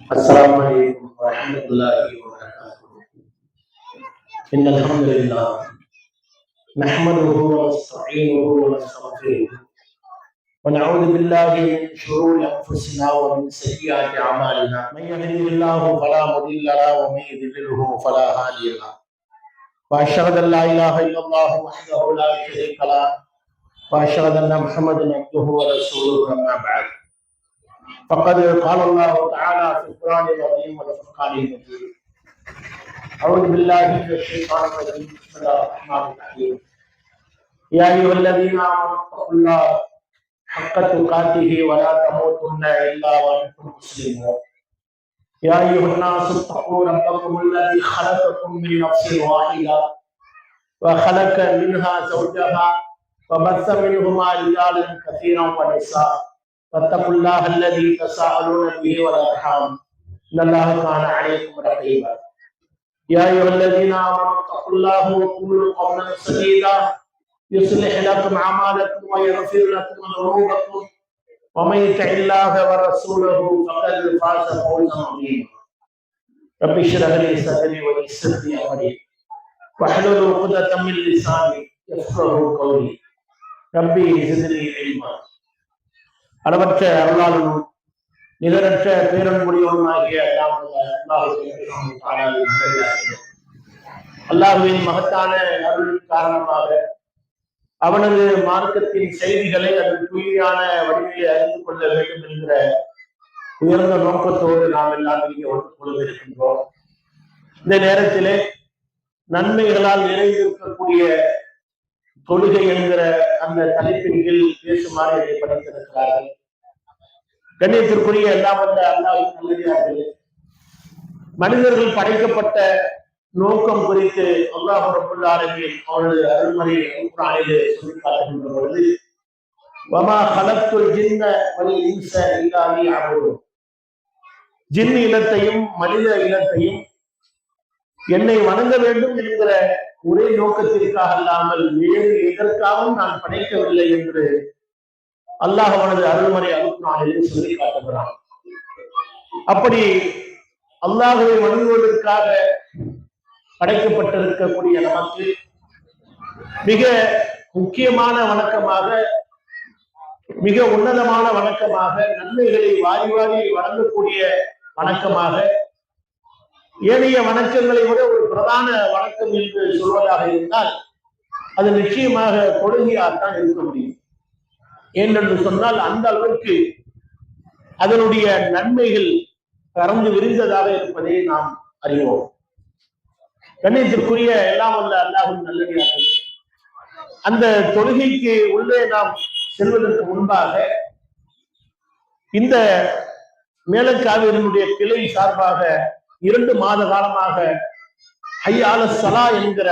السلام عليكم ورحمة الله وبركاته. إن الحمد لله نحمده ونستعينه ونستغفره ونعوذ بالله من شرور أنفسنا ومن سيئات أعمالنا. من يهده الله فلا مضل له ومن يضلله فلا هادي له. وأشهد أن لا إله إلا الله وحده لا شريك له وأشهد أن محمدا عبده ورسوله. أما بعد فقد قال الله تعالى في القرآن العظيم والفرقان المجيد. أعوذ بالله من الشيطان الرجيم. بسم الله الرحمن الرحيم. يا أيها الذين آمنوا اتقوا الله حق تقاته ولا تموتن إلا وأنتم مسلمون. يا أيها الناس اتقوا ربكم الذي خلقكم من نفس واحدة وخلق منها زوجها وبث منهما رجالا كثيرا ونساء واتقوا الله الذي تساءلون به والأرحام إن الله كان عليكم رقيبا. يا أيها الذين آمنوا اتقوا الله وقولوا قولا سديدا يصلح لكم أعمالكم ويغفر لكم ذنوبكم ومن يطع الله ورسوله فقد فاز فوزا عظيما. رب اشرح لي صدري ويسر لي أمري واحلل عقدة من لساني يفقهوا قولي. ربي زدني علما. அளவற்ற அருளாளனும் நிகரற்ற பேரன்புடையவனுமாகிய அல்லாஹ்வின் மகத்தான அருள் காரணமாக அவனது மார்க்கத்தின் செய்திகளை அதன் தூய்மையான வடிவிலே அறிந்து கொள்ள வேண்டும் என்கிற உயர்ந்த நோக்கத்தோடு நாம் எல்லாரும் இங்கே ஒன்று கொண்டிருக்கின்றோம். இந்த நேரத்திலே நன்மைகளால் நிறைந்திருக்கக்கூடிய தொழுகை என்கிற அந்த தலைப்பின் கீழ் பேசுமாறு இதை படித்திருக்கிறார்கள். கண்ணியத்திற்குரிய எல்லாம் வந்த அல்லாஹ்வின் நல்லடியார்களே, மனிதர்கள் படைக்கப்பட்ட நோக்கம் குறித்து அல்லாஹ் ரப்பல் ஆலமீன் அவனது அருள்மறை குர்ஆனிலே சொல்லி காட்டுகின்ற பொழுது, வமா ஹலக்துல் ஜின்ன வல் இன்ஸ இல்லா லியஅபுதுன், ஜின் இனத்தையும் மனித இனத்தையும் என்னை வணங்க வேண்டும் என்கிற ஒரே நோக்கத்திற்காக அல்லாமல் வேறு எதற்காகவும் நான் படைக்கவில்லை என்று அல்லாஹ் அவனது அருள்மறை அல்குர்ஆனிலே சொல்லி காட்டுகிறான். அப்படி அல்லாஹ்வை வணங்குவதற்காக படைக்கப்பட்டிருக்கக்கூடிய நமக்கு மிக முக்கியமான வணக்கமாக, மிக உன்னதமான வணக்கமாக, நன்மைகளை வாரி வாரி வழங்கக்கூடிய வணக்கமாக, ஏனைய வணக்கங்களை விட ஒரு பிரதான வணக்கம் என்று சொல்வதாக இருந்தால் அது நிச்சயமாக தொழுகையாகத்தான் இருக்க முடியும். ஏனென்று சொன்னால் அந்த அளவுக்கு அதனுடைய நன்மைகள் பறந்து விரிந்ததாக இருப்பதை நாம் அறிவோம். கண்ணியத்திற்குரிய எல்லாம் வல்ல அல்லாஹ்வின் நல்லடியார்கள், அந்த தொழுகைக்கு உள்ளே நாம் செல்வதற்கு முன்பாக இந்த மேலக்காவினுடைய கிளை சார்பாக 2 மாத காலமாக ஹய்யா அலஸ் ஸலா என்கிற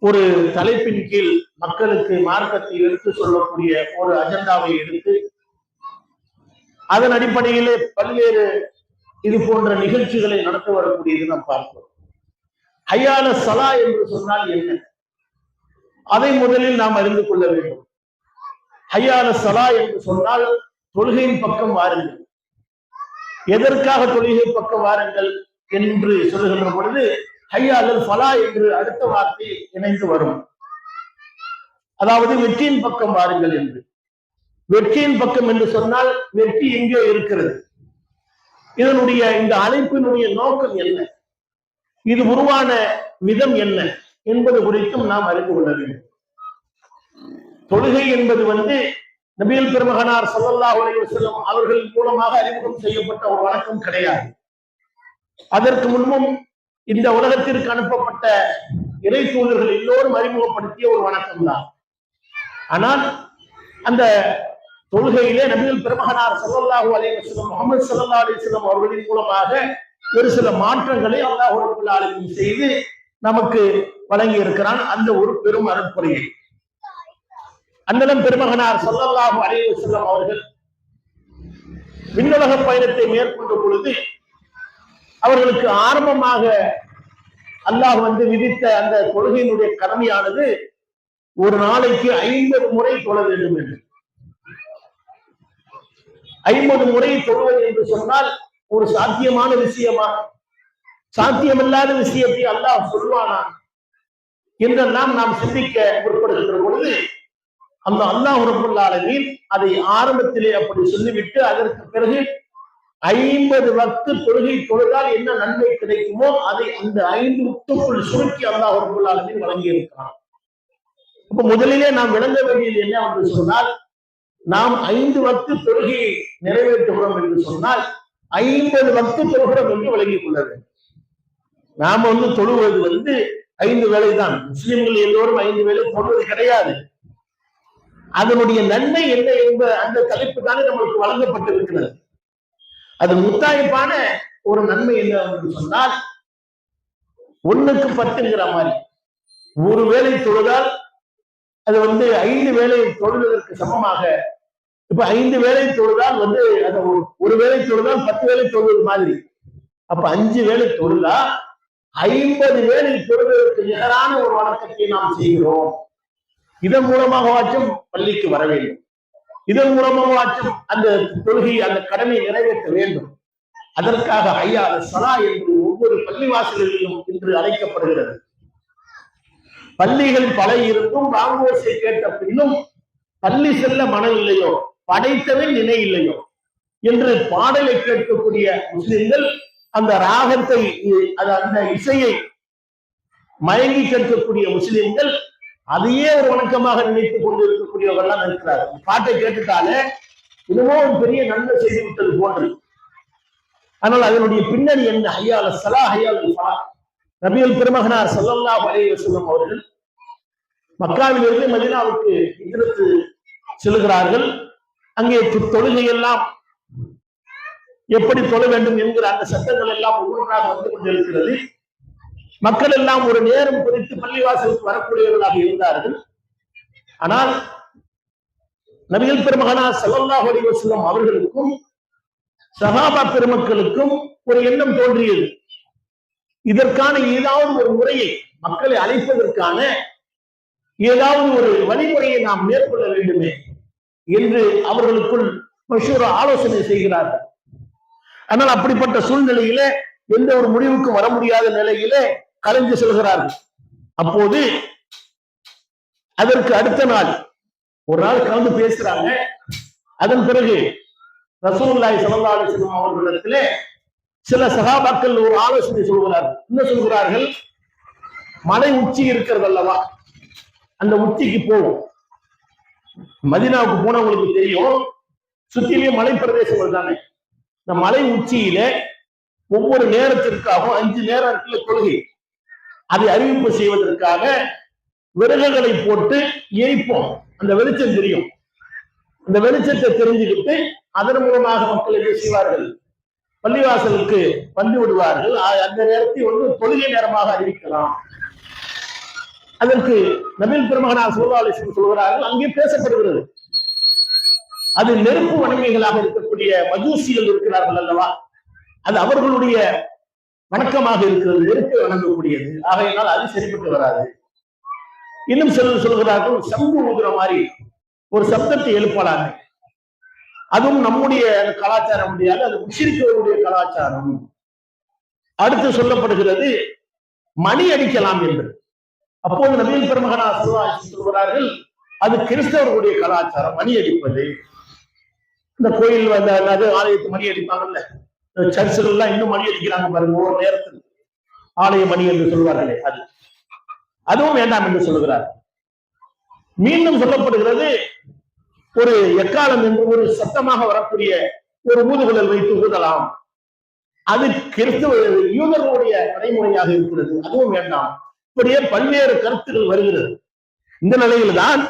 ஒரு தலைப்பின் கீழ் மக்களுக்கு மார்க்கத்தை எடுத்து சொல்லக்கூடிய ஒரு அஜெண்டாவை எடுத்து அதன் அடிப்படையிலே பல்வேறு இது போன்ற நிகழ்ச்சிகளை நடத்த வரக்கூடியது நாம் பார்க்கிறோம். ஹய்யா அலஸ் ஸலா என்று சொன்னால் என்ன? அதை முதலில் நாம் அறிந்து கொள்ள வேண்டும். ஹய்யா அலஸ் ஸலா என்று சொன்னால் தொழுகையின் பக்கம் வாருங்கள். எதற்காக தொழுகை பக்கம் வாருங்கள் என்று சொல்லுகின்ற பொழுது ஹய்யா அலல் ஃபலா என்று அடுத்த வார்த்தை இணைந்து வரும். அதாவது வெற்றியின் பக்கம் வாருங்கள் என்று. வெற்றியின் பக்கம் என்று சொன்னால் வெற்றி எங்கே இருக்கிறது? இதனுடைய இந்த அழைப்பினுடைய நோக்கம் என்ன? இது உருவான விதம் என்ன என்பது குறித்தும் நாம் அறிந்து கொள்ள வேண்டும். தொழுகை என்பது நபிகள் பெருமகனார் ஸல்லல்லாஹு அலைஹி வஸல்லம் அவர்கள் மூலமாக அறிமுகம் செய்யப்பட்ட ஒரு வணக்கம் கிடையாது. அதற்கு முன்பும் இந்த உலகத்திற்கு அனுப்பப்பட்ட இறை தூதர்கள் எல்லோரும் அறிமுகப்படுத்திய ஒரு வணக்கம் தான். ஆனால் அந்த தொழுகையிலே நபிகள் பெருமகனார் ஸல்லல்லாஹு அலைஹி வஸல்லம் முஹம்மது ஸல்லல்லாஹு அலைஹி வஸல்லம் அவர்களின் மூலமாக ஒரு சில மாற்றங்களை அல்லாஹ் ரப்பல் ஆலமீன் செய்து நமக்கு வழங்கி இருக்கிறான். அந்த ஒரு பெரும் அருட்பொழியை அண்ணலம் பெருமகனார் ஸல்லல்லாஹு அலைஹி வஸல்லம் அவர்கள் விண்ணுலக பயணத்தை மேற்கொண்ட பொழுது அவர்களுக்கு ஆரம்பமாக அல்லாஹ் விதித்த அந்த தொழுகையினுடைய கடமையானது ஒரு நாளைக்கு 50 முறை தொழ வேண்டும் என்று. 50 முறை தொழுவது என்று சொன்னால் ஒரு சாத்தியமான விஷயமா? சாத்தியமில்லாத விஷயத்தை அல்லாஹ் சொல்வானா என்றெல்லாம் நாம் சிந்திக்க முற்படுகின்ற பொழுது அந்த அல்லாஹ் ரப்பல் ஆலமீன் அதை ஆரம்பத்திலே அப்படி சொல்லிவிட்டு அதற்கு பிறகு 50 வக்து தொழுகை தொழுதால் என்ன நன்மை கிடைக்குமோ அதை அந்த 5 வக்துக்குள் சுருக்கி அல்லாஹ் ரப்பல் ஆலமீன் வழங்கி இருக்கிறான். அப்ப முதலிலே நாம் விளங்க வேண்டியது என்ன என்று சொன்னால், நாம் 5 வக்து தொழுகையை நிறைவேற்றுகிறோம் என்று சொன்னால் 50 வக்து தொழுகிறோம் என்று விளங்கிக் கொள்ள வேண்டும். நாம தொழுவது 5 வேளை தான். முஸ்லிம்கள் எல்லோரும் 5 வேளை தொழுவது கிடையாது. அதனுடைய நன்மை என்ன என்ப அந்த தலைப்பு தானே நம்மளுக்கு வழங்கப்பட்டிருக்கிறது. அது முத்தாய்ப்பான ஒரு நன்மை என்ன என்று சொன்னால், 1க்கு 10ங்கிற மாதிரி ஒரு வேளை தொழுதால் அது 5 வேளை தொழுவதற்கு சமமாக. இப்ப 5 வேளை தொழுதால் அது ஒரு வேளை தொழுதால் 10 வேளை தொழுவது மாதிரி. அப்ப 5 வேளை தொழுதா 50 வேளை தொழுவதற்கு நிகரான ஒரு வணக்கத்தை நாம் செய்கிறோம். இதன் மூலமாகவாச்சும் பள்ளிக்கு வர வேண்டும். இதன் மூலமாகவாச்சும் அந்த தொழுகை அந்த கடனை நிறைவேற்ற வேண்டும். அதற்காக ஐயா சலா என்று ஒவ்வொரு பள்ளிவாசல்களிலும் இன்று அழைக்கப்படுகிறது. பள்ளிகள் பல இருந்தும் ராங்கோசை கேட்ட பின்னும் பள்ளி செல்ல மனம் இல்லையோ, படைத்தவன் நினை இல்லையோ என்று பாடலை கேட்கக்கூடிய முஸ்லிம்கள் அந்த ராகத்தை அந்த இசையை மயங்கி கேட்கக்கூடிய முஸ்லிம்கள் அதையே ஒரு வணக்கமாக நினைத்துக் கொண்டு இருக்கக்கூடியவர்கள் இருக்கிறார்கள். பாட்டை கேட்டுட்டாலே இன்னமும் ஒரு பெரிய நன்மை செய்து விட்டது போன்று. ஆனால் அதனுடைய பின்னணி என்ன? ஹய்யால ஸலா ஹய்யால் ஃபலா. நபிகள் பெருமகனார் ஸல்லல்லாஹு அலைஹி வஸல்லம் அவர்கள் மக்காவிலிருந்து மதீனாவுக்கு ஹிஜ்ரத் செல்கிறார்கள். அங்கே தொழுகை எல்லாம் எப்படி தொழ வேண்டும் என்கிற அந்த சட்டங்கள் எல்லாம் ஒவ்வொன்றாக வந்து கொண்டிருக்கிறது. மக்கள் எல்லாம் ஒரு நேரம் குறித்து பள்ளிவாசலுக்கு வரக்கூடியவர்களாக இருந்தார்கள். ஆனால் நபிகள் பெருமகனார் ஸல்லல்லாஹு அலைஹி வஸல்லம் அவர்களுக்கும் சஹாபா பெருமக்களுக்கும் ஒரு எண்ணம் தோன்றியது. இதற்கான ஏதாவது ஒரு முறையை, மக்களை அழைப்பதற்கான ஏதாவது ஒரு வழிமுறையை நாம் மேற்கொள்ள வேண்டுமே என்று அவர்களுக்குள் மஷூரா ஆலோசனை செய்கிறார்கள். ஆனால் அப்படிப்பட்ட சூழ்நிலையில எந்த ஒரு முடிவுக்கும் வர முடியாத நிலையிலே கலைஞ்சு செல்கிறார்கள். அப்போது அதற்கு அடுத்த நாள் ஒரு நாள் கலந்து பேசுறாங்க. அதன் பிறகு ரசூலுல்லாஹி ஸல்லல்லாஹு அலைஹி வஸல்லம் அவர்களிடத்திலே சில சஹாபாக்கள் ஒரு ஆலோசனை சொல்கிறார்கள். என்ன சொல்கிறார்கள்? மலை உச்சி இருக்கிறது அல்லவா, அந்த உச்சிக்கு போவோம். மதீனாவுக்கு போனவங்களுக்கு தெரியும், சுத்திலேயே மலை பிரதேசங்கள் தானே. இந்த மலை உச்சியில ஒவ்வொரு நேரத்திற்காகவும் 5 நேரம் இருக்கிற தொழுகை, அதை அறிவிப்பு செய்வதற்காக விறகுகளை போட்டு எரிப்போம். அந்த வெளிச்சம் தெரியும். அந்த வெளிச்சத்தை தெரிஞ்சுக்கிட்டு அதன் மூலமாக மக்கள் என்ன செய்வார்கள்? பள்ளிவாசலுக்கு வந்து விடுவார்கள். அந்த நேரத்தை தொழுகை நேரமாக அறிவிக்கலாம். அதற்கு நபிகள் பெருமகனார் ஸல்லல்லாஹு அலைஹி வஸல்லம் சொல்கிறார்கள், அங்கே பேசப்படுகிறது. அது நெருப்பு வணங்கிகளாக இருக்கக்கூடிய மஜூசிகள் இருக்கிறார்கள் அல்லவா, அது அவர்களுடைய வணக்கமாக இருக்கிறது, நெருப்பை வணங்கக்கூடியது. ஆகையினால் அது சரிப்பட்டு வராது. இன்னும் சிலர் சொல்கிறார்கள், சங்கு ஊதுற மாதிரி ஒரு சப்தத்தை எழுப்பலாங்க. அதுவும் நம்முடைய கலாச்சாரம் முடியாது, அது முஷ்ரிக்குகளுடைய கலாச்சாரம். அடுத்து சொல்லப்படுகிறது மணி அடிக்கலாம் என்று. அப்போது நபிகள் பெருமகனார் ஸல்லல்லாஹு அலைஹி வஸல்லம் சொல்கிறார்கள், அது கிறிஸ்தவர்களுடைய கலாச்சாரம், மணி அடிப்பது. இந்த கோயில் ஆலயத்து மணி அடிப்பாங்கல்ல, சர்ச்சுகள் எல்லாம் இன்னும் மணி அடிக்கிறாங்க பாருங்க, ஒரு நேரத்தில் ஆலய மணி என்று சொல்வார்களே, அதுவும் வேண்டாம் என்று சொல்லுகிறார். மீண்டும் சொல்லப்படுகிறது, ஒரு எக்காலம் என்று ஒரு சத்தமாக வரக்கூடிய ஒரு ஊதுகுழல் வைத்து ஊதலாம். அது கிறிஸ்தவ யூதர்களுடைய நடைமுறையாக இருக்கிறது, அதுவும் வேண்டாம். இப்படியே பல்வேறு கருத்துக்கள் வருகிறது. இந்த நிலையில்தான்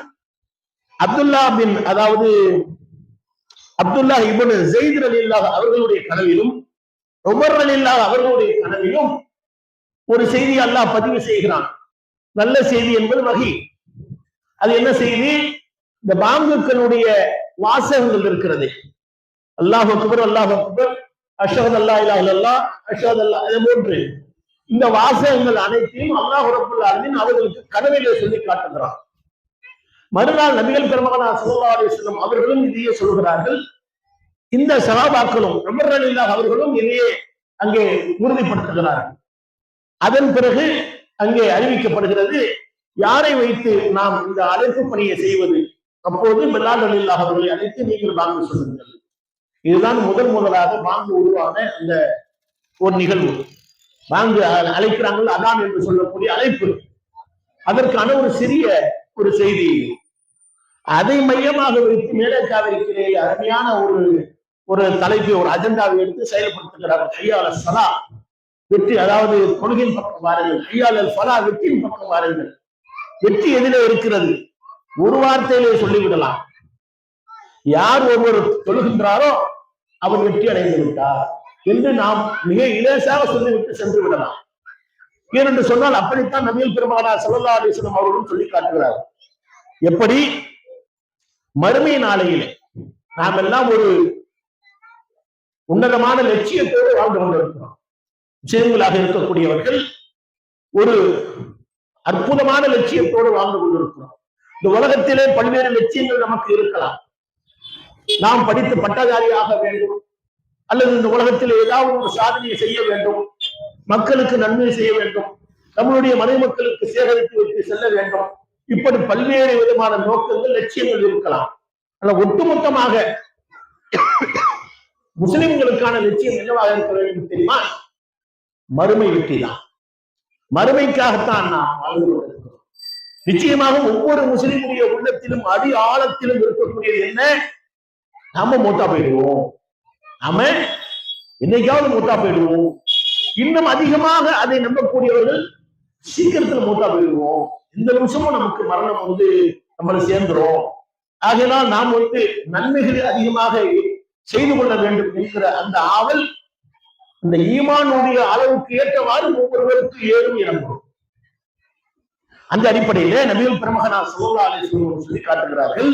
அப்துல்லா இப்னு ஸைத் ரலியல்லாஹு அவர்களுடைய கனவிலும் உமர் ரலியல்லாஹு அவர்களுடைய கனவிலும் ஒரு செய்தி அல்லாஹ் பதிவு செய்கிறான். நல்ல செய்தி என்பது வஹி. அது என்ன செய்தி? இந்த பாங்குக்களுடைய வாசகங்கள் இருக்கிறது. அல்லாஹ் அக்பர், அல்லாஹ் அக்பர், அஷ்ஹது அல்லா இலாஹ இல்லல்லாஹ், அஷ்ஹது அல்லா, இது போன்று இந்த வாசகங்கள் அனைத்தையும் அல்லாஹ் ரப்பல் ஆலமீன் அவர்களுக்கு கனவிலே சொல்லி காட்டுகிறான். மறுநாள் நபிகள் பெருமகனார் ஸல்லல்லாஹு அலைஹி வஸல்லம் அவர்களும் இதையே சொல்கிறார்கள். இந்த சஹாபாக்களும் உமர் ரலியல்லாஹு அவர்களும் இதையே அங்கே உறுதிப்படுத்துகிறார்கள். அதன் பிறகு அங்கே அறிவிக்கப்படுகிறது, யாரை வைத்து நாம் இந்த அழைப்பு பணியை செய்வது? அப்போது பிலால் ரலியல்லாஹு அவர்களை அழைத்து நீங்கள் பாங்கு சொல்லுங்கள். இதுதான் முதலாக பாங்கு உருவான அந்த ஒரு நிகழ்வு. பாங்கு அழைக்கிறார்கள், அதான் என்று சொல்லக்கூடிய அழைப்பு. அதற்கான ஒரு சிறிய ஒரு செய்தி, அதை மையமாக வைத்து மேலக்காவிற்கிறே அருமையான ஒரு தலைப்பை, ஒரு அஜெண்டாவை எடுத்து செயல்படுத்துகிறார்கள். ஹையால் ஸலா, வெற்றி, அதாவது கொள்கையின் பக்கம் வாருங்கள். ஹையால் ஃபலா, வெற்றியின் பக்கம் வாருங்கள். வெற்றி எதிலே இருக்கிறது? ஒரு வார்த்தையிலே சொல்லிவிடலாம், யார் ஒருவர் தொழுகின்றாரோ அவர் வெற்றி அடைந்து விட்டார் என்று நாம் மிக இலேசாக சொல்லிவிட்டு சென்று விடலாம். ஏனென்று சொன்னால் அப்படித்தான் நபிகள் பெருமானார் ஸல்லல்லாஹு அலைஹி வஸல்லம் அவர்களும் சொல்லி காட்டுகிறார். எப்படி மறுமை நாளையிலே நாம் எல்லாம் ஒரு உன்னதமான லட்சியத்தோடு வாழ்ந்து கொண்டிருக்கிறோம். முஸ்லிம்களாக இருக்கக்கூடியவர்கள் ஒரு அற்புதமான லட்சியத்தோடு வாழ்ந்து கொண்டிருக்கிறோம். இந்த உலகத்திலே பல்வேறு லட்சியங்கள் நமக்கு இருக்கலாம். நாம் படித்து பட்டதாரியாக வேண்டும், அல்லது இந்த உலகத்தில் ஏதாவது ஒரு சாதனையை செய்ய வேண்டும், மக்களுக்கு நன்மை செய்ய வேண்டும், நம்மளுடைய மனைமக்களுக்கு சேகரித்து வைத்து செல்ல வேண்டும். இப்படி பல்வேறு விதமான நோக்கங்கள், லட்சியங்கள் இருக்கலாம். ஆனால் ஒட்டுமொத்தமாக முஸ்லிம்களுக்கான லட்சியம் என்னவாக இருக்க வேண்டும் தெரியுமா? மறுமை வெற்றி தான். மறுமைக்காகத்தான் நாம் வாழ்ந்து கொண்டிருக்கிறோம். நிச்சயமாக ஒவ்வொரு முஸ்லிமுடைய உள்ளத்திலும் அடி ஆழத்திலும் இருக்கக்கூடியது என்ன? நாம மூத்தா போயிடுவோம், நாம என்னைக்காவது மூத்தா போயிடுவோம். இன்னும் அதிகமாக அதை நம்பக்கூடியவர்கள் சீக்கிரத்தில் மூத்தா போயிடுவோம், இந்த நிமிஷமும் நமக்கு மரணம் நம்மளை சேர்ந்துரும். ஆகையினால் நாம் நன்மைகளை அதிகமாக செய்து கொள்ள வேண்டும் என்கிற அந்த ஆவல், இந்த ஈமானுடைய அளவுக்கு ஏற்றவாறு ஒவ்வொருவருக்கு ஏறும் இறங்கும். அந்த அடிப்படையிலே நபிகள் பெருமகனார் ஸல்லல்லாஹு அலைஹி வஸல்லம் சொல்லி காட்டுகிறார்கள்,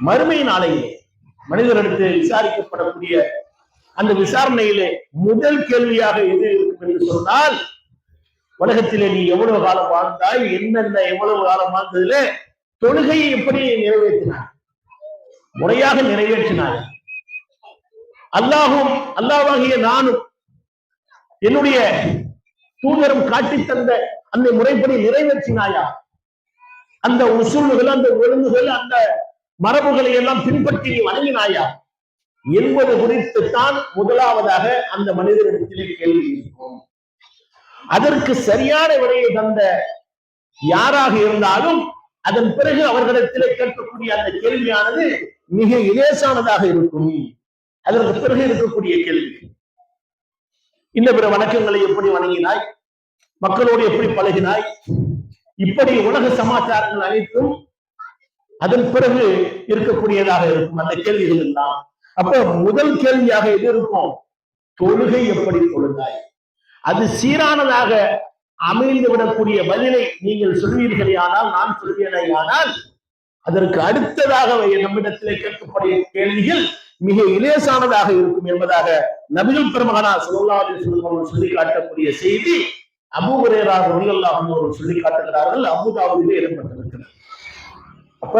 மறுமை நாளையிலே மனிதரிடத்து விசாரிக்கப்படக்கூடிய அந்த விசாரணையிலே முதல் கேள்வியாக எது இருக்கும் என்று சொன்னால், உலகத்திலே நீ எவ்வளவு காலம் வாழ்ந்தாய், என்னென்ன எவ்வளவு காலம் வாழ்ந்ததுல தொழுகையை எப்படி நிறைவேற்றினார், முறையாக நிறைவேற்றினார், அல்லாஹ்வாகிய நானும் என்னுடைய தூதரும் காட்டி தந்த அந்த முறைப்படி நிறைவேற்றினாயா, அந்த உசூல்கள், அந்த ஒழுங்குகள், அந்த மரபுகளை எல்லாம் பின்பற்றி வணங்கினாயா என்பது குறித்து தான் முதலாவதாக அந்த மனிதரிடத்திலே கேள்வி இருக்கும். அதற்கு சரியான விடையை தந்த யாராக இருந்தாலும் அதன் பிறகு அவர்களிடத்திலே கேட்கக்கூடிய அந்த கேள்வியானது மிக இலேசானதாக இருக்கும். அதற்கு பிறகு இருக்கக்கூடிய கேள்வி, இந்த பிற வணக்கங்களை எப்படி வணங்கினாய், மக்களோடு எப்படி பழகினாய், இப்படி உலக சமாச்சாரங்கள் அனைத்தும் அதன் பிறகு இருக்கக்கூடியதாக இருக்கும் அந்த கேள்விகள் எல்லாம். அப்ப முதல் கேள்வியாக எது இருக்கும்? தொழுகை எப்படி தொழுதாய். அது சீரானதாக அமைந்து விடக்கூடிய பதிலை நீங்கள் சொல்வீர்களே ஆனால், நான் சொல்வேனே ஆனால், அதற்கு அடுத்ததாக நம்மிடத்திலே கேட்கக்கூடிய கேள்விகள் மிக இலேசானதாக இருக்கும் என்பதாக நபிகள் பெருமகனார் ஸல்லல்லாஹு அலைஹி வஸல்லம் அவர்கள் சொல்லி காட்டக்கூடிய செய்தி அபூ ஹுரைரா ரலியல்லாஹு அன்ஹு அவர்கள் சொல்லி காட்டுகிறார்கள். அபூ தாவூதிலே இடம்பெற்றிருக்கிறது. அப்ப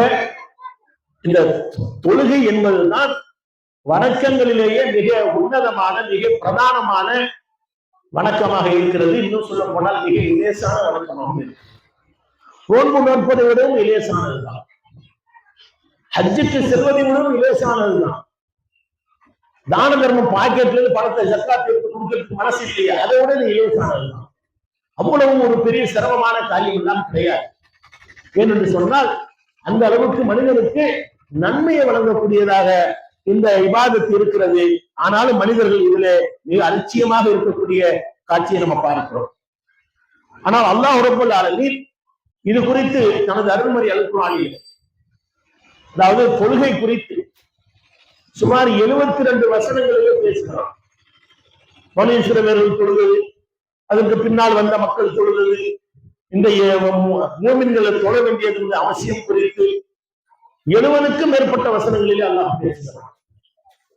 இந்த தொழுகை என்பதுதான் வணக்கங்களிலேயே மிக உன்னதமான, மிக பிரதானமான வணக்கமாக இருக்கிறது. இன்னும் சொல்ல போனால் மிக இலேசான வணக்கமாக இருக்கு. நோன்பு நோற்பதை விடவும் இலேசானதுதான், ஹஜ்ஜுக்கு செல்வதை விடவும் இலேசானதுதான். தான தர்மம் பாக்கெட்ல இருந்து பணத்தை ஜக்காத் எடுத்து கொடுக்கறதுக்கு மனசு இல்லையா, அதை விட இலேசானதுதான். அவ்வளவு ஒரு பெரிய சிரமமான காரியம் எல்லாம் கிடையாது. ஏனென்று சொன்னால் அந்த அளவுக்கு மனிதனுக்கு நன்மையை வழங்கக்கூடியதாக இந்த இபாதத் இருக்கிறது. ஆனாலும் மனிதர்கள் இதுல மிக அலட்சியமாக இருக்கக்கூடிய காட்சியை நம்ம பார்க்கிறோம். ஆனால் அல்லாஹ் ரப்பல் ஆலமீன் இது குறித்து தனது அருள்மறை அல் குர்ஆனில், அதாவது தொழுகை குறித்து சுமார் 72 வசனங்களிலே பேசுகிறார். பனி இஸ்ரவேலர்கள் தொழுவது, அதற்கு பின்னால் வந்த மக்கள் தொழுவது, இந்த மூமின்களை தொழ வேண்டியது அவசியம் குறித்து 70க்கும் மேற்பட்ட வசனங்களிலே அல்லாஹ் பேசுகிறார்.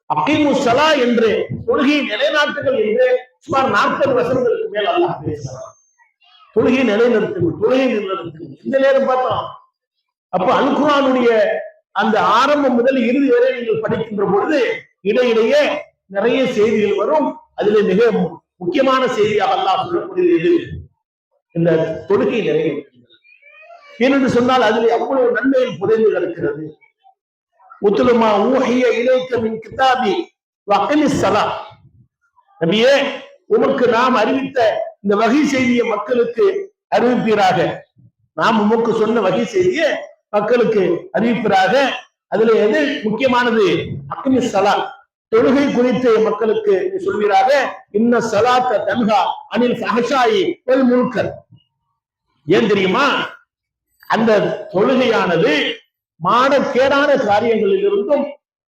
அகீமுஸ் ஸலா என்று தொழுகையை நிலைநாட்டுங்கள் என்று சுமார் 40 வசனங்களுக்கு மேல் அல்லாஹ் பேசுகிறார். தொழுகையை நிலைநிறுத்துங்கள், தொழுகை நிலைநிறுத்துங்கள். இந்த நேரம் பார்த்தோம். அப்ப அல் குர்ஆனுடைய அந்த ஆரம்பம் முதல் இறுதி வரை நீங்கள் படிக்கின்ற பொழுது இடையிடையே நிறைய செய்திகள் வரும். அதுல மிக முக்கியமான செய்தியாக அல்லாஹ் சொல்லக்கூடியது இந்த தொழுகை நிறைய ஏனென்று சொன்னால் அதில் அவ்வளவு நன்மையில் புதைந்து கிடக்கிறது. உத்துலுமா ஊஹிய இலைக்க மின் கிதாபி வஅகிமிஸ் ஸலாத். நபியே, உமக்கு நாம் அறிவித்த இந்த வகை செய்தியை மக்களுக்கு அறிவிப்பீராக. நாம் உமக்கு சொன்ன வகை செய்தியை மக்களுக்கு அறிவிப்பீராக. அதுல எது முக்கியமானது? அகிமிஸ் ஸலாத், தொழுகை குறித்து மக்களுக்கு சொல்வீராக. இன்ன ஸலாத்த தன்ஹா அனில் ஃபஹ்ஷாயி வல் முன்கர். ஏன் தெரியுமா? அந்த தொழுகையானது மானக்கேடான காரியங்களிலிருந்தும்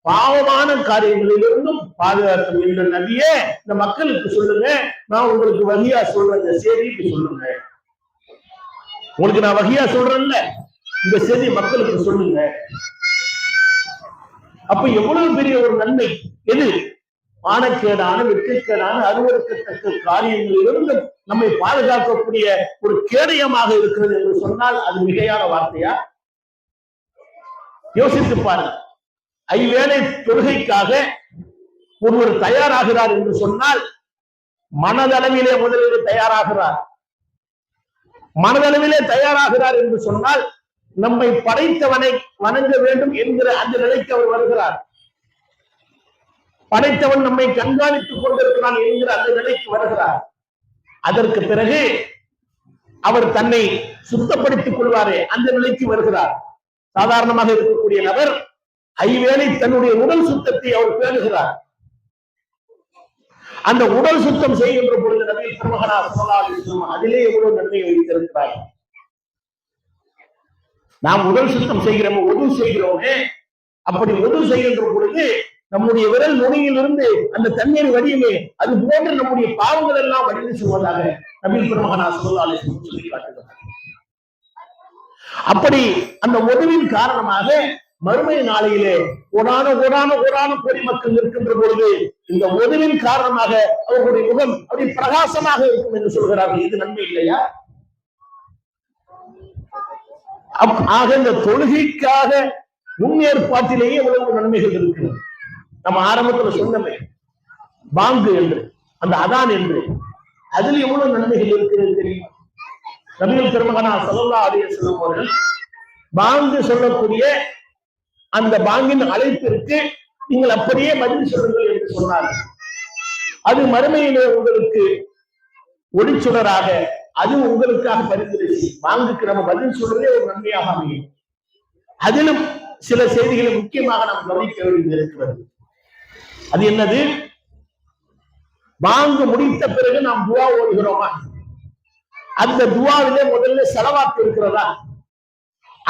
பாவமான காரியங்களிலிருந்தும் பாதுகாக்கும் என்ற நபியே, இந்த மக்களுக்கு சொல்லுங்க. நான் உங்களுக்கு வகையா சொல்ற இந்த செய்திக்கு சொல்லுங்க. உங்களுக்கு நான் வகையா சொல்றேன்ல, இந்த செய்தி மக்களுக்கு சொல்லுங்க. அப்ப எவ்வளவு பெரிய ஒரு நன்மை! எது? மானக்கேடான, வெட்கக்கேடான, அருவருக்கத்தக்க காரியங்களிலிருந்து நம்மை பாதுகாக்கக்கூடிய ஒரு கேடயமாக இருக்கிறது என்று சொன்னால் அது மிகையான வார்த்தையா? யோசித்து பாருங்க. ஐவேளை தொழுகைக்காக ஒருவர் தயாராகிறார் என்று சொன்னால் மனதளவிலே முதலில் தயாராகிறார். மனதளவிலே தயாராகிறார் என்று சொன்னால் நம்மை படைத்தவனை வணங்க வேண்டும் என்கிற அந்த நிலைக்கு அவர் வருகிறார். படைத்தவன் நம்மை கண்காணித்துக் கொண்டிருக்கிறான் என்கிற அந்த நிலைக்கு வருகிறார். அதற்கு பிறகு அவர் தன்னை சுத்தப்படுத்திக் கொள்வாரே அந்த நிலைக்கு வருகிறார். சாதாரணமாக இருக்கக்கூடிய நபர் ஐவேளை தன்னுடைய உடல் சுத்தத்தை அவர் பேணுகிறார். அந்த உடல் சுத்தம் செய்கின்ற பொழுது நபி பெருமகனார் ஸல்லல்லாஹு அலைஹி வஸல்லம் அதிலே எவ்வளவு நன்மை வைத்திருக்கிறார். நாம் உடல் சுத்தம் செய்கிறோம், உது செய்கிறோமே, அப்படி உது செய்கின்ற பொழுது நம்முடைய விரல் நுனியிலிருந்து அந்த தண்ணீர் வடியுமே, அது போன்று நம்முடைய பாவங்கள் எல்லாம் வடிந்து செல்வதாக நபி பெருமகனார் ஸல்லல்லாஹு அலைஹி வஸல்லம் சொல்லி காட்டுகிறார். அப்படி அந்த உதவியின் காரணமாக மறுமை நாளையிலே கோடான கோடி மக்கள் இருக்கின்ற பொழுது இந்த உதவியின் காரணமாக அவர்களுடைய முகம் அப்படி பிரகாசமாக இருக்கும் என்று சொல்கிறார்கள். இது நன்மை இல்லையா? ஆக இந்த தொழுகைக்காக முன்னேற்பாட்டிலேயே எவ்வளவு நன்மைகள் இருக்கிறது. நம்ம ஆரம்பத்துல சொன்னமே பாங்கு என்று, அந்த அதான் என்று, அதில் எவ்வளவு நன்மைகள் இருக்கிறது தெரியுமா? நபிகள் பெருமகனார் ஸல்லல்லாஹு அலைஹி வஸல்லம் அவர்கள் பாங்கு சொல்லக்கூடிய அந்த பாங்கின் அழைப்பிற்கு நீங்கள் அப்படியே பதில் சொல்லுங்கள் என்று சொன்னார்கள். அது மறுமையிலே உங்களுக்கு ஒளிச்சுடராக, அது உங்களுக்காக பரிந்துரை செய்யும். பாங்குக்கு நம்ம பதில் சொல்றதே ஒரு நன்மையாக அமையும். அதிலும் சில செய்திகளை முக்கியமாக நாம் கவனிக்க வேண்டியது இருக்கிறது. அது என்னது? பாங்கு முடித்த பிறகு நாம் துவா ஓடுகிறோமா? அந்த துவாவிலே முதல்ல ஸலவாத் இருக்கிறதா?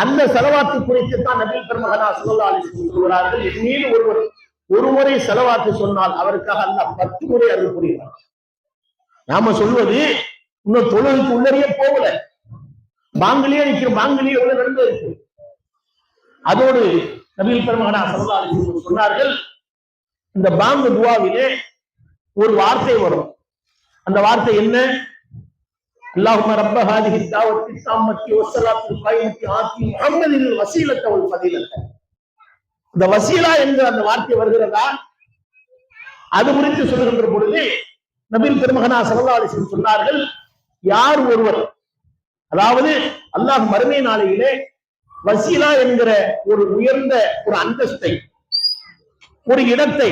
அந்த ஸலவாத்து குறித்து தான் நபி பெருமகனார் ஸல்லல்லாஹு அலைஹி வஸல்லம் சொல்கிறார்கள். என் ஒருவர் ஒரு முறை ஸலவாத்து சொன்னால் அவருக்காக அல்லாஹ் 10 முறை அருள் புரிகிறார். நாம சொல்வது இன்னும் தொழுகைக்கு உள்ளே போகல, பாங்கிலேயே நிற்கிற, பாங்கிலேயே எவ்வளவு நன்மை இருக்கு. அதோடு நபி பெருமகனார் ஸல்லல்லாஹு அலைஹி வஸல்லம் சொன்னார்கள், இந்த பாங்கு துவாவிலே ஒரு வார்த்தை வரும். அந்த வார்த்தை என்ன? அல்லாஹும்ம ரப்ப ஹாதிஹி தாவத்தி தாம்மத்தி வஸ்ஸலாத்தில் காயிமத்தி ஆத்தி முஹம்மதில் வஸீலத்த வல் ஃபதீலத்த. இந்த வசீலா என்ற அந்த வார்த்தை வருகிறதா? அது குறித்து சொல்லுகின்ற பொழுது நபி பெருமகனார் ஸல்லல்லாஹு அலைஹி வஸல்லம் சொன்னார்கள், யார் ஒருவர், அதாவது அல்லாஹ் மறுமை நாளையிலே வசீலா என்கிற ஒரு உயர்ந்த ஒரு அந்தஸ்தை, ஒரு இடத்தை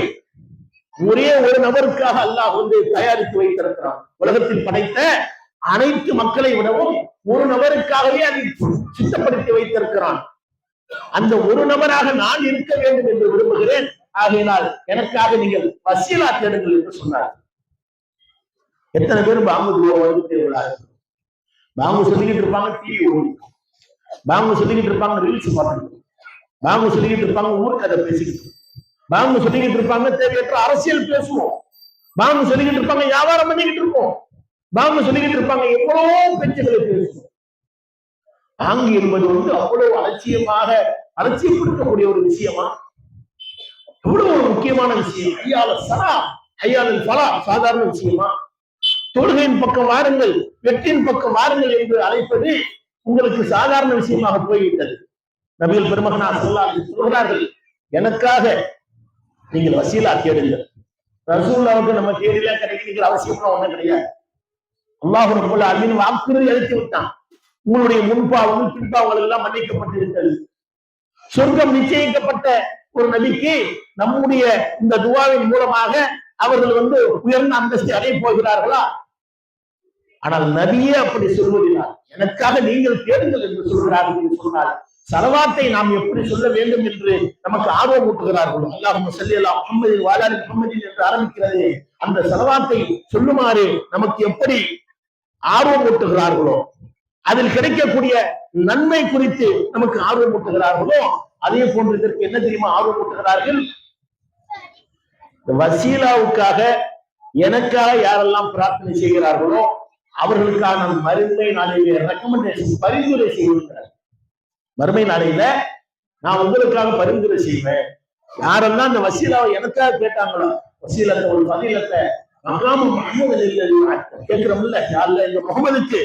ஒரே ஒரு நபருக்காக அல்லாஹ் தயாரித்து வைத்திருக்கிறான். உலகத்தில் படைத்த அனைத்து மக்களை விடவும் ஒரு நபருக்காகவே அதை சித்தப்படுத்தி வைத்திருக்கிறான். அந்த ஒரு நபராக நான் இருக்க வேண்டும் என்று விரும்புகிறேன். ஆகையினால் எனக்காக நீங்கள் வசீலா தேடுங்கள் என்று சொன்னார். எத்தனை பேரும் பாங்கு பாங்கு சொல்லிக்கிட்டு இருப்பாங்க, டிவி ஓடி பாங்கு சொல்லிக்கிட்டு இருப்பாங்க, ரீல்ஸ் பார்த்துட்டு பாங்கு சொல்லிக்கிட்டு இருப்பாங்க, ஊர்க்கதை பேசிக்கிட்டு பாங்கு சொல்லிக்கிட்டு இருப்பாங்க, தேவையற்ற அரசியல் பேசுவோம், பாங்கு சொல்லிக்கிட்டு இருப்பாங்க, வியாபாரம் பண்ணிக்கிட்டு இருப்போம், பாங்கு சொல்லிக்கிட்டு இருப்பாங்க, எவ்வளவோ பேச்சுகளை பேசுவோம். பாங்கு என்பது அவ்வளவு அலட்சியப்படுத்தக்கூடிய ஒரு விஷயமா? எவ்வளவு ஒரு முக்கியமான விஷயம். ஐயால சலா ஐயாலில் பலா சாதாரண விஷயமா? தொழுகையின் பக்கம் வாருங்கள், வெற்றியின் பக்கம் வாருங்கள் என்று அழைப்பது உங்களுக்கு சாதாரண விஷயமாக போய்விட்டது. நபிகள் பெருமகனார் ஸல்லல்லாஹு அலைஹி வஸல்லம் சொல்கிறார்கள், எனக்காக நீங்கள் வசீலா தேடுங்கள். ரசூலுல்லாஹ்வுக்கு நம்ம தேடிலாம் கிடைக்கிற அவசியம் ஒண்ணும் கிடையாது. அல்லாஹ் ரப்பல் ஆலமீன் வாக்குறுதி அளித்து விட்டான். உங்களுடைய முன்பாவங்கள் பின்பாவங்கள் எல்லாம் மன்னிக்கப்பட்டிருக்கிறது. சொர்க்கம் நிச்சயிக்கப்பட்ட ஒரு நபிக்கு நம்முடைய இந்த துவாவின் மூலமாக அவர்கள் உயர்ந்த அந்தஸ்தை அடைய போகிறார்களா? ஆனால் நபியே அப்படி சொல்வதில்லை. எனக்காக நீங்கள் தேடுங்கள் என்று சொல்கிறார்கள் என்று சொன்னால் ஸலவாத்தை நாம் எப்படி சொல்ல வேண்டும் என்று நமக்கு ஆர்வம் ஊட்டுகிறார்களோ, அல்லாஹும்ம ஸல்லி அலா முஹம்மதின் வ அலா ஆலி முஹம்மதின் என்று ஆரம்பிக்கிறது, அந்த ஸலவாத்தை சொல்லுமாறு நமக்கு எப்படி ஆர்வம் ஊட்டுகிறார்களோ, அதில் கிடைக்கக்கூடிய நன்மை குறித்து நமக்கு ஆர்வம் ஊட்டுகிறார்களோ, அதே போன்று இதற்கு என்ன தெரியுமா ஆர்வம் ஊட்டுகிறார்கள்? வசீலாவுக்காக எனக்காக யாரெல்லாம் பிரார்த்தனை செய்கிறார்களோ அவர்களுக்காக நான் மறுமை நாளையில ரெக்கமெண்டேஷன் பரிந்துரை செய்கிறார். மறுமை நாளையில நான் உங்களுக்காக பரிந்துரை செய்வேன். யாரெல்லாம் அந்த வசீலாவை எனக்காக கேட்டாங்களோ, வசீலத்தை ஒரு பதிலத்தை கேட்கிறோம்ல, யாருல இந்த முகமதுக்கு,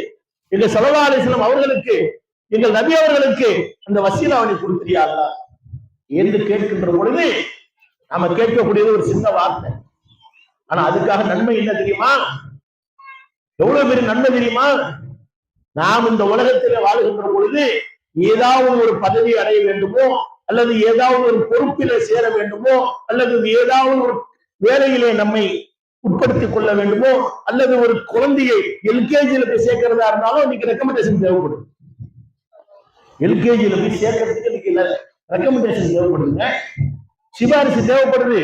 எங்க ஸல்லல்லாஹு அலைஹி வஸல்லம் அவர்களுக்கு, எங்கள் நபி அவர்களுக்கு அந்த வசீலாவை கொடுத்தியாங்களா என்று கேட்கின்ற பொழுது நாம கேட்கக்கூடியது ஒரு சின்ன வார்த்தை. ஆனா அதுக்காக நன்மை என்ன தெரியுமா? எவ்வளவு பெரிய நன்மை தெரியுமா? நாம் இந்த உலகத்திலே வாழுகின்ற பொழுது ஏதாவது ஒரு பதவி அடைய வேண்டுமோ, அல்லது ஏதாவது ஒரு பொறுப்பிலே சேர வேண்டுமோ, அல்லது ஏதாவது ஒரு வேலையிலே நம்மை உட்படுத்திக் கொள்ள வேண்டுமோ, அல்லது ஒரு குழந்தையை எல்கேஜியில போய் சேர்க்கிறதா இருந்தாலும் இன்னைக்கு ரெக்கமெண்டேஷன் தேவைப்படும். எல்கேஜியில போய் சேர்க்கறதுக்கு இன்னைக்கு ரெக்கமெண்டேஷன் தேவைப்படுதுங்க, சிபாரிசு தேவைப்படுது.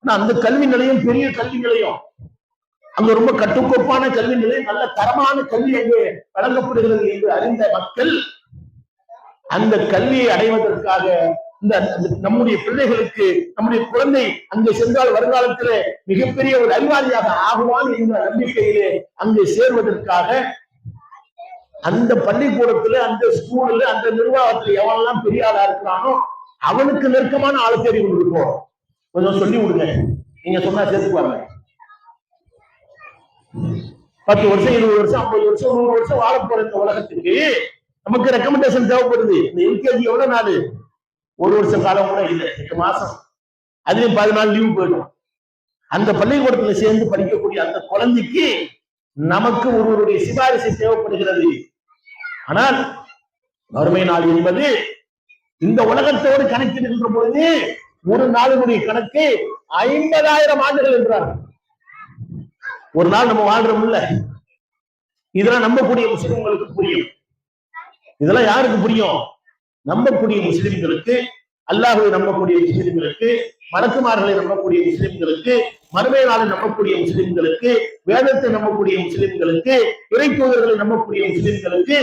ஆனா அந்த கல்வி நிலையம் பெரிய கல்வி நிலையம், அங்க ரொம்ப கட்டுக்கோப்பான கல்வி நிலையம், நல்ல தரமான கல்வி அங்கே வழங்கப்படுகிறது என்று அறிந்த மக்கள் அந்த கல்வியை அடைவதற்காக நம்முடைய பிள்ளைகளுக்கு, நம்முடைய குழந்தை அங்கே சென்றால் வருங்காலத்திலே மிகப்பெரிய ஒரு அறிவாளியாக ஆகுவான் என்ற நம்பிக்கையிலே அங்கே சேர்வதற்காக அந்த பள்ளிக்கூடத்துல, அந்த ஸ்கூல்ல, அந்த நிர்வாகத்துல எவனெல்லாம் பெரிய ஆளா இருக்கிறானோ அவனுக்கு நெருக்கமான ஆளு தேடி கொடுப்போம். கொஞ்சம் சொல்லி விடுங்க, நீங்க சொன்னா சேர்த்துக்குவாங்க. 10 வருஷம் 20 வருஷம் 50 வருஷம் 100 வருஷம் வாழ போற இந்த உலகத்துக்கு நமக்கு ரெக்கமெண்டேஷன் தேவைப்படுது. இந்த எல்கேஜி எவ்வளவு நாள்? 1 வருஷம் காலம் கூட இல்லை, 8 மாசம், அதுலயும் 10 நாள் லீவு போயிடும். அந்த பள்ளிக்கூடத்துல சேர்ந்து படிக்கக்கூடிய அந்த குழந்தைக்கு நமக்கு ஒருவருடைய சிபாரிசு தேவைப்படுகிறது. ஆனால் மறுமை நாள் என்பது இந்த உலகத்தோடு கணக்கிடுகின்ற பொழுது ஒரு நாளினுடைய கணக்கு 50,000 ஆண்டுகள் என்றார்கள். ஒரு நாள் நம்ம வாழ்றோம் இல்ல, இதெல்லாம் நம்பக்கூடிய முஸ்லிம்களுக்கு புரியும். இதெல்லாம் யாருக்கு புரியும்? நம்பக்கூடிய முஸ்லிம்களுக்கு, அல்லாஹ்வை நம்பக்கூடிய முஸ்லிம்களுக்கு, மலக்குமார்களை நம்பக்கூடிய முஸ்லிம்களுக்கு, மறுமை நாளை நம்பக்கூடிய முஸ்லிம்களுக்கு, வேதத்தை நம்பக்கூடிய முஸ்லிம்களுக்கு, இறை தூதர்களை நம்பக்கூடிய முஸ்லிம்களுக்கு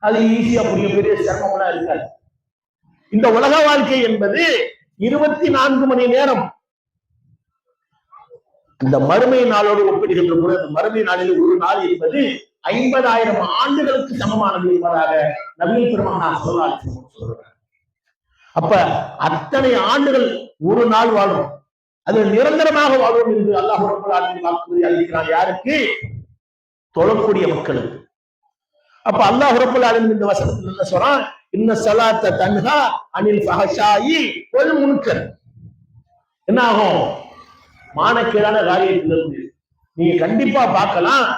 அது ஈஸியா புரியும். பெரிய சிரமம்லாம் இருக்காது. இந்த உலக வாழ்க்கை என்பது 24 மணி நேரம். இந்த மறுமை நாளோடு ஒப்பிடுகின்ற பொழுது அந்த மறுமை நாளில் ஒரு நாள் என்பது 50,000 ஆண்டுகளுக்கு சமமானது என்பதாக நபிகள் பெருமானார் ஸல்லல்லாஹு அலைஹி வஸல்லம் சொல்றாங்க. அப்ப அத்தனை ஆண்டுகள் ஒரு நாள் வாழும், அது நிரந்தரமாக வாழும் என்று அல்லாஹ் ரப்பல் ஆலமீன் வாக்குறுதி அளிக்கிறான். யாருக்கு? தொழக்கூடிய மக்களுக்கு. அப்ப அல்லாஹ் ரப்பல் ஆலமீன் இந்த வசனத்தில் என்ன சொல்றான்? இன்ன ஸலாத்த தன்ஹா அனில் ஃபஹஷாயி வல் முன்கர். என்ன ஆகும்? மானக்கேடான காரியத்திலிருந்து நீங்க கண்டிப்பா பார்க்கலாம்,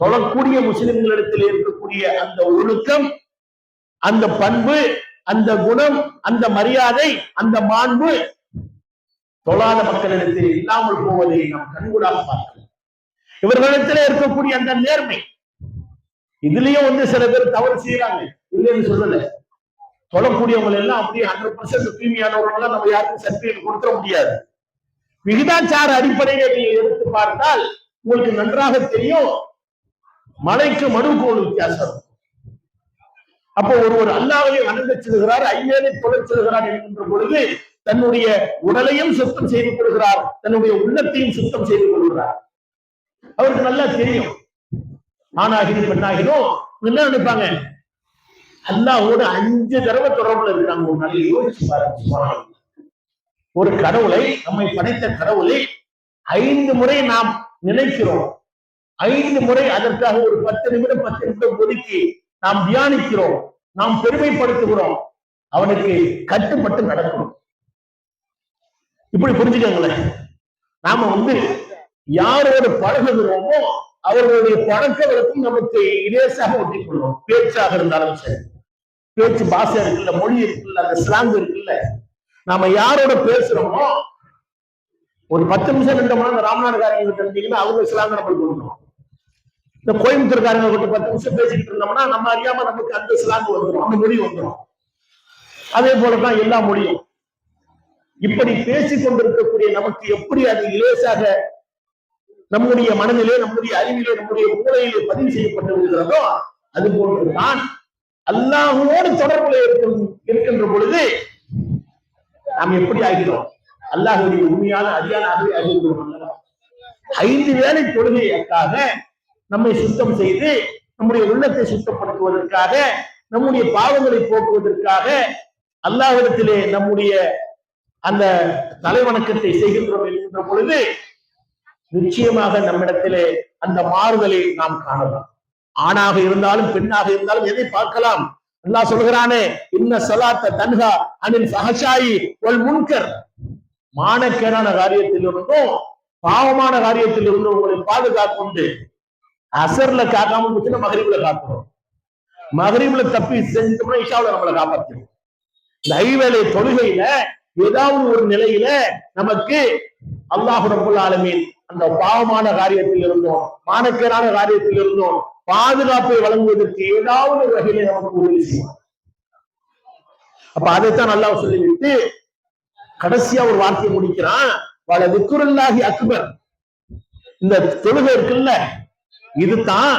சொல்லக்கூடிய முஸ்லிம்களிடத்தில் இருக்கக்கூடிய அந்த ஒழுக்கம், அந்த பண்பு, அந்த குணம், அந்த மரியாதை, அந்த மாண்பு தொழாத மக்களிடத்தில் இல்லாமல் போவதை நாம் கண்கூடாக பார்க்கலாம். இவர்களிடத்தில் இருக்கக்கூடிய அந்த நேர்மை, இதுலயும் சில பேர் தவறு செய்யறாங்க, இல்லைன்னு சொல்லல. தொழக்கூடியவங்க எல்லாம் அப்படியே 100% தூய்மையானவர்கள் நம்ம யாருக்கும் சர்டிபிகேட் கொடுத்துட முடியாது. விகிதாச்சார அடிப்படையில நீங்க எடுத்து பார்த்தால் உங்களுக்கு நன்றாக தெரியும், மலைக்கு மனுவுக்கு ஒரு வித்தியாசம். அப்போ ஒருவர் அல்லாஹ்வை வணங்க செல்கிறார், ஐயனை தொழ செல்கிறார் என்கின்ற பொழுது தன்னுடைய உடலையும் சுத்தம் செய்து கொள்கிறார், தன்னுடைய உள்ளத்தையும் சுத்தம் செய்து கொள்கிறார். அவருக்கு நல்லா தெரியும். ஆணாகினும் பெண்ணாகினும் என்ன நினைப்பாங்க? அல்லாஹ்வோட 5 தடவை தொடர்புல இருக்காங்க. ஒரு நல்ல யோசிச்சு பாருங்க. ஒரு கடவுளை, நம்மை படைத்த கடவுளை 5 முறை நாம் நினைக்கிறோம், 5 முறை அதற்காக ஒரு 10 நிமிடம் 10 நிமிடம் ஒதுக்கி நாம் தியானிக்கிறோம், நாம் பெருமைப்படுத்துகிறோம். அவனுக்கு கட்டுப்பட்டு நடக்கணும். இப்படி புரிஞ்சுக்கங்களேன். நாம யாரோடு பழகுகிறோமோ அவர்களுடைய பழக்க வழக்கம் நமக்கு இலேசாக ஒட்டிக் கொள்ளும். பேச்சாக இருந்தாலும் சரி, பேச்சு பாஷை இருக்குல்ல, மொழி இருக்குல்ல, அந்த ஸ்லாங் இருக்குல்ல, நாம யாரோட பேசுறோமோ ஒரு 10 நிமிஷம் 2 மணி நேரம் ராமநாடுகாரங்க கிட்ட இருந்தீங்கன்னா அவங்க ஸ்லாங் நம்ம கொடுக்கணும். இந்த கோயம்புத்தூர்காரங்க கிட்ட 10 நிமிஷம் பேசிக்கிட்டு இருந்தோம்னா நம்ம அறியாம நமக்கு அந்த ஸ்லாங் வந்துடும், அந்த மொழி வந்துடும். அதே போலதான் எல்லா மொழியும். இப்படி பேசிக் கொண்டிருக்கக்கூடிய நமக்கு எப்படி அது இலேசாக நம்முடைய மனதிலே, நம்முடைய அறிவிலே, நம்முடைய மூளையிலே பதிவு செய்யப்பட்டிருக்கிறதோ அது போன்றுதான் அல்லாஹ்வோடு தொடர்புல இருக்கின்ற பொழுது நாம் எப்படி ஆகிறோம்? அல்லாஹ்வுடைய உண்மையான அடியானாகவே ஆகிறோம். 5 வேளை தொழுகைக்காக நம்மை சுத்தம் செய்து நம்முடைய உள்ளத்தை சுத்தப்படுத்துவதற்காக, நம்முடைய பாவங்களை போக்குவதற்காக அல்லாஹ்விடத்திலே நம்முடைய அந்த தலைவணக்கத்தை செய்கின்றோம் என்கின்ற பொழுது நிச்சயமாக நம்மிடத்திலே அந்த மாறுதலை நாம் காணலாம். ஆணாக இருந்தாலும் பெண்ணாக இருந்தாலும் எதை பார்க்கலாம்? அல்லாஹ் சொல்கிறானே, இன்ன ஸலாத்த தன்ஹா அனில் ஃபஹஷாயி வல் முன்கர். மானக்கேடான காரியத்தில் இருந்தும் பாவமான காரியத்தில் இருந்தும் உங்களை பாதுகாத்து அசர்ல காக்காம போச்சுன்னா மகரிப்ல காக்கணும். மகரிப்ல தப்பி செஞ்சோம்னா இஷாவுல நம்மளை காப்பாற்றணும். இந்த ஐவேளை தொழுகையில ஏதாவது ஒரு நிலையில நமக்கு அல்லாஹ் ரப்பல் ஆலமீன் அந்த பாவமான காரியத்தில் இருந்தோம், மானக்கேடான காரியத்தில் இருந்தோம் பாதுகாப்பை வழங்குவதற்கு ஏதாவது ஒரு வகையில நமக்கு உதவி செய்வார். அப்ப அதைத்தான் அல்லாஹ் சொல்லிவிட்டு கடைசியா ஒரு வார்த்தையை முடிக்கிறான், வல திக்ருல்லாஹி அக்பர். இந்த தொழுகை இருக்குல்ல, இதுதான்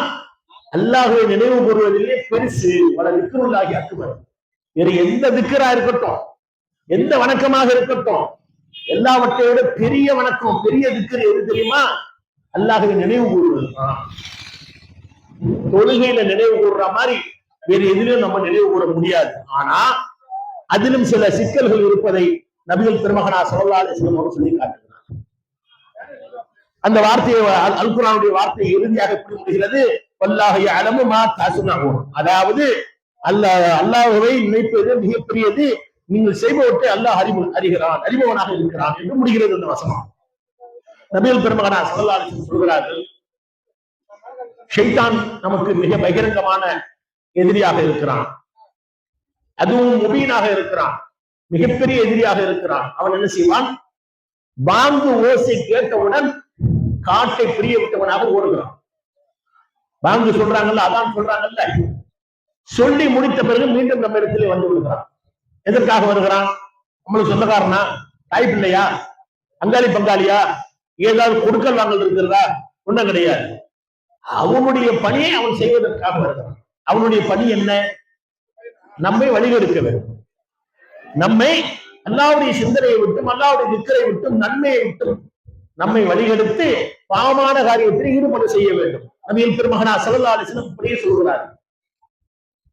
அல்லாஹ்வை நினைவு கூறுவதிலே பெருசு. வல திக்ருல்லாஹி அக்பர். வேற எந்த திக்ரா இருக்கட்டும், எந்த வணக்கமாக இருக்கட்டும், எல்லாவற்றையோட பெரிய வணக்கம், பெரிய திக்ர் எது தெரியுமா? அல்லாஹ்வை நினைவு கூறுவது. தொழுகையில நினைவு கூறுற மாதிரி வேற எதிலும் நம்ம நினைவு கூற முடியாது. ஆனா அதிலும் சில சிக்கல்கள் இருப்பதை நபிகள் பெருமகனா ஸல்லல்லாஹு அலைஹி வஸல்லம் அவர்கள் சொல்லி காட்டுகிறார். அந்த வார்த்தையை அல் குர்ஆனுடைய வார்த்தை இறுதியாக எப்படி முடிகிறது? வல்லாஹு யஅலமு மா தஸ்னஊன். அதாவது அல்லாஹ்வை நினைப்பது மிகப்பெரியது, நீங்கள் செய்பவற்றை அல்லாஹ் அறிகிறான், அறிபவனாக இருக்கிறான் என்று முடிகிறது அந்த வசனம். நபிகள் பெருமகனா ஸல்லல்லாஹு அலைஹி வஸல்லம் சொல்கிறார்கள், ஷைத்தான் நமக்கு மிக பகிரங்கமான எதிரியாக இருக்கிறான், அதுவும் முபீனாக இருக்கிறான், மிகப்பெரிய எதிரியாக இருக்கிறான். அவன் என்ன செய்வான்? பாங்கு ஓசை கேட்டவுடன் காட்டை பிரிய விட்டவனாக ஓடுகிறான். பாங்கு சொல்றாங்கல்ல, அதான் சொல்றாங்கல்ல, சொல்லி முடித்த பிறகு மீண்டும் நம்ம இடத்துல வந்து விடுகிறான். எதற்காக வருகிறான்? நம்மளுக்கு சொந்தக்காரனா, தாய் பிள்ளையா, அங்காளி பங்காளியா, ஏதாவது கொடுக்கல் வாங்கல் இருக்கிறதா? ஒண்ணும் கிடையாது. அவனுடைய பணியை அவன் செய்வதற்காக வருகிறான். அவனுடைய பணி என்ன? நம்மை வழிகெடுக்க வேண்டும், நம்மை அல்லாஹ்வுடைய சிந்தனையை விட்டும், அல்லாஹ்வுடைய திக்ரை விட்டும், நன்மையை விட்டும் நம்மை வழிகெடுத்து பாவமான காரியத்தில் ஈடுபட செய்ய வேண்டும். நபிகள் பெருமகனா ஸல்லல்லாஹு அலைஹி வஸல்லம் இப்படியே சொல்கிறார்.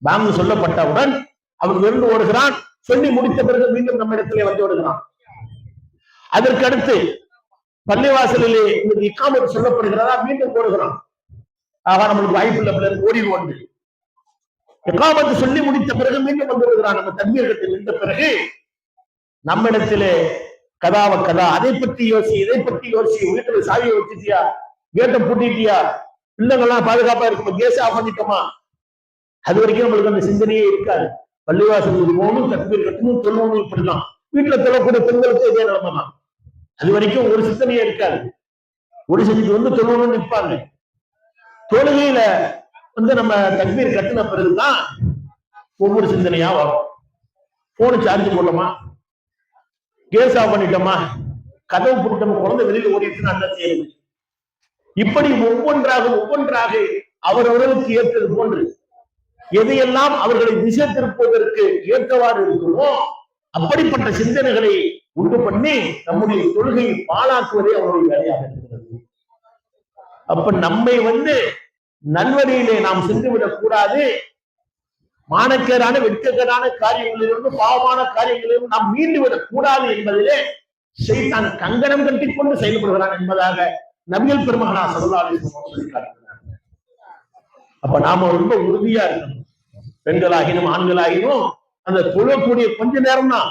பாங்கு சொல்லப்பட்டவுடன் அவன் விருந்து ஓடுகிறான், சொல்லி முடித்த பிறகு மீண்டும் நம்ம இடத்திலே வந்து ஓடுகிறான். அதற்கு அடுத்து பள்ளிவாசலிலே இக்காமத் சொல்லப்படுகிறதா, மீண்டும் ஓடுகிறான். ஆக நம்மளுக்கு வாய்ப்பு இல்லை, ஓடிடுவோம். இக்காமத்து சொல்லி முடித்த பிறகு மீண்டும் வந்து விடுகிறான். நம்ம தக்பீர் கட்டி நின்ற பிறகு நம்மிடத்திலே கதாவ கதா, அதை பற்றி யோசி, இதை பற்றி யோசி, வீட்டுல சாவியை வச்சுட்டியா, கேட்டை பூட்டிட்டியா, பிள்ளைங்கள்லாம் பாதுகாப்பா இருக்குமா, கேஸ் ஆஃப் பண்ணிட்டோமா, அது வரைக்கும் நம்மளுக்கு அந்த சிந்தனையே இருக்காது. பள்ளிவாசலுக்கு போகணும், தக்பீர் கட்டணும், தொழுவணும், இப்படிலாம். வீட்டுல தொழக்கூடிய பெண்களுக்கு இதே நிலைமை தான். அது வரைக்கும் ஒரு சிந்தனையே இருக்காது. ஒரு செஞ்சுட்டு வந்து தொழுவணும்னு நிற்பாங்க. தொழுகையில நம்ம தக்பீர் கட்டின பிறகுதான் ஒவ்வொரு சிந்தனையா வரும். போனு சார்ஜ் போட்டோமா, கேஸ் ஆஃப் பண்ணிட்டோமா, கதவு போட்டோமா, குழந்தை வெளியில ஓடிட்டு அந்த செய்யுது. இப்படி ஒவ்வொன்றாக அவரவர்களுக்கு ஏற்றது போன்று எதையெல்லாம் அவர்களை திசை திருப்புவதற்கு ஏற்றவாறு இருக்குமோ அப்படிப்பட்ட சிந்தனைகளை உண்டு பண்ணி நம்முடைய தொழுகையை பாழாக்குவதே அவருடைய வேலையாக இருக்கிறது. அப்ப நம்மை நல்வழியிலே நாம் சென்றுவிடக் கூடாது. மானக்கேடான வெட்கக்கேடான காரியங்களிலிருந்து, பாவமான காரியங்களிலிருந்து நாம் மீண்டு விடக் கூடாது என்பதிலே ஷைத்தான் கங்கணம் கட்டிக்கொண்டு செயல்படுகிறான் என்பதாக நபிகள் பெருமகனா ஸல்லல்லாஹு அலைஹி வஸல்லம் சொல்லி காட்டுகிறார். அப்ப நாம ரொம்ப உறுதியா இருக்கணும். பெண்களாகினும் ஆண்களாகினும் அந்த தொழக்கூடிய கொஞ்ச நேரம் தான்,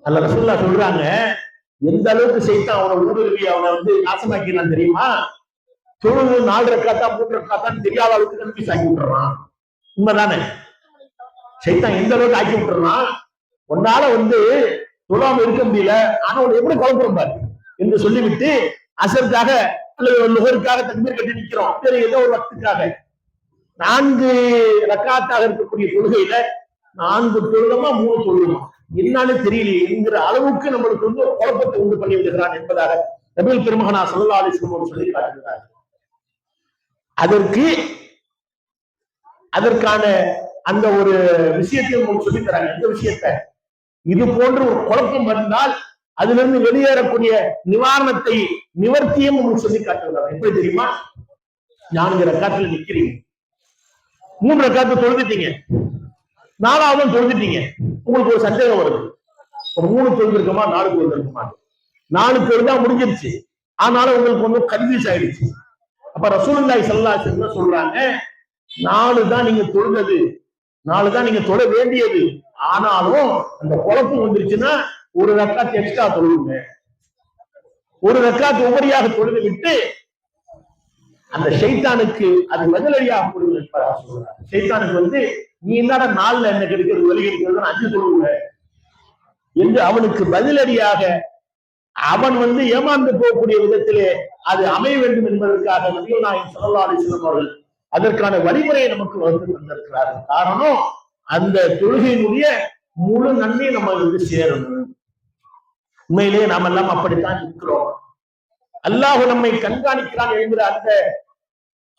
அல்ல ரசூலுல்லா சொல்றாங்க, எந்த அளவுக்கு சைத்தான் அவனை ஊடுருவி அவனை நாசமாக்கினான் தெரியுமா? தொழுது 4 ரக்காத்தா 3 ரக்காத்தான்னு தெரியாத அளவுக்கு கன்ஃபியூஸ் ஆக்கி விட்டுறான். உண்மைதானே? சைத்தான் எந்த அளவுக்கு ஆக்கி விட்டுறான், உன்னால தொழாம இருக்க முடியல, ஆனா உன்னை எப்படி குழப்பம் பாரு என்று சொல்லிவிட்டு அசருக்காக அல்லது லுஹருக்காக தக்பீர் கட்டி நிற்கிறோம், வேற ஏதோ ஒரு வக்துக்காக 4 ரக்காத்தாக இருக்கக்கூடிய தொழுகையில 4 தொழுகமா 3 தொழுகமா என்னாலே தெரியலையே என்கிற அளவுக்கு நம்மளுக்கு ஒரு குழப்பத்தை உண்டு பண்ணி விடுகிறான் என்பதாக நபிகள் பெருமகனா ஸல்லல்லாஹு அலைஹி வஸல்லம் சொல்லி காட்டுகிறார். அதற்கான அந்த ஒரு விஷயத்தையும் சொல்லி தராங்க. எந்த விஷயத்தை? இது போன்ற ஒரு குழப்பம் வந்தால் அதிலிருந்து வெளியேறக்கூடிய நிவாரணத்தை நிவர்த்தியும் சொல்லி காட்டுகிறார். எப்படி தெரியுமா? 4 ரக்காத்துல நிக்கிறீங்க, 3 ரக்காத்து தொழுதுட்டீங்க, 4ஆவதும் தொழுதுட்டீங்க. உங்களுக்கு ஒரு சந்தேகம் வருது, 3 தொழுதுருக்குமா 4 தொழுதுருக்குமா? 4 தொழுதா முடிஞ்சிருச்சு, ஆனாலும் உங்களுக்கு கன்ஃபியூஸ் ஆயிடுச்சு. அப்ப ரசூலுல்லாஹி ஸல்லல்லாஹு அலைஹி வஸல்லம் சொல்றாங்க, 4 தான் நீங்க தொழுதது, 4 தான் நீங்க தொழ வேண்டியது. ஆனாலும் அந்த குழப்பம் வந்துருச்சுன்னா ஒரு ரக்காத் எக்ஸ்ட்ரா தொழுவுங்க, ஒரு ரக்காத் உபரியாக தொழுது விட்டு அந்த ஷைத்தானுக்கு அது பதிலடியாக கொடுங்க. ஷைத்தானுக்கு நீ என்னடா 4ல என்ன கிடைக்கிறது வழி இருக்கிறது 5 தொழுவுங்க என்று அவனுக்கு பதிலடியாக அவன் ஏமாந்து போகக்கூடிய விதத்திலே அது அமைய வேண்டும் என்பதற்காக நபிகள் நாயகம் ஸல்லல்லாஹு அலைஹி வஸல்லம் அவர்கள் அதற்கான வழிமுறையை நமக்கு வகுத்து தந்திருக்கிறார்கள். காரணம், அந்த தொழுகையினுடைய முழு நன்மையை நம்ம சேரணும். உண்மையிலேயே நாம் எல்லாம் அப்படித்தான் இருக்கிறோம். அல்லாஹ் நம்மை கண்காணிக்கிறான் என்கிற அந்த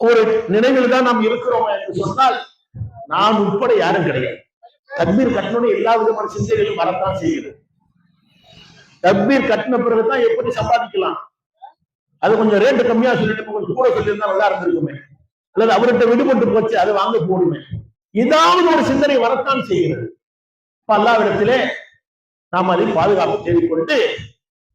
ஒரு நினைவில் தான் நாம் இருக்கிறோம் என்று சொன்னால் நாம் உட்பட யாரும் கிடையாது. தக்பீர் கட்டணும்னு எல்லா விதமான சிந்தைகளும் வரத்தான் செய்கிறது. தக்பீர் கட்டின பிறகுதான் எப்படி சம்பாதிக்கலாம், அது கொஞ்சம் ரேட்டு கம்மியா சொல்லிட்டு கொஞ்சம் கூட சொல்லியிருந்தா நல்லா இருந்திருக்குமே, அல்லது அவர்கிட்ட விடுபட்டு போச்சு அதை வாங்க போடுமே, ஏதாவது ஒரு சிந்தனை வரத்தான் செய்கிறது. அல்லாஹ்விடத்திலே நாம் அதை பாதுகாப்பு தேடிக்கொண்டு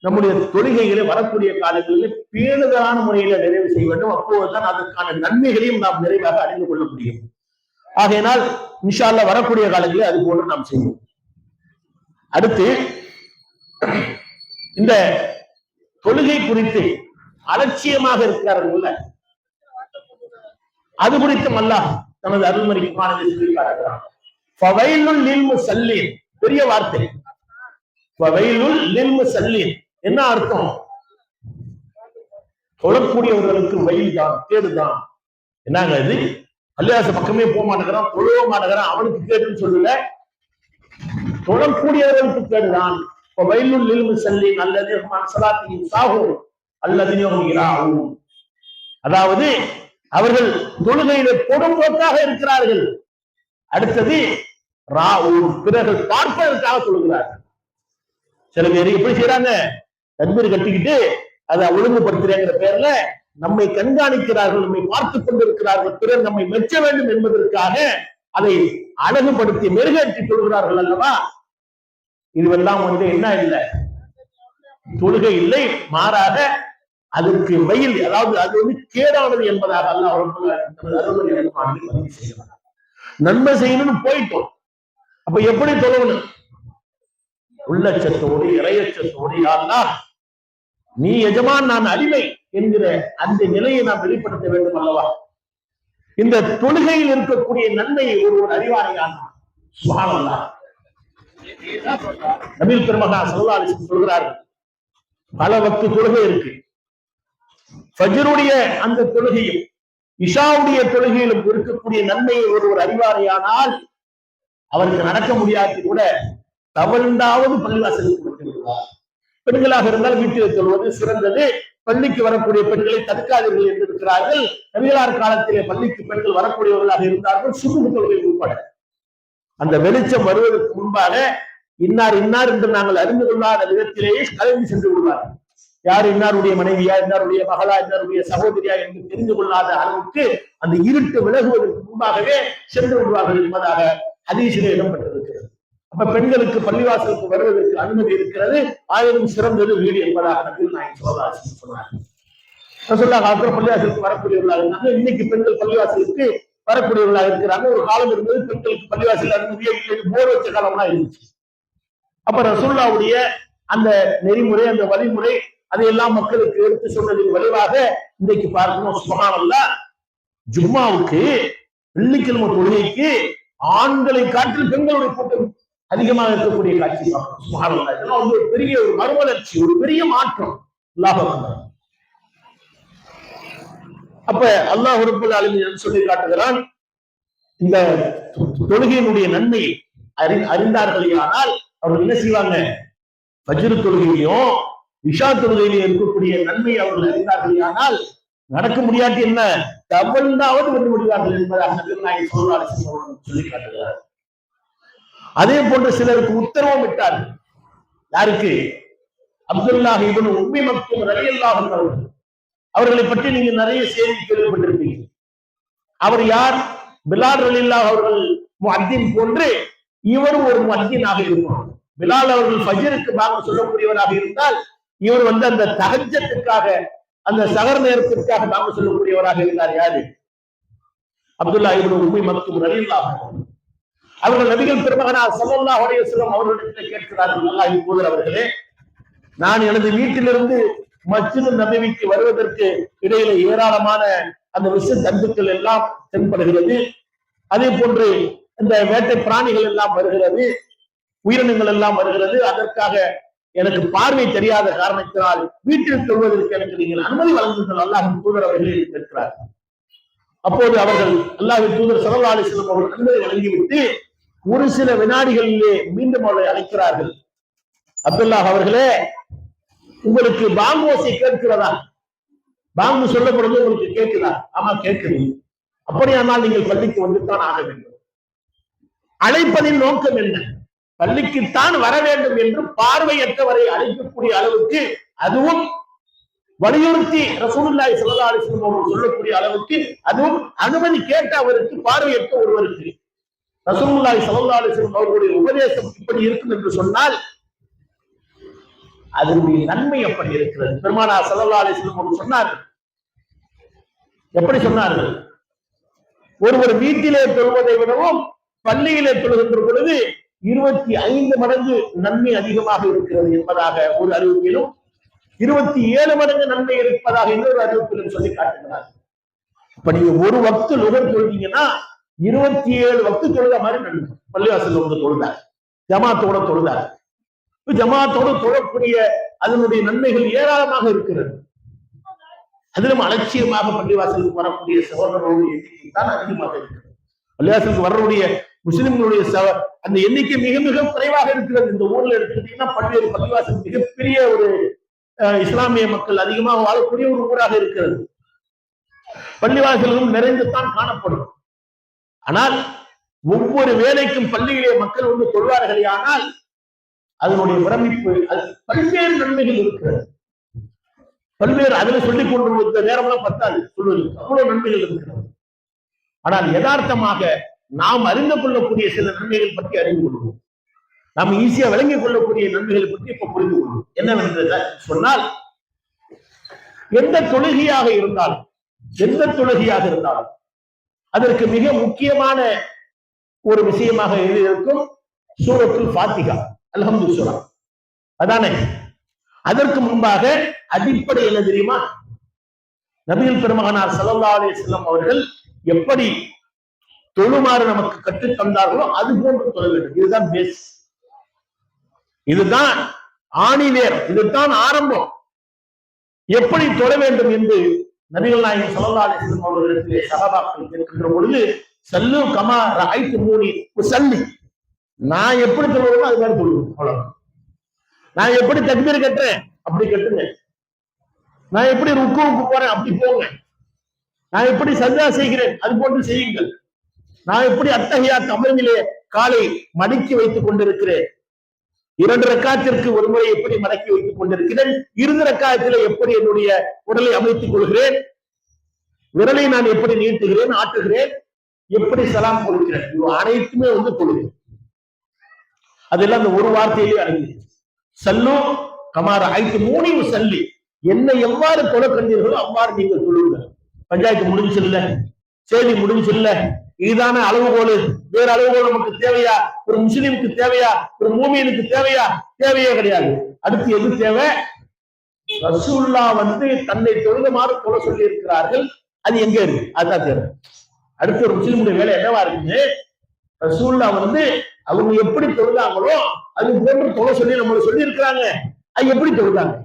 நம்முடைய தொழுகைகளை வரக்கூடிய காலங்களில் பேணுதலான முறையில நிறைவு செய்ய வேண்டும். அப்போதுதான் அதற்கான நன்மைகளையும் நாம் நிறைவாக அறிந்து கொள்ள முடியும். ஆகையினால் இன்ஷா அல்லாஹ் வரக்கூடிய காலங்களில் அது போன்று நாம் செய்வோம். அடுத்து, இந்த தொழுகை குறித்து அலட்சியமாக இருக்கிறார்கள், அது குறித்தும் அல்லாஹ் தனது அருள்மறை குர்ஆனில் சொல்லி காட்டுகிறான். ஃபவைலுல் லில் முஸல்லீன், பெரிய வார்த்தை. ஃபவைலுல் லில் முஸல்லீன் என்ன அர்த்தம்? தொழக்கூடியவர்களுக்கு வயல் தான், கேடு தான். என்னங்க இது? பள்ளிவாச பக்கமே போக மாட்டேங்கிறான், தொழுவ மாட்டேங்கிறான், அவனுக்கு கேடுன்னு சொல்லல, தொழக்கூடியவர்களுக்கு கேடுதான். ஃபவைலுல் லில் முஸல்லீன் அல்லதீன அன் ஸலாத்திஹிம் சாஹூன் அல்லதீன ஹும் யராஊன், அதாவது அவர்கள் தொழுகையில பொடும்போக்காக இருக்கிறார்கள். அடுத்தது ராஊன், பிறர்கள் பார்ப்பதற்காக தொழுகிறார்கள். சில பேர் எப்படி செய்யறாங்க, தக்பீர் கட்டிக்கிட்டு அதை ஒழுங்குபடுத்துறேங்கிற பேர்ல நம்மை கண்காணிக்கிறார்கள், நம்மை பார்த்துக் கொண்டிருக்கிறார்கள், பிறர் நம்மை மெச்ச வேண்டும் என்பதற்காக அதை அழகுபடுத்தி மெருகேற்றி தொழுகிறார்கள் அல்லவா? இதுவெல்லாம் என்ன இல்லை, தொழுகை இல்லை, மாறாக அதற்கு வயல், அதாவது அது கேடானது என்பதாக அல்லாஹ் நன்மை செய்யணும்னு போயிட்டோம். அப்ப எப்படி தொழணும்? உள்ளச்சத்தோடு இறையச்சத்தோடு, யா அல்லாஹ் நீ எஜமான் நான் அடிமை என்கிற அந்த நிலையை நாம் வெளிப்படுத்த வேண்டும் அல்லவா? இந்த தொழுகையில் இருக்கக்கூடிய நன்மையை ஒருவர் அறிவாரையான சுப்ஹானல்லாஹ். நபிகள் பெருமகனார் ஸல்லல்லாஹு அலைஹி வஸல்லம் சொல்கிறார்கள், பல வக்து தொழுகை இருக்கு. ஃபஜ்ருடைய அந்த தொழுகையும் இஷாவுடைய தொழுகையிலும் இருக்கக்கூடிய நன்மையை ஒருவர் அறிவாரையானால் அவருக்கு நடக்க முடியாது கூட தவறுண்டாவது பள்ளிவாசலுக்கு கொடுத்து விடுவார். பெண்களாக இருந்தால் வீட்டில் சொல்வது சிறந்தது. பள்ளிக்கு வரக்கூடிய பெண்களை தடுக்காதீர்கள் என்று இருக்கிறார்கள். நபிகளார் காலத்திலே பள்ளிக்கு பெண்கள் வரக்கூடியவர்களாக இருந்தார்கள், சுபுஹ் தொழுகை உட்பட. அந்த வெளிச்சம் வருவதற்கு முன்பாக இன்னார் இன்னார் என்று நாங்கள் அறிந்து கொள்ளாத விதத்திலேயே கலந்து சென்று விடுவார்கள். யார் இன்னாருடைய மனைவியா, இன்னாருடைய மகளா, இன்னாருடைய சகோதரியா என்று தெரிந்து கொள்ளாத அளவுக்கு அந்த இருட்டு விலகுவதற்கு முன்பாகவே சென்று விடுவார்கள் என்பதாக ஹதீஸிலே இடம்பெற்றிருக்கிறது. அப்ப பெண்களுக்கு பள்ளிவாசலுக்கு வருவதற்கு அனுமதி இருக்கிறது. ஆயிரம் சிறந்தது வீடு என்பதாக நபிகள் நாயகம் ஸல்லல்லாஹு அலைஹி வஸல்லம் சொன்னார்கள். பள்ளிவாசலுக்கு வரக்கூடியவர்களாக இருந்தாங்க. இன்னைக்கு பெண்கள் பள்ளிவாசலுக்கு வரக்கூடியவர்களாக இருக்கிறாங்க. ஒரு காலம் இருந்தது பெண்களுக்கு பள்ளிவாசல் அனுமதியே இல்லை, போர் வச்ச காலம்லாம் இருந்துச்சு. அப்ப ரசூலுல்லாஹ்வுடைய அந்த நெறிமுறை, அந்த வழிமுறை, அதையெல்லாம் மக்களுக்கு எடுத்து சொன்னதின் விளைவாக இன்றைக்கு பார்க்கணும். சுப்ஹானல்லாஹ், ஜும்மாவுக்கு வெள்ளிக்கிழமை தொழுகைக்கு ஆண்களை காட்டில் பெண்களுடைய கூட்டம் அதிகமாக இருக்கக்கூடிய காட்சி பார்க்கணும். சுப்ஹானல்லாஹ், இதெல்லாம் வந்து ஒரு பெரிய ஒரு மறுமலர்ச்சி, ஒரு பெரிய மாற்றம். அல்லாஹ் அக்பர். அப்ப அல்லாஹ் ரப்பல் ஆலமீன் சொல்லி காட்டுகிறான், இந்த தொழுகையினுடைய நன்மையை அறிந்தார்களே ஆனால் அவர்கள் என்ன செய்வாங்க? ஃபஜ்ர் தொழுகையிலையும் இஷா தொழுகையிலையும் இருக்கக்கூடிய நன்மையை அவர்கள் அறிந்தார்களே ஆனால் நடக்க முடியாட்டி என்ன தவழ்ந்தாவது வந்து முடிவார்கள் என்பதாக சொல்லி காட்டுகிறார். அதே போன்று சிலருக்கு உத்தரவும் விட்டார்கள். யாருக்கு? அப்துல்லாஹ் இப்னு உம்மி மக்தூம் ரலியல்லாஹு அன்ஹு அவர்களை பற்றி நீங்க நிறைய செய்தி கேள்விப்பட்டிருப்பீங்க. அவர் யார்? பிலால் ரலியல்லாஹு அவர்கள் முஅத்தின் போன்று இவரும் ஒரு முஅத்தினாக இருப்பார். பிலால் அவர்கள் ஃபஜ்ருக்கு பாங்கு சொல்லக்கூடியவராக இருந்தால் இவர் வந்து அந்த தஹஜ்ஜத்துக்காக, அந்த சகர் நேரத்திற்காக பாங்கு சொல்லக்கூடியவராக இருந்தார். யாரு? அப்துல்லாஹ் இப்னு உம்மி மக்தூம் ரலியல்லாஹு அன்ஹு அவர்கள் நபிகள் பெருமகனார் ஸல்லல்லாஹு அலைஹி வஸல்லம் அவர்களிடத்தில் கேட்கிறார்கள், அல்லாஹ்வின் தூதர் அவர்களே, நான் எனது வீட்டிலிருந்து மஸ்ஜித் நபவிக்கு வருவதற்கு இடையில ஏராளமான அந்த விஷ ஜந்துக்கள் எல்லாம் தென்படுகிறது. அதே போன்று இந்த வேட்டை பிராணிகள் எல்லாம் வருகிறது, உயிரினங்கள் எல்லாம் வருகிறது. அதற்காக எனக்கு பார்வை தெரியாத காரணத்தினால் வீட்டில் தொழுவதற்கு எனக்கு நீங்கள் அனுமதி வழங்குங்கள் அல்லாஹ்வின் தூதர் அவர்களே கேட்கிறார். அப்போது அவர்கள் அல்லாஹ்வின் தூதர் ஸல்லல்லாஹு அலைஹி வஸல்லம் அவர்கள் அனுமதி வழங்கிவிட்டு ஒரு சில வினாடிகளிலே மீண்டும் அவரை அழைக்கிறார்கள். அப்துல்லாஹ் அவர்களே, உங்களுக்கு பாங்கு ஓசை கேட்கிறதா? பாங்கு சொல்லப்படுவது உங்களுக்கு கேட்குதா? ஆமா கேட்குது. அப்படியானால் நீங்கள் பள்ளிக்கு வந்துத்தான் ஆக வேண்டும். அழைப்பதின் நோக்கம் என்ன? பள்ளிக்குத்தான் வர வேண்டும் என்று பார்வையற்றவரை அழைக்கக்கூடிய அளவுக்கு, அதுவும் வலியுறுத்தி ரசூலுல்லாஹி ஸல்லல்லாஹு அலைஹி வஸல்லம் அவர்கள் சொல்லக்கூடிய அளவுக்கு, அதுவும் அனுமதி கேட்ட அவருக்கு, பார்வையற்ற ஒருவருக்கு ரசூலுல்லாஹி ஸல்லல்லாஹு அலைஹி வஸல்லம் அவர்களுடைய உபதேசம் இப்படி இருக்கும் என்று சொன்னால் அதனுடைய நன்மை எப்படி இருக்கிறது? பெருமானார் ஸல்லல்லாஹு அலைஹி வஸல்லம் அவர்கள் சொன்னார்கள். எப்படி சொன்னார்கள்? ஒருவர் வீட்டிலே தொழுவதை விடவும் பள்ளியிலே தொழுகின்ற பொழுது 25 மடங்கு நன்மை அதிகமாக இருக்கிறது என்பதாக ஒரு அறிவிப்பிலும், 27 மடங்கு நன்மை இருப்பதாக இன்னொரு அறிவிப்பிலும் சொல்லி காட்டுகிறார். இப்ப நீங்க ஒரு வக்து லுகர் தொழுதீங்கன்னா 27 வக்து தொழுத மாதிரி நன்மை. பள்ளிவாசல் வந்து தொழுதார், ஜமாத்தோட தொழுதார். ஜமாத்தோடு தொழக்கூடிய அதனுடைய நன்மைகள் ஏராளமாக இருக்கிறது. அதிலும் அலட்சியமாக பள்ளிவாசலுக்கு வரக்கூடிய சகோதரர்களுடைய எண்ணிக்கை தான் அதிகமாக இருக்கிறது. பள்ளிவாசலுக்கு வரக்கூடிய முஸ்லிம்களுடைய அந்த எண்ணிக்கை மிக மிக குறைவாக இருக்கிறது. இந்த ஊர்ல எடுத்துக்கிட்டீங்கன்னா பல்வேறு பள்ளிவாசல் மிகப்பெரிய ஒரு இஸ்லாமிய மக்கள் அதிகமாக வாழக்கூடிய ஒரு ஊராக இருக்கிறது. பள்ளிவாசல்களும் நிறைந்துதான் காணப்படும். ஆனால் ஒவ்வொரு வேலைக்கும் பள்ளியிலே மக்கள் வந்து தொழுவார்களே ஆனால் அதனுடைய பிரமிப்பு, அது பல்வேறு நன்மைகள் இருக்கிறது. பல்வேறு அதுல சொல்லிக் கொண்டு நேரம்லாம் பத்தாது சொல்வது, அவ்வளவு நன்மைகள் இருக்கிறது. ஆனால் யதார்த்தமாக நாம் அறிந்து கொள்ளக்கூடிய சில நன்மைகள் பற்றி அறிந்து கொள்வோம். நாம் ஈஸியா விளங்கிக் கொள்ளக்கூடிய நன்மைகளை பற்றி இப்ப புரிந்து கொள்வோம். என்னவென்று சொன்னால், எந்த தொழுகையாக இருந்தாலும் அதற்கு மிக முக்கியமான ஒரு விஷயமாக இருக்கும் சூரத்துல் ஃபாத்திஹா, அல்ஹம்து சூரா. அதானே அதற்கு முன்பாக அடிப்படை என்ன தெரியுமா? நபிகள் பெருமகனார் ஸல்லல்லாஹு அலைஹி வஸல்லம் அவர்கள் எப்படி தொழுமாறு நமக்கு கற்றுத் தந்தார்களோ அது போன்று தொழ வேண்டும். இதுதான் பேஸ், இதுதான் ஆணிவேர், இதுதான் ஆரம்பம். எப்படி தொழ வேண்டும் என்று நபிகள் நாயகம் ஸல்லல்லாஹு அலைஹி வஸல்லம் அவர்களிடத்திலே சஹாபாக்கள் கேட்கின்ற பொழுது, சல்லு கமா ரஅய்துமூனி உஸல்லி, நான் எப்படி தொழுவேனோ அது மாதிரி தொழுவேன். அவ்வளவுதான். நான் எப்படி தக்பீர் கட்டுறேன் அப்படி கட்டுங்க, நான் எப்படி ருக்குவுக்கு போறேன் அப்படி போங்க, நான் எப்படி சஜ்தா செய்கிறேன் அது போன்று செய்யுங்கள், நான் எப்படி அத்தஹியாத் அமர்விலே காலை மடக்கி வைத்துக் கொண்டிருக்கிறேன், 2 ரக்காத்திற்கு ஒரு முறை எப்படி மடக்கி வைத்துக் கொண்டிருக்கிறேன், இறுதி ரக்காத்திலே எப்படி என்னுடைய உடலை அமைத்துக் கொள்கிறேன், விரலை நான் எப்படி நீட்டுகிறேன், ஆட்டுகிறேன், எப்படி சலாம் கொடுக்கிறேன், இது அனைத்துமே வந்து கொள்கிறேன். அதெல்லாம் அந்த ஒரு வார்த்தையிலே அடங்கி, சல்லு கமா ரஅய்துமூனி உஸல்லி, என்னை எவ்வாறு தொழ கண்டீர்களோ அவ்வாறு நீங்கள் தொழுங்கள். பஞ்சாயத்து முடிஞ்சில்ல, செய்தி முடிஞ்சில்ல, இதுதான அளவுகோல். வேற அளவுகோல் நமக்கு தேவையா? ஒரு முஸ்லிமுக்கு தேவையா? ஒரு மூமினுக்கு தேவையா? தேவையே கிடையாது. அடுத்து எது தேவை? ரசூலுல்லாஹ் தன்னை தொழுதுமாறு தொழ சொல்லி இருக்கிறார்கள். அது எங்க இருக்கு? அதுதான் தேவை. அடுத்து ஒரு முஸ்லிமுடைய வேலை என்னவா இருக்குன்னு, ரசூலுல்லாஹ் அவங்க எப்படி தொழுதாங்களோ அது போன்று தொழ சொல்லி நம்மள சொல்லி இருக்கிறாங்க. அது எப்படி தொழுதாங்க,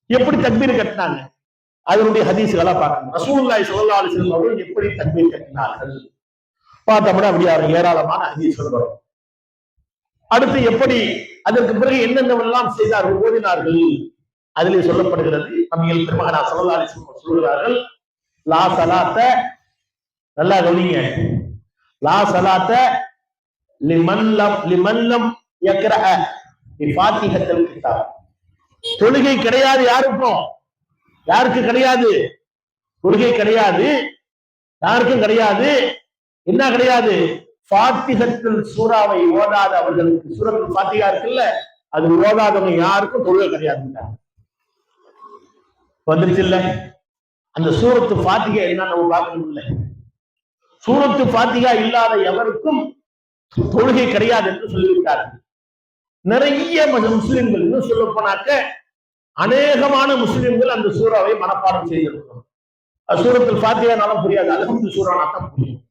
எப்படி தக்பீர் கட்டினாங்க, அதனுடைய ஹதீஸ்களா பார்க்கணும். ரசூலுல்லாஹி ஸல்லல்லாஹு அலைஹி வஸல்லம் அவர்கள் எப்படி தக்பீர் கட்டினார்கள் பார்த்தோம்னா அப்படியே ஏராளமான ஹதீஸ்கள் வரும். அடுத்து எப்படி, அதற்கு பிறகு என்னென்னவெல்லாம் செய்தார்கள், ஓதினார்கள், அதிலே சொல்லப்படுகிறது. நபிகள் பெருமகனார் ஸல்லல்லாஹு அலைஹி வஸல்லம் சொல்கிறார்கள், லா ஸலாத்த, நல்லா கவனிங்க, லா ஸலாத்த லிமன் லம் யக்ரஅ பிஃபாத்திஹத்தில் கிதாப். தொழுகை கிடையாது யாருக்கும். யாருக்கு கிடையாது? தொழுகை கிடையாது, யாருக்கும் கிடையாது. என்ன கிடையாது? ஃபாத்திஹத்துல் சூராவை ஓதாத அவர்களுக்கு, சூரத்துல் ஃபாத்திஹா இருக்குல்ல, அது ஓதாதவங்க யாருக்கும் தொழுகை கிடையாது. வந்துருச்சு இல்ல? அந்த சூரத்து ஃபாத்திஹா என்ன நம்ம பார்க்கணும் இல்ல? சூரத்து ஃபாத்திஹா இல்லாத எவருக்கும் தொழுகை கிடையாது என்று சொல்லிவிட்டார்கள். நிறைய முஸ்லிம்கள், இன்னும் சொல்ல போனாக்க அநேகமான முஸ்லிம்கள் அந்த சூறாவை மனப்பாடம் செய்திருக்கிறோம். சூரத்துல் ஃபாத்திஹானாலும் புரியாது, அல்ஹம்து சூரானா தான் புரியும்.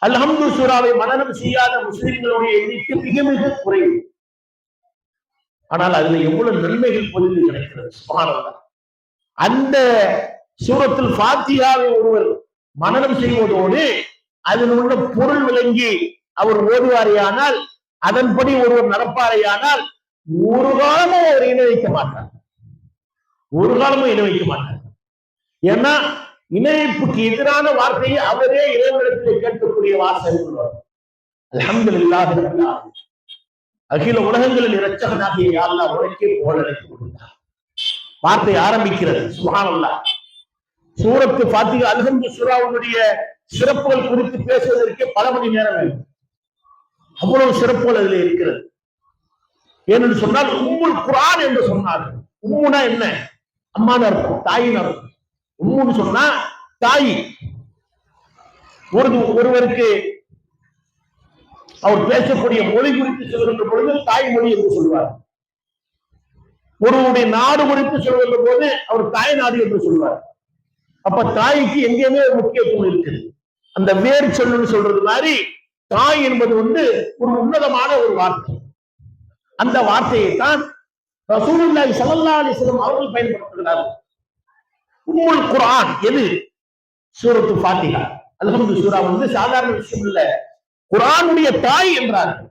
அல்ஹம்து சூராவை மனனம் செய்யாத முஸ்லிம்களுடைய எண்ணிக்கை மிக மிக குறைவு. ஆனால் அதுல எவ்வளவு நன்மைகள் பொதிந்து கிடைக்கிறது. சுப்ஹானல்லாஹ். அந்த சூரத்துல் ஃபாத்திஹாவை ஒருவர் மனனம் செய்வதோடு அதில் உள்ள பொருள் விளங்கி அவர் ஓதுவாரையானால், அதன்படி ஒருவர் நடப்பாரையானால், ஒரு காலமும் அவர் இணை வைக்க மாட்டார். ஒரு காலமும் இணை வைக்க மாட்டார். ஏன்னா இணைப்புக்கு எதிரான வார்த்தையை அவரே இறைவனிடத்தில் கேட்கக்கூடிய வாசல் சொல்வார். அல்ஹம்துலில்லாஹி ரப்பில் ஆலமீன். அகில உலகங்களில் இரட்சகனாகிய யா அல்லாஹ் உனக்கே புகழ் அளித்துக் கொடுத்தார். வார்த்தை ஆரம்பிக்கிறது. சுப்ஹானல்லாஹ். சூரத்து ஃபாத்திஹா அல்ஹம்து சூராவுடைய சிறப்புகள் குறித்து பேசுவதற்கே பல மணி நேரம் வேண்டும். அவ்வளவு சிறப்புகள் அதில் இருக்கிறது. ஏனென்று சொன்னால் உம்முல் குர்ஆன் என்று சொன்னார்கள். உம்முனா என்ன? அம்மான அர்த்தம், தாயின் அர்த்தம். உம்முன்னு சொன்னா தாய். ஒருவருக்கு அவர் பேசக்கூடிய மொழி குறித்து சொல்கின்ற பொழுது தாய்மொழி என்று சொல்வார். ஒருவருடைய நாடு குறித்து சொல்கின்ற போது அவர் தாய் நாடு என்று சொல்வார். அப்ப தாய்க்கு எங்கேயுமே முக்கியத்துவம் இருக்குது. அந்த வேர் சொல்லுன்னு சொல்றது மாதிரி தாய் என்பது ஒரு உன்னதமான ஒரு வார்த்தை. அந்த வார்த்தையை தான் ரசூலுல்லாஹி ஸல்லல்லாஹு அலைஹி வஸல்லம் அவர்கள் பயன்படுத்துகிறார்கள். உம்முல் குர்ஆன் எது? சூரத்து ஃபாத்திஹா. அல்ஹம்து சூரா சாதாரண விஷயம் இல்ல, குர்ஆனுடைய தாய் என்றார்கள்.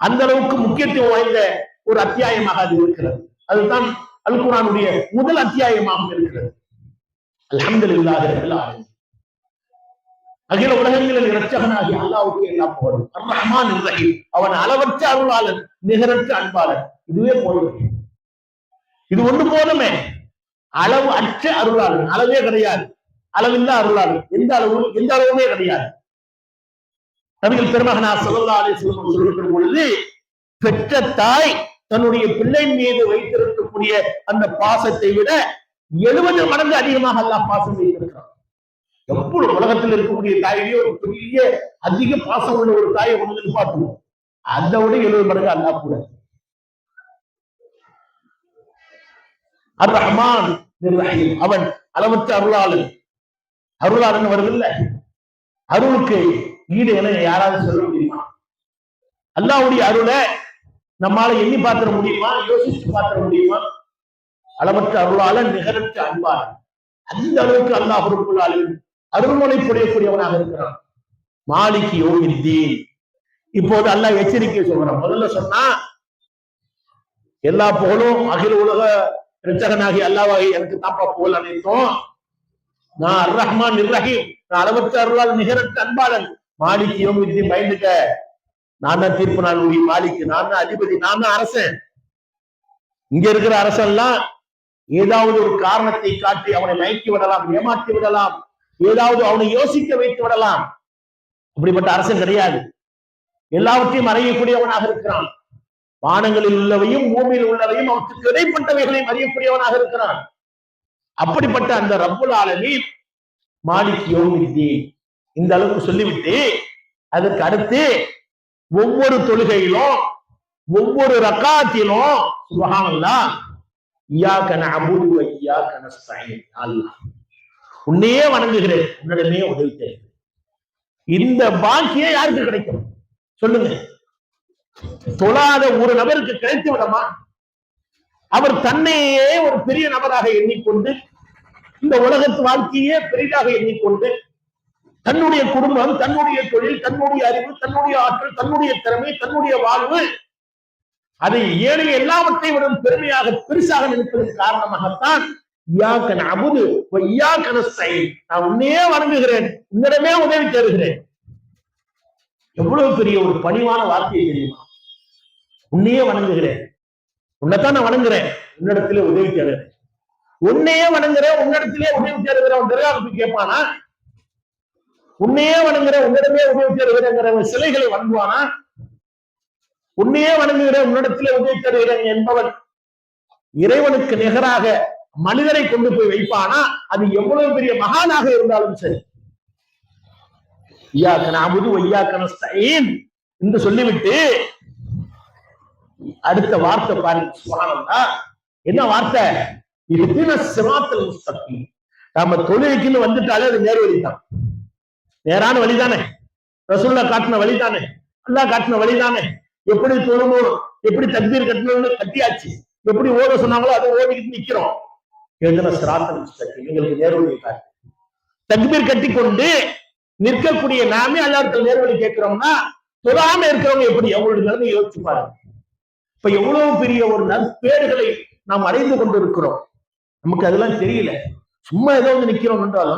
அந்த அளவுக்கு முக்கியத்துவம் வாய்ந்த ஒரு அத்தியாயமாக அது இருக்கிறது. அதுதான் அல் குர்ஆனுடைய முதல் அத்தியாயமாக இருக்கிறது. அல்ஹம்துலில்லாஹி ரப்பில் ஆலமீன். அகில உலகங்களில் இரட்சகனாகி அல்லாஹ்வுக்கு எல்லாம் புகழும். அர் ரஹ்மான் ரஹீம். அவன் அளவற்ற அருளாளன், நிகரற்ற அன்பாளன். இதுவே போதும். இது ஒன்று போதுமே. அளவு அற்ற அருளாளன், அளவே கிடையாது. அளவில்லா அருளாளன், எந்த அளவுமே கிடையாது. நபிகள் பெருமகனார் ஸல்லல்லாஹு அலைஹி வஸல்லம் சொல்கிற பொழுது, பெற்ற தாய் தன்னுடைய பிள்ளை மீது வைத்திருக்கக்கூடிய அந்த பாசத்தை விட 70 மடங்கு அதிகமாக அல்லாஹ் பாசம் வைத்திருக்கிறான். எவ்வளவு உலகத்தில் இருக்கக்கூடிய தாயிலேயே ஒரு பெரிய அதிக பாசம் உள்ள ஒரு தாயை கொண்டு பார்க்கணும். அதை விட 70 மடங்கு அல்லாஹ் கூட. அர் ரஹ்மான் ரஹீம். அவன் அளவற்ற அருளாளன். அருளாளன் வருது இல்ல, அருளுக்கு ஈடு என யாராவது சொல்ல முடியுமா? அல்லாஹ்வுடைய அருளை நம்மால எண்ணி பார்த்திட முடியுமா? யோசிச்சு பார்த்திட முடியுமா? அளவற்ற அருளாளன், நிகரற்ற அன்பாளன். அந்த அளவுக்கு அல்லாஹ் ரப்புல் ஆலமீன் அருள்மொழி புரியக்கூடியவனாக இருக்கிறான். மாலிகி யௌமித்தீன். இப்போது அல்லாஹ் எச்சரிக்கை சொல்றான். முதல்ல சொன்னா எல்லா புகழும் அகில உலக இரட்சகனாகி அல்லாஹ்வாகி எனக்கு தாப்பா புகழ் அனைத்தும். நான் அர் ரஹ்மான் ரஹீம், நான் அளவற்ற அருளால் நிகரற்ற அன்பாளன். மாலிகி யௌமித்தீன், பயந்துக்க, நான் தான் தீர்ப்பு நாளுடைய மாலிக்கு, நான் தான் அதிபதி, நான் தான் அரசன். இங்க இருக்கிற அரசெல்லாம் ஏதாவது ஒரு காரணத்தை காட்டி அவனை மயக்கி விடலாம், ஏமாற்றி விடலாம், ஏதாவது அவனை யோசிக்க வைத்து விடலாம். அப்படிப்பட்ட அரசன் கிடையாது. எல்லாவற்றையும் அறியக்கூடியவனாக இருக்கிறான். வானங்களில் உள்ளவையும் பூமியில் உள்ளவையும் அவற்றுக்கு இடைப்பட்டவைகளையும் அறியக்கூடியவனாக இருக்கிறான். அப்படிப்பட்ட அந்த ரப்புல் ஆலமீன் மாலிக் யௌமித்தீன், இந்த அளவுக்கு சொல்லிவிட்டு அதற்கு அடுத்து ஒவ்வொரு தொழுகையிலும் ஒவ்வொரு ரக்காத்திலும் சுப்ஹானல்லாஹ் இய்யாக நஅபுது வ இய்யாக நஸ்தஈன், அல்லாஹ் உன்னையே வணங்குகிறேன், உன்னிடமே உதவி தேடுகிறேன். இந்த பாக்கியம் யாருக்கு கிடைக்கும் சொல்லுங்க? தொழாத ஒரு நபருக்கு கிடைத்து விடமா? அவர் தன்னையே ஒரு பெரிய நபராக எண்ணிக்கொண்டு, இந்த உலகத்து வாழ்க்கையே பெரிதாக எண்ணிக்கொண்டு, தன்னுடைய குடும்பம், தன்னுடைய தொழில், தன்னுடைய அறிவு, தன்னுடைய ஆற்றல், தன்னுடைய திறமை, தன்னுடைய வாழ்வு, அதை ஏனைய எல்லாவற்றை விட பெருமையாக பெருசாக நினைப்பதற்கு காரணமாகத்தான் இய்யாக நஅபுது வ இய்யாக நஸ்தஈன், நான் உன்னையே வணங்குகிறேன், உன்னிடமே உதவி தேடுகிறேன். எவ்வளவு பெரிய ஒரு பணிவான வார்த்தையை தெரியுமா? உன்னையே வணங்குகிறேன், உன்னைத்தான் நான் வணங்குறேன், உன்னிடத்திலே உதவி தேடுகிறேன். உன்னையே வணங்குறேன், உன்னிடத்திலே உதவி தேடுகிறவன் தர்காவுக்கு கேட்பானா? உன்னையே வணங்குறேன், உன்னிடமே உதவி தேடுகிறேன் சிலைகளை வணங்குவானா? உன்னையே வணங்குகிறேன், உன்னிடத்திலே உதவி தேடுகிறேன் என்பவன் இறைவனுக்கு நிகராக மனிதரை கொண்டு போய் வைப்பானா? அது எவ்வளவு பெரிய மகானாக இருந்தாலும் சரி. இய்யாக நஅபுது வ இய்யாக நஸ்தஈன் என்று சொல்லிவிட்டு அடுத்த வார்த்தை பாருங்க, சுப்ஹானல்லாஹ். என்ன வார்த்தை? இஹ்தினஸ் ஸிராத்தல் முஸ்தகீம். நாம தொழுகைக்குன்னு வந்துட்டாலே அது நேர்வழி தான், நேரான வழிதானே, ரசூலுல்லாஹ் காட்டின வழிதானே, அல்லாஹ் காட்டின வழிதானே. எப்படி தொழணும், எப்படி தக்பீர் கட்டணும்னு கட்டியாச்சு, எப்படி ஓத சொன்னாங்களோ அதை ஓடிக்கிட்டு நிக்கிறோம். இஹ்தினஸ் ஸிராத்தல் முஸ்தகீம், எங்களுக்கு நேர்வழி காட்டு. தக்பீர் கட்டி கொண்டு நிற்கக்கூடிய நாமே அல்லாஹ்விடத்தில் நேர்வழி கேட்கிறோம்னா, தொழாம இருக்கிறவங்க எப்படி அவங்களுடைய நிலைமை யோசிச்சு பாருங்க. இப்ப எவ்வளவு பெரிய ஒரு நற்பேறுகளை நாம் அடைந்து கொண்டிருக்கிறோம், நமக்கு அதெல்லாம் தெரியல. சும்மா ஏதோ வந்து நிக்கிறோம் என்றால்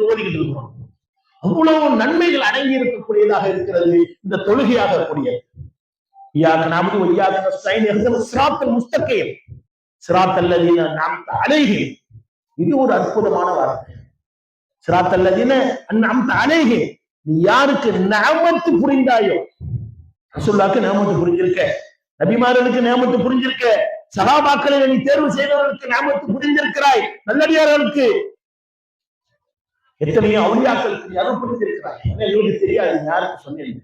ஓதிக்கிட்டு இருக்கிறோம். அவ்வளவு நன்மைகள் அடங்கி இருக்கக்கூடியதாக இருக்கிறது இந்த தொழுகையாக கூடியது. இய்யாக நஅபுது வ இய்யாக நஸ்தஈன் இஹ்தினஸ் ஸிராத்தல் முஸ்தகீம் ஸிராத்தல் லதீன அன்அம்த அலைஹிம். இது ஒரு அற்புதமான வார்த்தை. ஸிராத்தல் லதீன அன்அம்த அலைஹிம், நீ யாருக்கு நிஅமத் புரிந்தாயோ, ரசூலுல்லாஹ்க்கு நிஅமத் புரிஞ்சிருக்க, நபிமார்களுக்கு நிஅமத் புரிஞ்சிருக்க, சஹாபாக்களை நீ தேர்வு செய்தவர்களுக்கு நிஅமத் புரிந்திருக்கிறாய், நல்லடியார்களுக்கு, எத்தனையோ அவுலியாக்களுக்கு நீ அருள் புரிந்திருக்கிறாய். எங்களுக்கு தெரியாது யாருக்கு சொன்னேன்.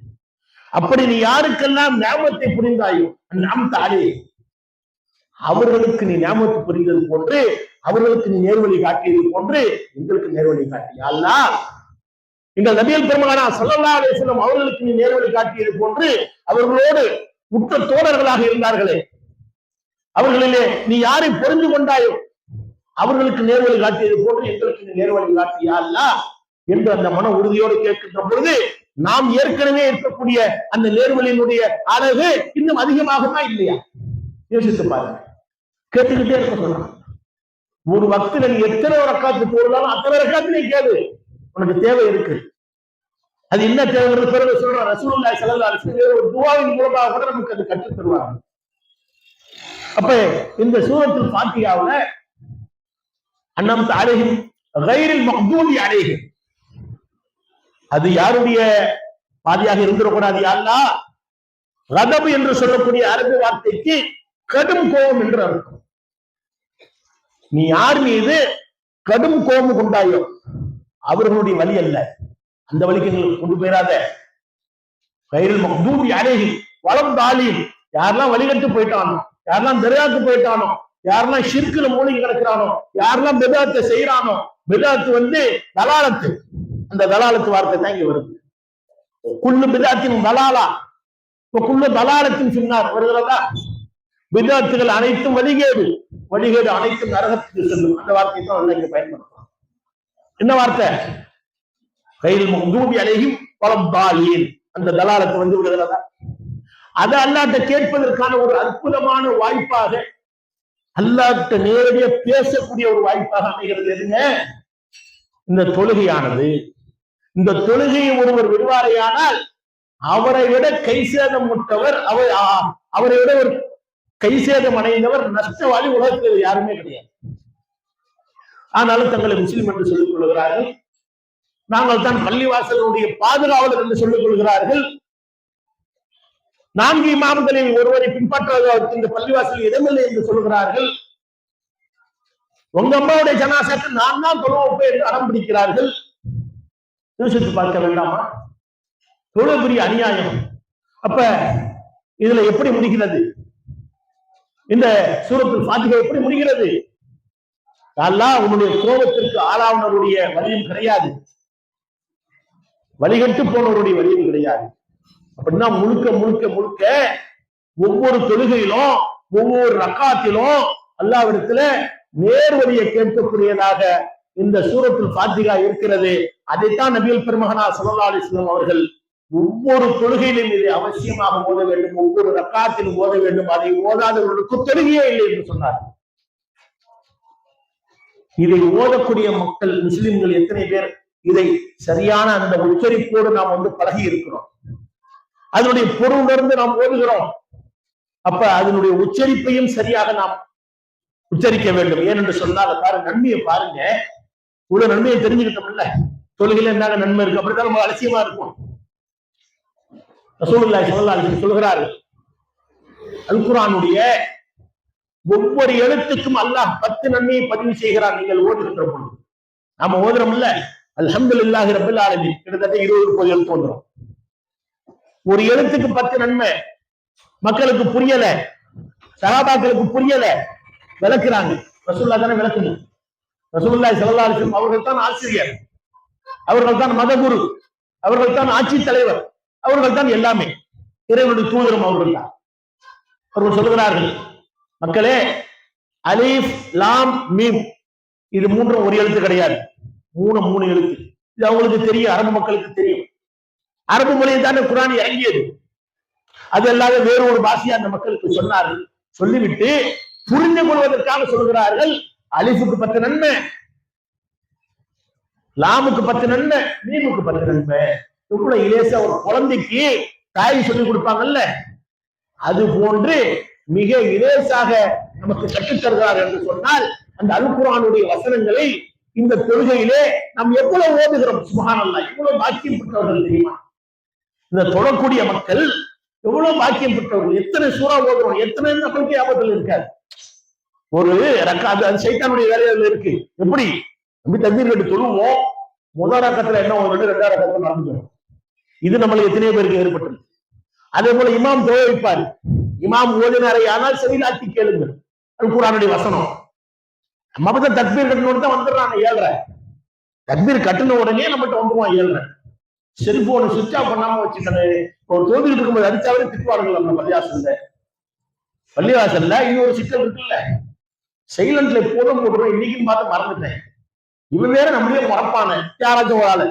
அப்படி நீ யாருக்கெல்லாம் நிஅமத்தை புரிந்தாயோ அன்அம்த அலைஹிம், அவர்களுக்கு நீ நிஅமத் புரிந்தது போன்று, அவர்களுக்கு நீ நேர்வழி காட்டியது போன்று எங்களுக்கு நேர்வழி காட்டி அல்லாஹ். எங்கள் நபிகள் பெருமகனார் ஸல்லல்லாஹு அலைஹி வஸல்லம் அவர்களுக்கு நீ நேர்வழி காட்டியது போன்று, அவர்களோடு உற்ற தோழர்களாக இருந்தார்களே, அவர்களிலே நீ யாரை புரிந்து கொண்டாயோ அவர்களுக்கு நேர்வழி காட்டியது போன்று எங்களுக்கு நீ நேர்வழி காட்டியா அல்லாஹ் என்று அந்த மன உறுதியோடு கேட்கின்ற பொழுது, நாம் ஏற்கனவே இருக்கக்கூடிய அந்த நேர்வழியினுடைய அழகு இன்னும் அதிகமாகுமா இல்லையா? யோசித்து பாருங்க. கேட்டுக்கிட்டே இருக்க சொல்றான். ஒரு வக்துல நீ எத்தனை ரக்காத்து போடுறாலும் அத்தனை ரக்காத்து நீ கேளு, உனக்கு தேவை இருக்கு. அது என்ன தேவைங்கிறது பிறகு சொல்ற. ரசூலுல்லாஹி ஸல்லல்லாஹு அலைஹி வஸல்லம் ஒரு துஆவின் மூலமாக கூட நமக்கு அது கற்றுத் தருவாங்க. அப்ப இந்த சூரத்துல் ஃபாத்திஹாவுல அன்அம்த அலைஹிம் கைரில் மக்தூபி அலைஹிம், அது யாருடைய பாதியாக இருந்துடக்கூடாது. யா அல்லாஹ், கதப் என்று சொல்லக்கூடிய அரபு வார்த்தைக்கு கடும் கோபம் என்று அர்த்தம். நீ யார் மீது கடும் கோபம் கொண்டாயோ அவர்களுடைய வழி அல்ல, அந்த வழிக்கு எங்களுக்கு கொண்டு போயிடாத. கைரில் மக்தூபி அலைஹிம் வலத்தாலிம், யாரெல்லாம் வழிகட்டு போயிட்டானோ, யாரெல்லாம் தர்காக்கு போயிட்டானோ, யாரெல்லாம் ஷிர்க்குல மூழ்கி கிடக்கிறானோ, யாரெல்லாம் பிதாத்தை செய்யறானோ, பிதாத்து வந்து தலாலத்து, அந்த தலாலத்து வார்த்தை தான் இங்க வருது. குல்லு பிதாத்தின் தலாலா குல்லு தலாலத்தின் சொன்னார் வருகிறதா? பிதாத்துகள் அனைத்தும் வழிகேடு, வழிகேடு அனைத்தும் நரகத்துக்கு செல்லும். அந்த வார்த்தை தான் இங்க பயன்படுத்தலாம். என்ன வார்த்தை? கைரில் மக்தூபி அலைஹிம் வலத்தாலின், அந்த தலாலத்து வந்து விடுகிறதா? அதை அல்லாஹ்ட்ட கேட்பதற்கான ஒரு அற்புதமான வாய்ப்பாக, அல்லாஹ்ட்ட நேரடியா பேசக்கூடிய ஒரு வாய்ப்பாக அமைகிறது. எதுங்க? இந்த தொழுகையானது. இந்த தொழுகையை ஒருவர் விடுவாரையானால் அவரை விட கைசேதம் முட்டவர், அவரை விட ஒரு கைசேதம் அடைந்தவர், நஷ்டவாளி உலகத்தில் யாருமே கிடையாது. ஆனாலும் தங்களை முஸ்லிம் என்று சொல்லிக் கொள்கிறார்கள். நாங்கள் தான் பள்ளிவாசலுடைய பாதுகாவலர் என்று சொல்லிக் கொள்கிறார்கள். 4 இமாம்களில் ஒருவரை பின்பற்றுவதற்கு இந்த பள்ளிவாசல் இடமில்லை என்று சொல்கிறார்கள். உங்க அம்மாவுடைய ஜனாசாக்கு நான் தான் தொழுவப்பேன் என்று அடம் பிடிக்கிறார்கள். யோசித்து பார்க்க வேண்டாமா? எவ்வளவு பெரிய அநியாயம். அப்ப இதுல எப்படி முடிகிறது? இந்த சூரத்துல் ஃபாத்திஹா எப்படி முடிகிறது? அல்லாஹ் உன்னுடைய கோபத்திற்கு ஆளானவருடைய வழியும் கிடையாது, வழிகட்டு போனவருடைய வழியும் கிடையாது. அப்படின்னா முழுக்க முழுக்க முழுக்க ஒவ்வொரு தொழுகையிலும் ஒவ்வொரு ரக்காத்திலும் அல்லாஹ்விடத்துல நேர்வழியை கேட்கக்கூடியதாக இந்த சூரத்துல் ஃபாத்திஹா இருக்கிறது. அதைத்தான் நபிகள் பெருமகனார் ஸல்லல்லாஹு அலைஹி வஸல்லம் அவர்கள் ஒவ்வொரு தொழுகையிலும் இதை அவசியமாக ஓத வேண்டும், ஒவ்வொரு ரக்காத்திலும் ஓத வேண்டும். அதை ஓதாதவர்களுக்கு தொழுகையே இல்லை என்று சொன்னார். இதை ஓதக்கூடிய மக்கள் முஸ்லிம்கள் எத்தனை பேர் இதை சரியான அந்த உச்சரிப்போடு நாம் பழகி இருக்கிறோம்? அதனுடைய பொருள் உணர்ந்து நாம் ஓதுகிறோம். அப்ப அதனுடைய உச்சரிப்பையும் சரியாக நாம் உச்சரிக்க வேண்டும். ஏனென்று சொன்னால் பாருங்க, நன்மையை பாருங்க, இவ்வளவு நன்மையை தெரிஞ்சுக்கிட்டோம்ல, தொழுகையில என்ன நன்மை இருக்கு, அப்படிதான் நம்ம அலட்சியமா இருக்கும். ரசூலுல்லாஹி ஸல்லல்லாஹு அலைஹி வஸல்லம் சொல்கிறார்கள், அல் குர்ஆனுடைய ஒவ்வொரு எழுத்துக்கும் அல்லாஹ் 10 நன்மையை பதிவு செய்கிறார். நீங்கள் ஓதுகின்ற பொழுது நாம ஓதுறோம்ல, அல்ஹம்துலில்லாஹி ரப்பில் ஆலமீன், கிட்டத்தட்ட 20 எழுத்து வந்துடும். ஒரு எழுத்துக்கு 10 நன்மை. மக்களுக்கு புரியல, சஹாபாக்களுக்கு புரியல, விளக்குறாங்க. ரசூலுல்லாஹ் தானே விளக்கணும். ரசூலுல்லாஹி ஸல்லல்லாஹு அலைஹி வஸல்லம் அவர்கள் தான் ஆசிரியர், அவர்கள் தான் மதகுரு, அவர்கள் தான் ஆட்சி தலைவர், அவர்கள் தான் எல்லாமே. இறைவனுடைய தூதரும் அவர்கள் தான். அவர்கள் சொல்லுகிறார்கள், மக்களே, அலிஃப் லாம் மீம் இது மூன்றும் ஒரு எழுத்து கிடையாது, மூணு எழுத்து. இது அவங்களுக்கு தெரியும், அரபு மக்களுக்கு தெரியும். அரபு மொழியில் தானே குர்ஆன் இறங்கியது. அது அல்லாத வேறு ஒரு பாஷையை அந்த மக்களுக்கு சொன்னார்கள். சொல்லிவிட்டு புரிந்து கொள்வதற்காக சொல்கிறார்கள், அலிஃபுக்கு 10 நன்மை, லாமுக்கு 10 நன்மை, மீமுக்கு 10 நன்மை. இவ்வளவு இலேசா ஒரு குழந்தைக்கு தாய் சொல்லி கொடுப்பாங்கல்ல, அது போன்று மிக இலேசாக நமக்கு கற்றுத் தருகிறார் என்று சொன்னால், அந்த அல் குர்ஆனுடைய வசனங்களை இந்த தொழுகையிலே நாம் எவ்வளவு ஓதுகிறோம். சுப்ஹானல்லாஹ், எவ்வளவு பாக்கியம் பெற்றவர்கள் தெரியுமா? இந்த தொழக்கூடிய மக்கள் எவ்வளவு பாக்கியம் பெற்றவர்கள். எத்தனை சூறா ஓதுறோம், எத்தனை நம்மளுக்கு ஆபத்தில் இருக்காது. ஒரு அது சைத்தானுடைய வேலையில இருக்கு. எப்படி நம்ம தக்பீர் கட்டி தொழுவோம், முதல் ரக்கத்துல என்ன ஓதுறது, 2வது ரக்கத்துல நடந்துடும். இது நம்மளுக்கு எத்தனையோ பேருக்கு ஏற்பட்டது. அதே போல இமாம் தொழ வைப்பாரு, இமாம் ஓதினாரை ஆனால் செவிலாத்தி கேளுங்கள், அல் குர்ஆனுடைய வசனம். நம்ம பத்த தக்பீர் கட்டணும் தான் வந்துடுறாங்க 7:30. தக்பீர் கட்டின உடனே நம்மகிட்ட வந்துருவான் 7:30. செல்போனை சுவிட்ச் ஆஃப் பண்ணாம வச்சுக்கணு. ஒரு தோதிட்டு இருக்கும்போது அடிச்சாவே திட்டுவார்கள் நம்ம பள்ளிவாசல்ல. இது ஒரு சிக்கல் இருக்குல்ல, சைலண்ட்ல எப்போதும் போட்டுருவோம். இன்னைக்குன்னு பார்த்து மறந்துட்டேன். இவன் வேற நம்மளே மறப்பானே, யாராச்சும் ஒரு ஆளு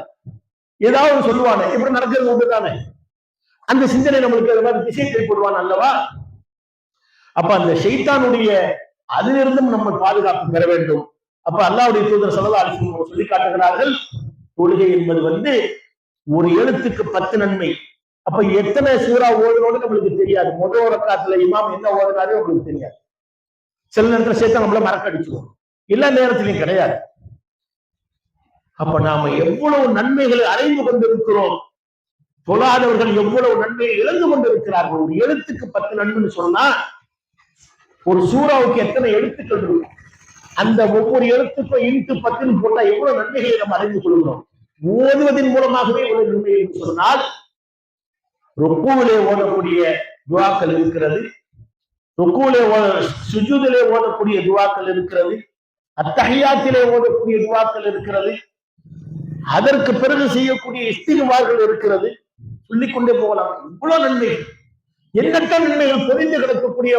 ஏதாவது சொல்லுவானே, இப்படி நடக்கிறது உண்டுதானே. அந்த சிந்தனை நம்மளுக்கு அது மாதிரி திசை செய்யப்படுவான் அல்லவா? அப்ப அந்த ஷைத்தானுடைய அதிலிருந்தும் நம்ம பாதுகாப்பு பெற வேண்டும். அப்ப அல்லாஹ்வுடைய தூதர் ஸல்லல்லாஹு அலைஹி வஸல்லம் சொல்லி காட்டுகிறார்கள், தொழுகை என்பது ஒரு எழுத்துக்கு 10 நன்மை. அப்ப எத்தனை சூறா ஓதுறோன்னு நம்மளுக்கு தெரியாது. முதல் ரக்காத்துல இமாம் என்ன ஓதுனாரே உங்களுக்கு தெரியாது. சில நேரத்துல சேர்த்தா நம்மள மறக்கடிச்சுவோம், எல்லா நேரத்திலையும் கிடையாது. அப்ப நாம எவ்வளவு நன்மைகளை அடைந்து கொண்டிருக்கிறோம், தொழாதவர்கள் எவ்வளவு நன்மையை இழந்து கொண்டிருக்கிறார்கள். ஒரு எழுத்துக்கு 10 நன்மைன்னு சொன்னா ஒரு சூறாவுக்கு எத்தனை எழுத்துக்கள் இருக்கும். அந்த ஒவ்வொரு எழுத்துக்கும் இன்ட்டு 10 போட்டா எவ்வளவு நன்மைகளை நம்ம அடைந்து கொள்கிறோம். ஓதுவதன் மூலமாகவே எவ்வளவு நன்மை என்று சொன்னால், ருக்கூவிலே ஓதக்கூடிய துஆக்கள் இருக்கிறது, ருக்கூவிலே சுஜூதிலே ஓதக்கூடிய துஆக்கள் இருக்கிறது, அத்தஹியாத்திலே ஓதக்கூடிய துஆக்கள் இருக்கிறது, அதற்கு பிறகு செய்யக்கூடிய இஸ்திக்பார்கள் இருக்கிறது. சொல்லிக்கொண்டே போகலாம். இவ்வளவு நன்மைகள், எண்ணற்ற நன்மைகள் பொதிந்து கிடக்கக்கூடிய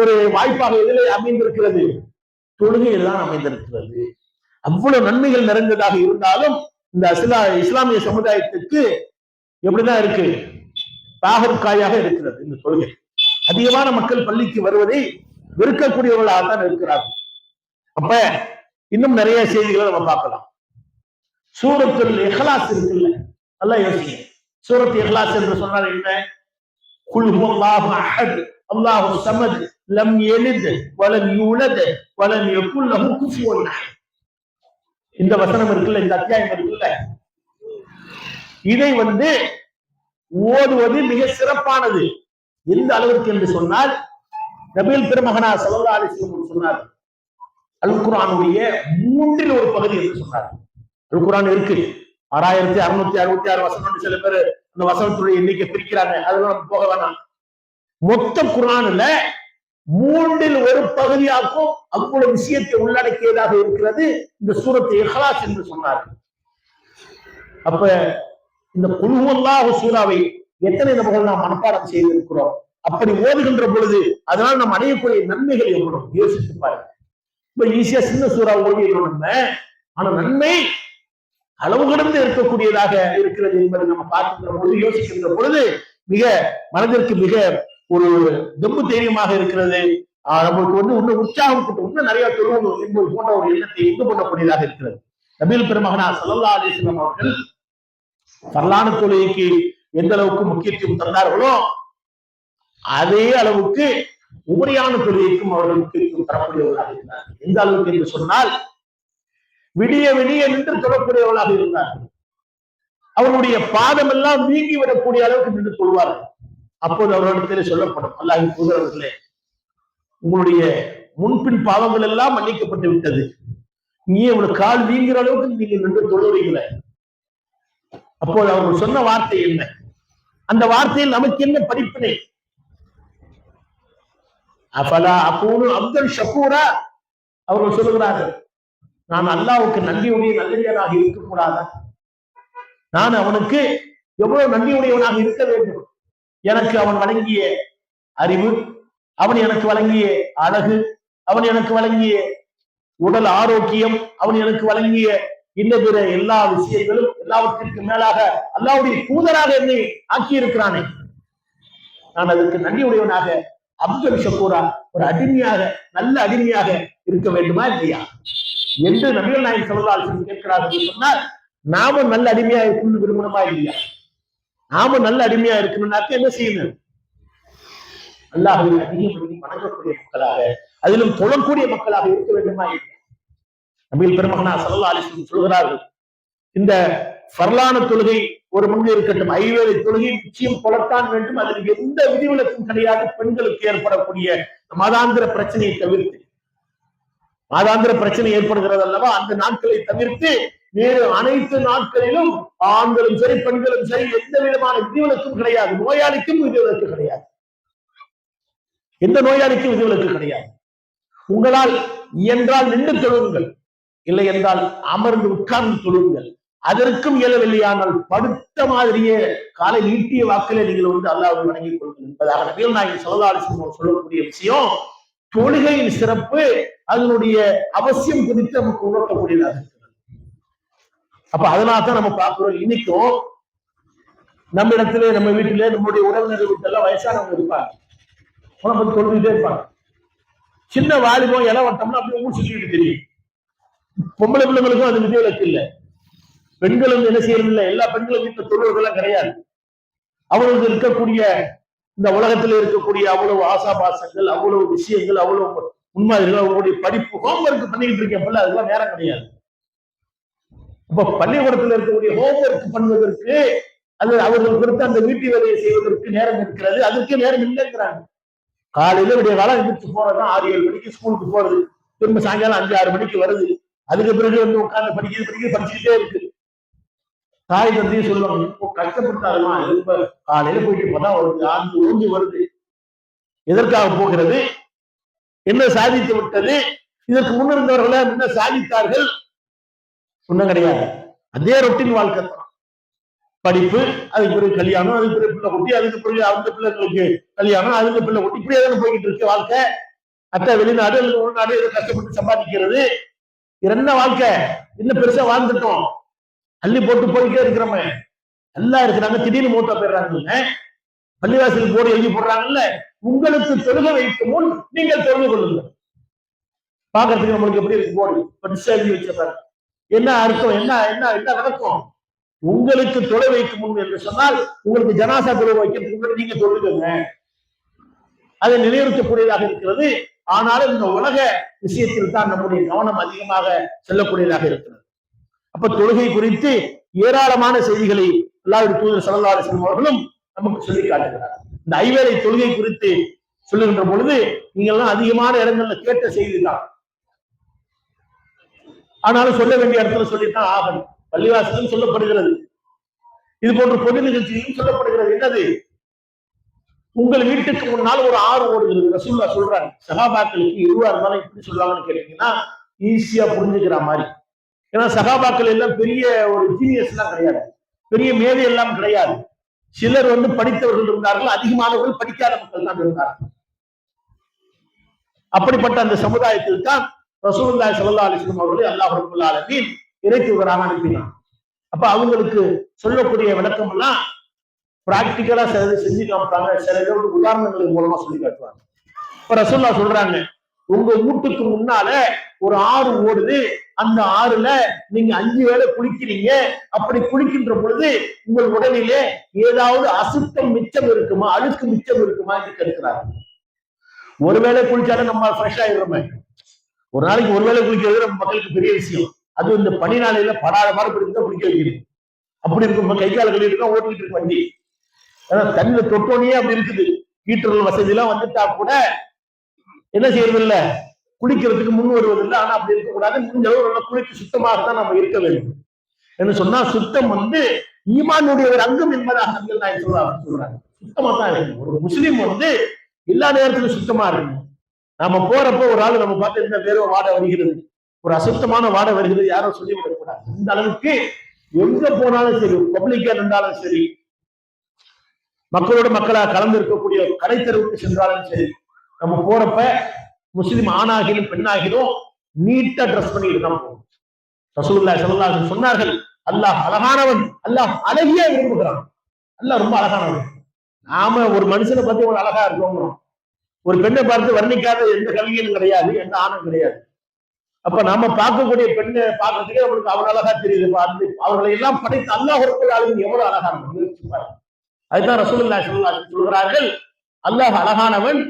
ஒரு வாய்ப்பாக இதிலே அமைந்திருக்கிறது, தொழுகையில் தான் அமைந்திருக்கிறது. அவ்வளவு நன்மைகள் நிறைந்ததாக இருந்தாலும் இந்த இஸ்லாமிய சமுதாயத்துக்கு எப்படிதான் இருக்கு, பாகற்காயாக இருக்கிறது. இந்த தொழுகை அதிகமான மக்கள் பள்ளிக்கு வருவதை வெறுக்கக்கூடியவர்களாக தான் இருக்கிறார்கள். அப்ப இன்னும் நிறைய செய்திகளை நம்ம பார்க்கலாம். சூரத்துல் இஹ்லாஸ் இருக்குல்ல, நல்லா யோசிங்க. சூரத் இஹ்லாஸ் என்று சொன்னால் என்ன? குல் ஹுவல்லாஹு அஹத் அல்லாஹு ஸமத் லம் யலித் வலம் யூலத் வலம் யகுல் லஹு குஃபுவன் அஹத். இந்த வசனம் இருக்குல்ல, இந்த அத்தியாயம் இருக்குல்ல, இதை ஓதுவது மிக சிறப்பானது. எந்த அளவிற்கு என்று சொன்னால், நபிகள் பெருமகனார் ஸல்லல்லாஹு அலைஹி வஸல்லம் சொன்னார், அல் குர்ஆனுடைய 1/3 பகுதி என்று சொன்னார். அல் குர்ஆன் இருக்கு, 6666 வசனம் சில பேர் அந்த வசனத்துடைய எண்ணிக்கை பிரிக்கிறாங்க, அதெல்லாம் நம்ம போக வேணாம். மொத்த குர்ஆன்ல 1/3 பகுதியாக்கும் அவ்வளவு விஷயத்தை உள்ளடக்கியதாக இருக்கிறது இந்த சூரத்து இஹ்லாஸ் என்று சொன்னார். அப்ப இந்த குல் ஹுவல்லாஹு சூராவை எத்தனை நபர்கள் நாம் மனப்பாடம் செய்திருக்கிறோம்? அப்படி ஓதுகின்ற பொழுது அதனால் நாம் அடையக்கூடிய நன்மைகள் எவ்வளவு யோசித்து பாருங்க. இப்ப ஈஸியா சின்ன சூறா ஓடிடுறோம் நம்ம, ஆனா நன்மை அளவு கடந்து இருக்கக்கூடியதாக இருக்கிறது என்பதை நம்ம பார்க்கின்ற பொழுது, யோசிக்கின்ற பொழுது மிக மனதிற்கு மிக ஒரு தெம்பு தைரியமாக இருக்கிறது. நம்மளுக்கு இன்னும் உற்சாகம் இன்னும் நிறைய தொழுவணும் என்பது போன்ற ஒரு எண்ணத்தை உண்டு பண்ணக்கூடியதாக இருக்கிறது. நபிகள் பெருமகனார் ஸல்லல்லாஹு அலைஹி வஸல்லம் அவர்கள் ஃபர்லான தொழுகைக்கு எந்த அளவுக்கு முக்கியத்துவம் தந்தார்களோ அதே அளவுக்கு உபரியான தொழுகைக்கும் அவர்கள் முக்கியத்துவம் தரக்கூடியவர்களாக இருந்தார். எந்த அளவுக்கு என்று சொன்னால், விடிய விடிய நின்று தொழக்கூடியவர்களாக இருந்தார்கள். அவருடைய பாதம் எல்லாம் நீங்கி விடக்கூடிய அளவுக்கு நின்று தொழுவார்கள். அப்போது அவர்களிடத்தில் சொல்லப்படும், அல்லாஹ்வின் தூதரவர்களே, உங்களுடைய முன்பின் பாவங்கள் எல்லாம் மன்னிக்கப்பட்டு விட்டது, நீ உங்களோட கால் வீங்குற அளவுக்கு நீங்க நின்று தொழுவீங்களே. அப்போது அவர்கள் சொன்ன வார்த்தை என்ன? அந்த வார்த்தையில் நமக்கு என்ன படிப்பினை? அஃபலா அகூனு அப்தன் ஷக்கூரா, அவர்கள் சொல்லுகிறார்கள், நான் அல்லாஹ்வுக்கு நன்றியுடைய நல்லடியாராக இருக்கக்கூடாதா? நான் அவனுக்கு எவ்வளவு நன்றியுடையவனாக இருக்க வேண்டும். எனக்கு அவன் வழங்கிய அறிவு, அவன் எனக்கு வழங்கிய அழகு, அவன் எனக்கு வழங்கிய உடல் ஆரோக்கியம், அவன் எனக்கு வழங்கிய இன்ன பிற எல்லா விஷயங்களும், எல்லாவற்றிற்கு மேலாக அல்லாஹ்வுடைய தூதராக என்னை ஆக்கி இருக்கிறானே, நான் அதற்கு நன்றியுடையவனாக அப்துல் ஷக்கூரா ஒரு அடிமையாக, நல்ல அடிமையாக இருக்க வேண்டுமா இல்லையா என்று நபிகள் நாயகம் ஸல்லல்லாஹு அலைஹி வஸல்லம் கேட்கிறார்கள். சொன்னால் நாம நல்ல அடிமையா இருக்கணும்னு விரும்பணுமா இல்லையா? நாம நல்ல அடிமையா இருக்கணும்னாக்க என்ன செய்யணும்? அல்லாஹ்வை அதிகப்படுத்தி வணங்கக்கூடிய மக்களாக, அதிலும் தொழக்கூடிய மக்களாக இருக்க வேண்டுமா இல்லையா? நபிகள் பெருமகனார் ஸல்லல்லாஹு அலைஹி வஸல்லம் சொல்கிறார்கள், இந்த ஃபர்லான தொழுகை ஒரு முன்பு இருக்கட்டும், ஐவேளை தொழுகை நிச்சயம் கொள்ளத்தான் வேண்டும். அதில் எந்த விதிவிலக்கும் கிடையாது. பெண்களுக்கு ஏற்படக்கூடிய மாதாந்திர பிரச்சனையை தவிர்த்து, மாதாந்திர பிரச்சனை ஏற்படுகிறது அல்லவா, அந்த நாட்களை தவிர்த்து வேறு அனைத்து நாட்களிலும் ஆண்களும் சரி பெண்களும் சரி எந்த விதமான விதிவிலக்கும் கிடையாது. நோயாளிக்கும் விதிவிலக்கு கிடையாது. எந்த நோயாளிக்கும் விதிவிலக்கு கிடையாது. உங்களால் இயன்றால் நின்று தொழுங்கள், இல்லை என்றால் அமர்ந்து உட்கார்ந்து தொழுங்கள். அதற்கும் இயலவில்லையானால் படுத்த மாதிரியே காலை நீட்டிய வாக்கிலே நீங்கள் அல்லாஹ்வை வணங்கிக் கொள்ளுங்கள் என்பதாக நபிகள் நாயகம் ஸல்லல்லாஹு அலைஹி வஸல்லம் சொல்லக்கூடிய விஷயம். தொழுகையின் சிறப்பு, அதனுடைய அவசியம் குறித்து நமக்கு உணர்த்தக்கூடியதாக இருக்கிறது. அப்ப அதனால தான் நம்ம பார்க்கிறோம், இன்னைக்கும் நம்ம இடத்துல, நம்ம வீட்டிலே, நம்முடைய உறவினர்கள் வீட்டெல்லாம் வயசானவங்க இருப்பாங்க, தொழுதுட்டே இருப்பாங்க. சின்ன வாலிபம் இலை வட்டம்னா அப்படியே ஊர் சுற்றிட்டு தெரியும். பொம்பளை பிள்ளைங்களுக்கும் அது விதிவிலக்கு இல்லை. பெண்களும் என்ன செய்யறது இல்லை. எல்லா பெண்களும் வீட்டில் தொழுவதெல்லாம் கிடையாது. அவர்களுக்கு இருக்கக்கூடிய இந்த உலகத்தில் இருக்கக்கூடிய அவ்வளவு ஆசாபாசங்கள், அவ்வளவு விஷயங்கள், அவ்வளவு முன்மாதிரிகள், அவங்களுடைய படிப்பு ஹோம்ஒர்க் பண்ணிக்கிட்டு இருக்கேன், அதெல்லாம் நேரம் கிடையாது. இப்ப பள்ளிக்கூடத்தில் இருக்கக்கூடிய ஹோம்ஒர்க் பண்ணுவதற்கு, அது அவர்கள் கொடுத்த அந்த வீட்டு வேலையை செய்வதற்கு நேரம் இருக்கிறது. அதற்கு நேரம் இல்லைங்கிறாங்க. காலையில விடிய காலம் எந்திரிச்சு போறதுதான் 6-7 மணிக்கு ஸ்கூலுக்கு போறது, திரும்ப சாயங்காலம் 5-6 மணிக்கு வருது. அதுக்கு பிறகு உட்கார்ந்து படிச்சுக்கிட்டே இருக்கு. தாய் தந்தையும் சொல்லுவாங்க, இப்போ கஷ்டப்பட்டாலுமா காலையில போயிட்டு போதான் வருது, 6 வருது, எதற்காக போகிறது, என்ன சாதித்து விட்டது, இதற்கு முன்னிருந்தவர்களை என்ன சாதித்தார்கள், ஒண்ணும் கிடையாது. அதே ரொட்டீன் வாழ்க்கை தான். படிப்பு, அதுக்கு பிறகு கல்யாணம், அதுக்கு பிறகு பிள்ளை குட்டி, அதுக்கு பிறகு அந்த பிள்ளைங்களுக்கு கல்யாணம், அதுக்கு பிள்ளை குட்டி, இப்படியே தானே போய்கிட்டு இருக்கு வாழ்க்கை. அத்தை வெளிநாடு அல்லது உள்நாடு ஏதோ கஷ்டப்பட்டு சம்பாதிக்கிறது. என்ன வாழ்க்கை, இன்னும் பெருசா வாழ்ந்துட்டோம், அள்ளி போட்டு போயிட்டே இருக்கிறோமே. எல்லாம் இருக்கிறாங்க, திடீர்னு மூத்தா போயிடுறாங்க. பள்ளிவாசல் போர்டு எழுதி போடுறாங்கல்ல, உங்களுக்கு தொழுகை வைக்கும் முன் நீங்கள் தொழுது கொள்ளுங்கள். பாக்குறதுக்கு நம்மளுக்கு எப்படி இருக்கு போர்டு, பெருசா எழுதி வச்சிருக்காங்க. என்ன அர்த்தம், என்ன என்ன என்ன நடக்கும்? உங்களுக்கு தொலை வைக்கும் முன் என்று சொன்னால், உங்களுக்கு ஜனாசா தொலை வைக்கிறதுக்கு நீங்க தொழுதுங்க. அதை நிலைநிறுத்தக்கூடியதாக இருக்கிறது. ஆனாலும் இந்த உலக விஷயத்தில் தான் நம்முடைய கவனம் அதிகமாக செல்லக்கூடியதாக இருக்கிறது. அப்ப தொழுகை குறித்து ஏராளமான செய்திகளை அல்லாஹ்வுடைய தூதர் ஸல்லல்லாஹு அலைஹி வஸல்லம் அவர்களும் நமக்கு சொல்லி காட்டுகிறார். இந்த ஐவேளை தொழுகை குறித்து சொல்லுகின்ற பொழுது நீங்க எல்லாம் அதிகமான இடங்கள்ல கேட்ட செய்தி தான். ஆனாலும் சொல்ல வேண்டிய இடத்துல சொல்லித்தான் ஆகணும். பள்ளிவாசலும் சொல்லப்படுகிறது, இது போன்ற பொது நிகழ்ச்சியிலும் சொல்லப்படுகிறது. என்னது? உங்கள் வீட்டுக்கு முன்னால் ஒரு ஆறு ஓடுகிறது. ரசூலுல்லாஹ் சொல்றாங்க, சஹாபாக்களுக்கு எதுவா இருந்தாலும் எப்படி சொல்றாங்கன்னு கேட்டீங்கன்னா ஈஸியா புரிஞ்சுக்கிற மாதிரி. ஏன்னா சஹாபாக்கள் எல்லாம் பெரிய ஒரு ஜீனியஸ் எல்லாம் கிடையாது, பெரிய மேதை எல்லாம் கிடையாது. சிலர் படித்தவர்கள் இருந்தார்கள், அதிகமானவர்கள் படிக்காத மக்கள் தான் இருந்தார்கள். அப்படிப்பட்ட அந்த சமுதாயத்தில் தான் ரசூலுல்லாஹி ஸல்லல்லாஹு அலைஹி வஸல்லம் அவர்களை அல்லாஹ் ரப்பல் ஆலமீன் இறை தூதராக அனுப்பினார். அப்ப அவங்களுக்கு சொல்லக்கூடிய விளக்கம் எல்லாம் பிராக்டிக்கலா சிலது செஞ்சு காமிப்பாங்க, சில உதாரணங்கள் மூலமா சொல்லி காட்டுவாங்க. இப்ப ரசூலுல்லாஹ் சொல்றாங்க, உங்க வீட்டுக்கு முன்னால ஒரு ஆறு ஓடுது, அந்த ஆறுல நீங்க 5 வேளை குளிக்கிறீங்க. அப்படி குளிக்கின்ற பொழுது உங்கள் உடலிலே ஏதாவது அசுத்தம் மிச்சம் இருக்குமா, அழுக்கு மிச்சம் இருக்குமா என்று கேட்கிறாங்க. ஒருவேளை குளிச்சாலும் நம்ம ஃப்ரெஷ் ஆயிடுறோமே. ஒரு நாளைக்கு ஒருவேளை குளிக்கிறது நம்ம மக்களுக்கு பெரிய விஷயம். அது இந்த பனி நாளையில படாத மாதிரி தான் குளிக்க வைக்கணும். அப்படி இருக்கும் கை கால கழுவிட்டு தான் ஓட்டிட்டு இருக்கு வண்டி. தண்ணியில தொட்டோனியே அப்படி இருக்குது. ஹீட்டர் வசதி எல்லாம் வந்துட்டா கூட என்ன செய்யறது இல்ல, குளிக்கிறதுக்கு முன் வருவதில்லை. ஆனா அப்படி இருக்கக்கூடாது. முடிஞ்ச அளவு குளித்து சுத்தமாக தான் நம்ம இருக்க வேண்டும் என்று சொன்னா, சுத்தம் ஈமானுடைய ஒரு அங்கம் என்பதாக சொல்றாங்க. சுத்தமா தான் இருக்கணும். ஒரு முஸ்லீம் எல்லா நேரத்திலும் சுத்தமா இருக்கணும். நாம போறப்ப ஒரு ஆள் நம்ம பார்த்து என்ன வேற வாடை வருகிறது, ஒரு அசுத்தமான வாடை வருகிறது, யாரும் சொல்லிவிடக்கூடாது. இந்த அளவுக்கு எங்க போனாலும் சரி, பப்ளிக்கா இருந்தாலும் சரி, மக்களோட மக்களா கலந்து இருக்கக்கூடிய கடை தெருவுக்கு சென்றாலும் சரி, நம்ம போறப்ப முஸ்லிம் ஆணாகிலும் பெண்ணாகிலும் நீட்டா ட்ரெஸ் பண்ணிட்டு தான் போகணும். ரசூலுல்லாஹி ஸல்லல்லாஹு அலைஹி வஸல்லம் சொன்னார்கள், அல்லாஹ் அழகானவன், அல்லாஹ் அழகிய விரும்புகிறான். அல்லாஹ் ரொம்ப அழகானவன். நாம ஒரு மனுஷனை பார்த்து ஒரு அழகா இருக்கோம், ஒரு பெண்ணை பார்த்து வர்ணிக்காத எந்த கவிஞனும் கிடையாது, எந்த ஆணும் கிடையாது. அப்ப நாம பார்க்கக்கூடிய பெண்ணை பார்க்கறதுக்கே நம்மளுக்கு அவன் அழகா தெரியுது. அவர்களை எல்லாம் படைத்து அல்லாஹ் ஒரு ஆளுங்க எவ்வளவு அழகான. அதுதான் ரசூலுல்லாஹி ஸல்லல்லாஹு அலைஹி வஸல்லம் சொல்கிறார்கள், அல்லாஹ் அழகானவன்,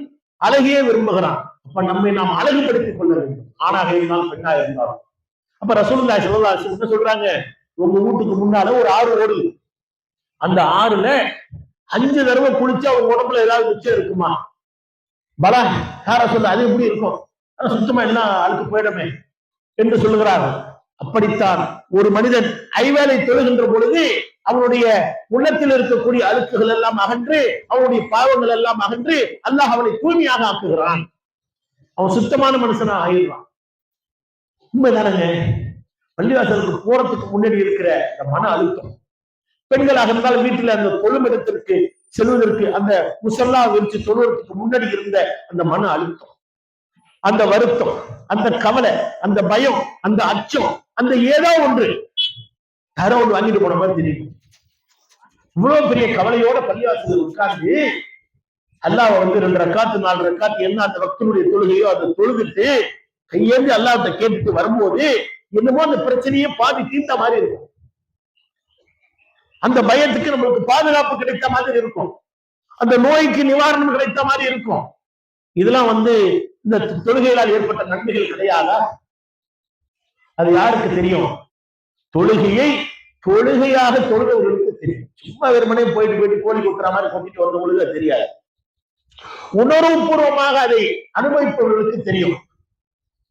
அழகியே விரும்புகிறான். அப்ப நம்மை நாம் அழகுபடுத்திக் கொள்ள வேண்டும், ஆணாக இருந்தாலும் பெண்ணாக இருந்தாலும். அப்ப ரசூலுல்லாஹி ஸல்லல்லாஹு அலைஹி வஸல்லம் என்ன சொல்றாங்க, உங்க வீட்டுக்கு முன்னால ஒரு ஆறு ஓடுது, அந்த ஆறுல 5 தடவை குளிச்சா உங்க உடம்புல ஏதாவது மிச்சம் இருக்குமா? பலா யார சொல்ல, அது எப்படி இருக்கும், சுத்தமா எல்லாம் அழுக்கு போயிடமே என்று சொல்லுகிறார்கள். அப்படித்தான் ஒரு மனிதன் ஐவேளை தொழுகின்ற பொழுது அவனுடைய உள்ளத்தில் இருக்கக்கூடிய அழுக்குகள் எல்லாம் அகன்று, அவனுடைய பாவங்கள் எல்லாம் அகன்று அல்லாஹ் அவனை தூய்மையாக ஆக்குகிறான். அவன் சுத்தமான மனுஷனா ஆயிடுறான். உண்மைதானங்க? பள்ளிவாசலுக்கு போறதுக்கு முன்னாடி இருக்கிற மன அழுத்தம், பெண்களாக இருந்தால் வீட்டுல அந்த தொழுமிடத்திற்கு செல்வதற்கு அந்த முசல்லா விரிச்சு தொழுவதற்கு முன்னாடி இருந்த அந்த மன அழுத்தம், அந்த வருத்தம், அந்த கவலை, அந்த பயம், அந்த அச்சம், அந்த ஏதோ ஒன்று யாரோ ஒன்று வாங்கிட்டு போன மாதிரி தெரியும். இவ்வளவு பெரிய கவலையோட பள்ளிவாசல் உட்கார்ந்து அல்லாஹ் 2 ரக்காத்து 4 ரக்காத்து என்ன அந்த பக்தனுடைய தொழுகையோ அதை தொழுதுட்டு கையேந்து அல்லாஹ்ட்ட கேட்டுட்டு வரும்போது என்னமோ அந்த பிரச்சனையே பாதி தீர்த்த மாதிரி இருக்கும். அந்த பயத்துக்கு நம்மளுக்கு பாதுகாப்பு கிடைத்த மாதிரி இருக்கும், அந்த நோய்க்கு நிவாரணம் கிடைத்த மாதிரி இருக்கும். இதெல்லாம் இந்த தொழுகைகளால் ஏற்பட்ட நன்மைகள் கிடையாதா? அது யாருக்கு தெரியும்? தொழுகையாக தொழுகிறவர்களுக்கு தெரியும். சும்மா வெறுமனே போயிட்டு கோழி கொத்துற மாதிரி கொட்டிட்டு வந்தவங்களுக்கு அது தெரியாது. உணர்வு பூர்வமாக அதை அனுபவிப்பவர்களுக்கு தெரியும்.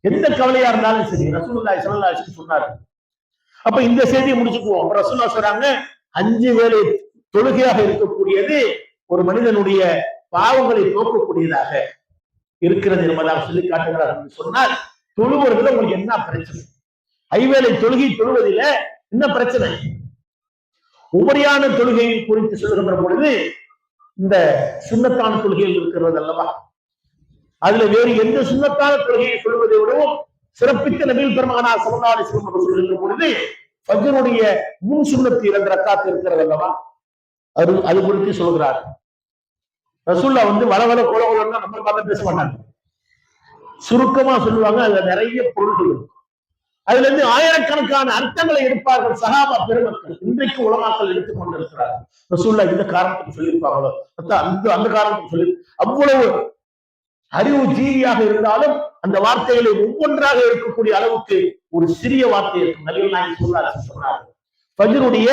எந்த கவலையா இருந்தாலும் சரி, ரசூலுல்லாஹி ஸல்லல்லாஹு அலைஹி வஸல்லம் சொன்னார். அப்ப இந்த செய்தியை முடிச்சுக்குவோம். ரசூலுல்லாஹ் சொல்றாங்க, 5 வேளை தொழுகையாக இருக்கக்கூடியது ஒரு மனிதனுடைய பாவங்களை போக்கக்கூடியதாக இருக்கிறது என்பதாக சொல்லி காட்டுகிறார் என்று சொன்னால், தொழுவதில் உங்களுக்கு என்ன பிரச்சனை? ஐவேளை தொழுகை தொழுவதில என்ன பிரச்சனை? உபரியான தொழுகை குறித்து சொல்லுகின்ற பொழுது இந்த சுன்னத்தான தொழுகையில் இருக்கிறது அல்லவா, அதுல வேறு எந்த சுன்னத்தான தொழுகையை சொல்வதை விடவும் சிறப்பித்த நபிகள் பெருமகனார் ஸல்லல்லாஹு அலைஹி வஸல்லம் அவர்கள் சொல்லுகின்ற பொழுது ஃபஜ்ருடைய முன் சுன்னத்து 2 ரக்காத் இருக்கிறது அல்லவா, அது குறித்து சொல்கிறார். ரசூலுல்லாஹ் வளவள கோலகோலன்னா நம்ம பார்த்து பேச மாட்டாங்க, சுருக்கமா சொல்லுவாங்க. அதுல நிறைய பொருள்கள் இருக்கும். அதுல இருந்து ஆயிரக்கணக்கான அர்த்தங்களை எடுப்பார்கள் சஹாபா பெருமக்கள். இன்றைக்கு உலமாக்கள் எடுத்துக் கொண்டிருக்கிறார்கள். ரசூலுல்லாஹ் இந்த காரணத்துக்கு சொல்லியிருப்பாங்களோ, அந்த காரணத்துக்கு சொல்லி, அவ்வளவு அறிவு ஜீவியாக இருந்தாலும் அந்த வார்த்தைகளை ஒவ்வொன்றாக இருக்கக்கூடிய அளவுக்கு ஒரு சிறிய வார்த்தை இருக்கும். நபிகள் நாயகம் சொன்னார், ஃபஜ்ருடைய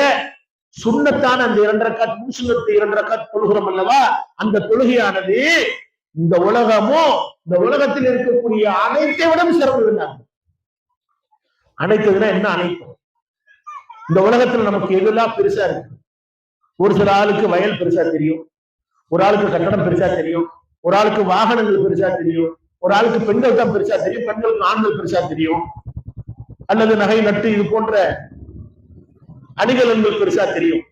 சுன்னத்தான அந்த 2 ரக்காத் முன் சுன்னத்து 2 ரக்காத் தொழுகிறோம் அல்லவா, அந்த தொழுகையானது இந்த உலகத்தில் இருக்கக்கூடிய அனைத்தை விட சிறந்ததுனாங்க. அனைத்ததுன்னா என்ன அனைத்தும்? இந்த உலகத்துல நமக்கு எதெல்லாம் பெருசா இருக்கு. ஒரு சில ஆளுக்கு வயல் பெருசா தெரியும், ஒரு ஆளுக்கு கட்டடம் பெருசா தெரியும், ஒரு ஆளுக்கு வாகனங்கள் பெருசா தெரியும், ஒரு ஆளுக்கு பெண்கள் தான் பெருசா தெரியும், பெண்களுக்கு ஆண்கள் பெருசா தெரியும், அல்லது நகை நட்டு இது போன்ற அணிகலன்கள் பெருசா தெரியும்.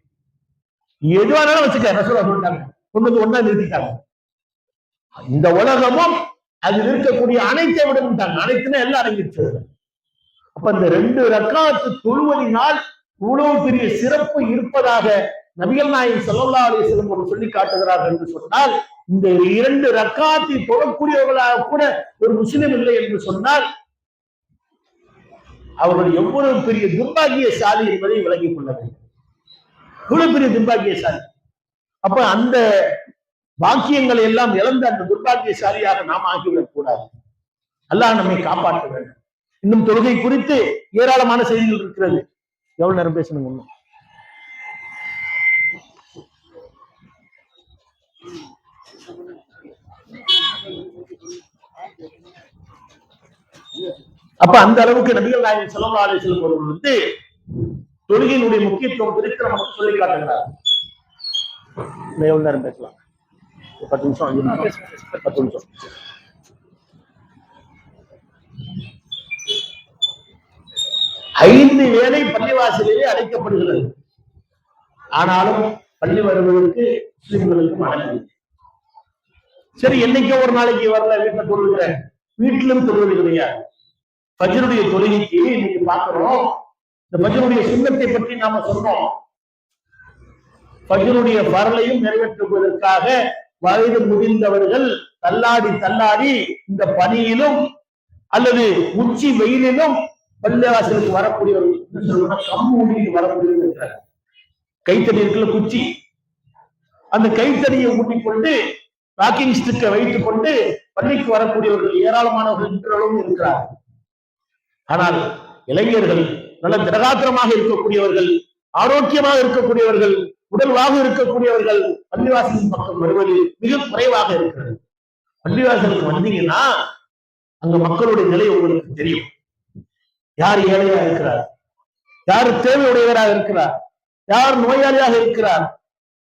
எதுவானாலும் வச்சுக்க ரசூலா சொல்லிட்டாங்க, கொண்டு ஒன்னா நிறுத்திட்டாங்க. இந்த உலகமும் அதில் இருக்கக்கூடிய அனைத்தை விட அனைத்துனா எல்லாம் அடங்கிடுச்சு. அப்ப இந்த 2 ரக்காத்து தொழுவதினால் இவ்வளவு பெரிய சிறப்பு இருப்பதாக நபிகள் நாயகம் ஸல்லல்லாஹு அலைஹி வஸல்லம் சொல்லி காட்டுகிறார்கள் என்று சொன்னால், இந்த 2 ரக்காத்தை தொழக்கூடியவர்களாக கூட ஒரு முஸ்லிம் இல்லை என்று சொன்னால் அவர்கள் எவ்வளவு பெரிய துர்பாகியசாலி என்பதை விளங்கிக் கொள்ள வேண்டும். இவ்வளவு பெரிய துர்பாகியசாலி. அப்ப அந்த பாக்கியங்களை எல்லாம் இழந்த அந்த துர்பாகியசாலியாக நாம் ஆகிவிடக் கூடாது. அல்லாஹ் நம்மை காப்பாற்ற வேண்டும். இன்னும் தொழுகை குறித்து ஏராளமான செய்திகள் இருக்கிறது. எவ்வளவு நேரம் பேசணும்? அப்ப அந்த அளவுக்கு நபிகள் நாயகம் ஸல்லல்லாஹு அலைஹி வஸல்லம் அவர்கள் வந்து தொழுகையினுடைய முக்கியத்துவம் குறித்து நமக்கு சொல்லி காட்டுகிறார். எவ்வளவு நேரம் பேசலாம்? 10 நிமிஷம், 10 நிமிஷம். ஐந்து வேளை பள்ளிவாசலிலே அழைக்கப்படுகிறது. ஆனாலும் பள்ளி வருவதற்கு முஸ்லிம்களுக்கு மனதில்லை. சரி, என்னைக்கோ ஒரு நாளைக்கு வரல, வீட்டுல தொழுகிறேன், வீட்டிலும் தொழுவது கிடையாது. ஃபஜ்ருடைய தொழுகைக்கு இன்னைக்கு பார்க்கிறோம். இந்த ஃபஜ்ருடைய சுன்னத்தை பற்றி நாம சொன்னோம். ஃபஜ்ருடைய ஃபர்லையும் நிறைவேற்றுவதற்காக வயது முதிர்ந்தவர்கள் தள்ளாடி தள்ளாடி இந்த பனியிலும் அல்லது உச்சி வெயிலிலும் பள்ளிவாசலுக்கு வரக்கூடியவர்கள் கம்பூடியில் வரக்கூடியவர்கள் கைத்தடி இருக்குல்ல, குச்சி, அந்த கைத்தடியை ஊட்டிக்கொண்டு வாக்கிங் ஸ்டிக்கை வைத்துக் கொண்டு பள்ளிக்கு வரக்கூடியவர்கள் ஏராளமானவர்கள் இன்றளவும் இருக்கிறார்கள். ஆனால் இளைஞர்கள், நல்ல திடகாத்திரமாக இருக்கக்கூடியவர்கள், ஆரோக்கியமாக இருக்கக்கூடியவர்கள், உடல்வாக இருக்கக்கூடியவர்கள் பள்ளிவாசலின் பக்கம் வருவது மிக குறைவாக இருக்கிறது. பள்ளிவாசலுக்கு வந்தீங்கன்னா அங்க மக்களுடைய நிலை உங்களுக்கு தெரியும். யார் ஏழையா இருக்கிறார், யார் தேவையுடையவராக இருக்கிறார், யார் நோயாளியாக இருக்கிறார்,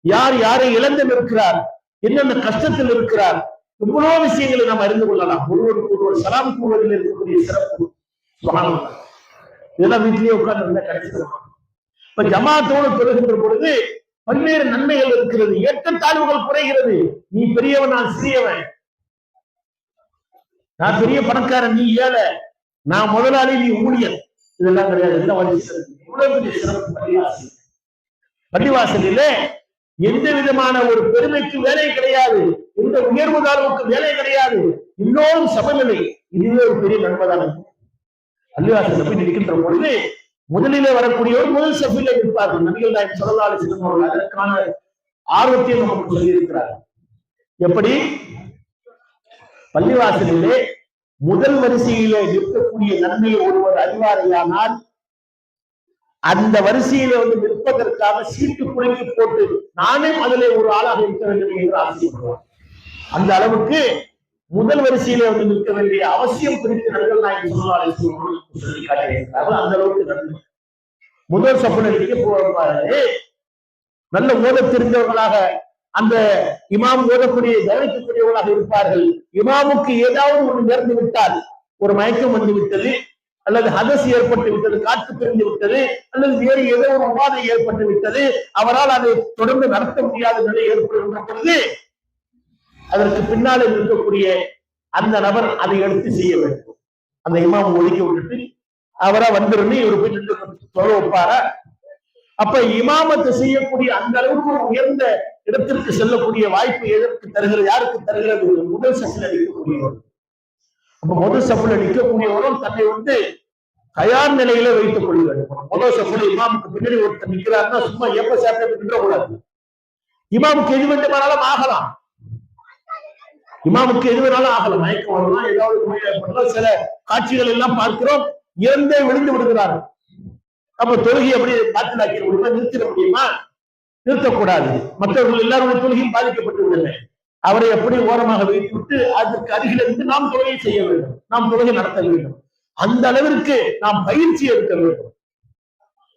யார் யாரை இழந்து இருக்கிறார், என்னென்ன கஷ்டத்தில் இருக்கிறார், இவ்வளவு விஷயங்களை நாம் அறிந்து கொள்ளலாம். ஒருவருக்கு ஒருவர் சலாம் கூறுவதில் இருக்கக்கூடிய சிறப்பு இதெல்லாம் வீட்டிலேயே உட்கார்ந்து இருந்தா கிடைச்சிடும். இப்ப ஜமாத்தோடு தொழுகின்ற பொழுது பல்வேறு நன்மைகள் இருக்கிறது, ஏற்றத்தாழ்வுகள் குறைகிறது. நீ பெரியவன், நான் சிறியவன், நான் பெரிய பணக்காரன், நீ ஏழை, நான் முதலாளி, நீ ஊழியர், இதெல்லாம் கிடையாது. இவ்வளவு பெரிய சிறப்பு பள்ளிவாசல். பள்ளிவாசலிலே எந்த விதமான ஒரு பெருமைக்கு வேலை கிடையாது, எந்த உயர்வு தாழ்வுக்கு வேலை கிடையாது, எல்லோரும் சமநிலை. இதுவே ஒரு பெரிய நன்மைதான். பள்ளிவாசல் போய் நிற்கின்ற பொழுது முதலிலே வரக்கூடியவர் முதல் சஃபிலே இருப்பார்கள். நபிகள் நாயகம் ஸல்லல்லாஹு அலைஹி வஸல்லம் அவர்கள் அதற்கான ஆர்வத்தை நமக்கு சொல்லியிருக்கிறார். எப்படி? பள்ளிவாசலிலே முதல் வரிசையிலே நிற்கக்கூடிய நன்மையை ஒருவர் அறிவாரையானால் அந்த வரிசையில வந்து நிற்பதற்காக சீட்டு குலுக்கி போட்டு நானே அதிலே ஒரு ஆளாக இருக்க வேண்டும் என்று ஆசைப்படுவார். அந்த அளவுக்கு முதல் வரிசையில வந்து நிற்க வேண்டிய அவசியம் குறித்து நபிகள் நாயகம் ஸல்லல்லாஹு அலைஹி வஸல்லம் சொல்லி காட்டியிருக்கிறார்கள். அந்த அளவுக்கு நன்மை. முதல் சப்புனடிக்கு போவாரு, நல்ல ஓத தெரிந்தவர்களாக அந்த இமாம் ஓதக்கூடிய கவனிக்கக்கூடியவர்களாக இருப்பார்கள். இமாமுக்கு ஏதாவது ஒன்று நேர்ந்து விட்டால், ஒரு மயக்கம் வந்து விட்டது, அல்லது ஹதஸ் ஏற்பட்டு விட்டது, காற்று பிரிந்து விட்டது, அல்லது வேறு ஏதோ ஒரு உபாதை ஏற்பட்டு விட்டது, அவரால் அதை தொடர்ந்து நடத்த முடியாத நிலை ஏற்படுகின்ற பொழுது அதற்கு பின்னாலே இருக்கக்கூடிய அந்த நபர் அதை எடுத்து செய்ய வேண்டும். அந்த இமாம் ஒதுக்கி விட்டுட்டு அவரா வந்துருந்து இவர் போய் நின்று தொழ வைப்பாரா? அப்ப இமாமத்தை செய்யக்கூடிய அந்த அளவுக்கு உயர்ந்த இடத்திற்கு செல்லக்கூடிய வாய்ப்பு எதற்கு தருகிறது? யாருக்கு தருகிறது? முதல் சஃபில் அடிக்கக்கூடியவர். அப்ப முதல் சஃபில் அடிக்கக்கூடியவரும் தன்னை வந்து தயார் நிலையில வைத்துக் கொள்ள வேண்டும். முதல் சஃபில் இமாமுக்கு பின்னாடி ஒருத்தர் நிற்கிறாருன்னா சும்மா எப்ப சாப்பிட்டு நின்றக்கூடாது. இமாமுக்கு எது வேண்டுமானாலும் ஆகலாம், இமாமுக்கு எது வேணாலும் ஆகலாம். மயக்கம் வரலாம், ஏதாவது சில காட்சிகள் எல்லாம் பார்க்கிறோம், இறந்தே விழுந்து விடுகிறார்கள். அப்ப தொழுகை அப்படி பாத்திலாக்கிட முடியுமா? நிறுத்திட முடியுமா? நிறுத்தக்கூடாது. மற்றவர்கள் எல்லாருடைய தொழுகையும் பாதிக்கப்பட்டு விடலை. அவரை எப்படி ஓரமாக வைத்து விட்டு அதற்கு அருகில் இருந்து நாம் தொழுகை செய்ய வேண்டும், நாம் தொழுகை நடத்த வேண்டும். அந்த அளவிற்கு நாம் பயிற்சி எடுக்க வேண்டும்.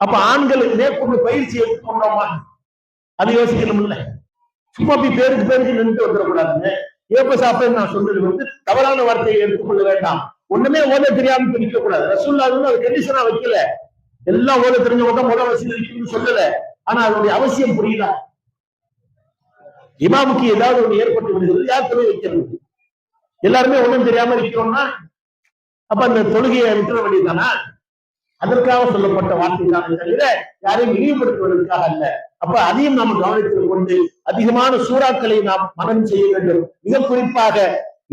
அப்ப ஆண்கள் மேற்கொண்டு பயிற்சி எடுத்துக்கொண்டோமா அது யோசிக்கணும்ல. சும்மா போய் பேருக்கு நின்று வந்துடக்கூடாதுங்க. ஏப்ப சாப்பிட நான் சொல்றது தவறான வார்த்தையை எடுத்துக்கொள்ள வேண்டாம். ஒண்ணுமே ஓத தெரியாம நிக்க கூடாது. ரசூல்லா அது கண்டிஷனா வைக்கல. எல்லாம் ஓத தெரிஞ்சவங்க முதல் வசதி இருக்குன்னு சொல்லல. ஆனா அதனுடைய அவசியம் புரியல. இமாமுக்கு ஏதாவது ஒண்ணு ஏற்பட்டு விடுகிறது, யார் தொழில் வைக்கிறது? எல்லாருமே ஒண்ணும் தெரியாம இருக்கிறோம்னா அப்ப அந்த தொழுகையை விட்டுற வேண்டியதானா? அதற்காக சொல்லப்பட்ட வார்த்தை தான் தவிர யாரையும் இழிவுபடுத்துவதற்காக அல்ல. அப்ப அதையும் நாம் கவனத்தில் கொண்டு அதிகமான சூறாக்களை நாம் மனனம் செய்ய வேண்டும். மிக குறிப்பாக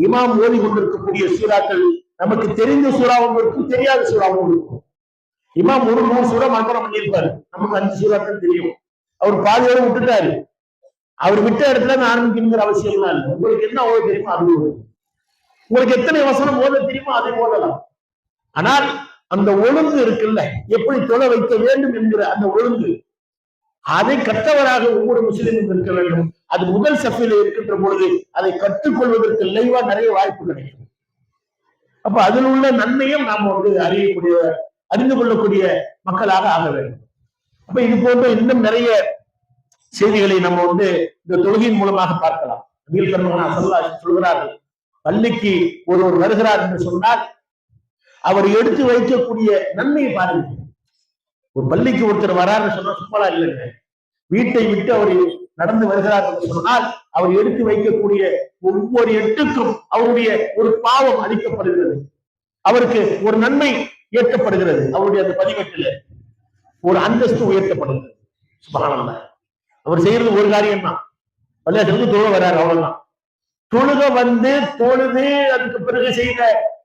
இமாம் ஓதி கொண்டிருக்கக்கூடிய சூறாக்கள் நமக்கு தெரிந்த சூறாவும் இருக்கும், தெரியாத சூறாவும் இருக்கும். இமாம் ஒரு 3 சூறா மனப்பாடம் பண்ணியிருப்பாரு, நமக்கு 5 சூறாக்கள் தெரியும். அவர் பாதியோட விட்டுட்டாரு. அவர் விட்ட இடத்துல ஆரம்பிக்கணுங்கிற அவசியம் எல்லாம் இல்லை. உங்களுக்கு என்ன ஓத தெரியுமோ அது ஓடும். உங்களுக்கு எத்தனை வசனம் ஓத தெரியுமோ அதை ஓதலாம். ஆனால் அந்த ஒழுங்கு இருக்குல்ல, எப்படி தொலை வைக்க வேண்டும் என்கிற அந்த ஒழுங்கு, அதை கற்றவராக ஒவ்வொரு முஸ்லிமும் இருக்க வேண்டும். அது முதல் சஃபில இருக்கின்ற பொழுது அதை கற்றுக்கொள்வதற்கு லைவா நிறைய வாய்ப்பு கிடைக்கும். அப்ப அதில் உள்ள நன்மையும் நாம் அறிந்து கொள்ளக்கூடிய மக்களாக ஆக வேண்டும். அப்ப இது போன்ற இன்னும் நிறைய செய்திகளை நம்ம இந்த தொழுகையின் மூலமாக பார்க்கலாம். நபிகள் பெருமானார் ஸல்லல்லாஹு அலைஹி வஸல்லம் சொல்கிறார்கள், பள்ளிக்கு ஒருவர் வருகிறார் என்று சொன்னால் அவர் எடுத்து வைக்கக்கூடிய நன்மையை பாருங்க. ஒரு பள்ளிக்கு ஒருத்தர் வராருன்னு சொன்னா சும்மா இல்லைங்க. வீட்டை விட்டு அவர் நடந்து வருகிறார் என்று சொன்னால் அவர் எடுத்து வைக்கக்கூடிய ஒவ்வொரு எட்டுக்கும் அவருடைய ஒரு பாவம் அளிக்கப்படுகிறது, அவருக்கு ஒரு நன்மை ஏற்கப்படுகிறது, அவருடைய அந்த பதிவேட்டில் ஒரு அந்தஸ்து உயர்த்தப்படுகிறது. சுப்ஹானல்லாஹ். அவர் செய்யறது ஒரு காரியம் தான், பள்ளியாசலுக்கு தொழுக வராரு, அவ்வளவுதான். தொழுக தொழுது அதுக்கு பிறகு செய்த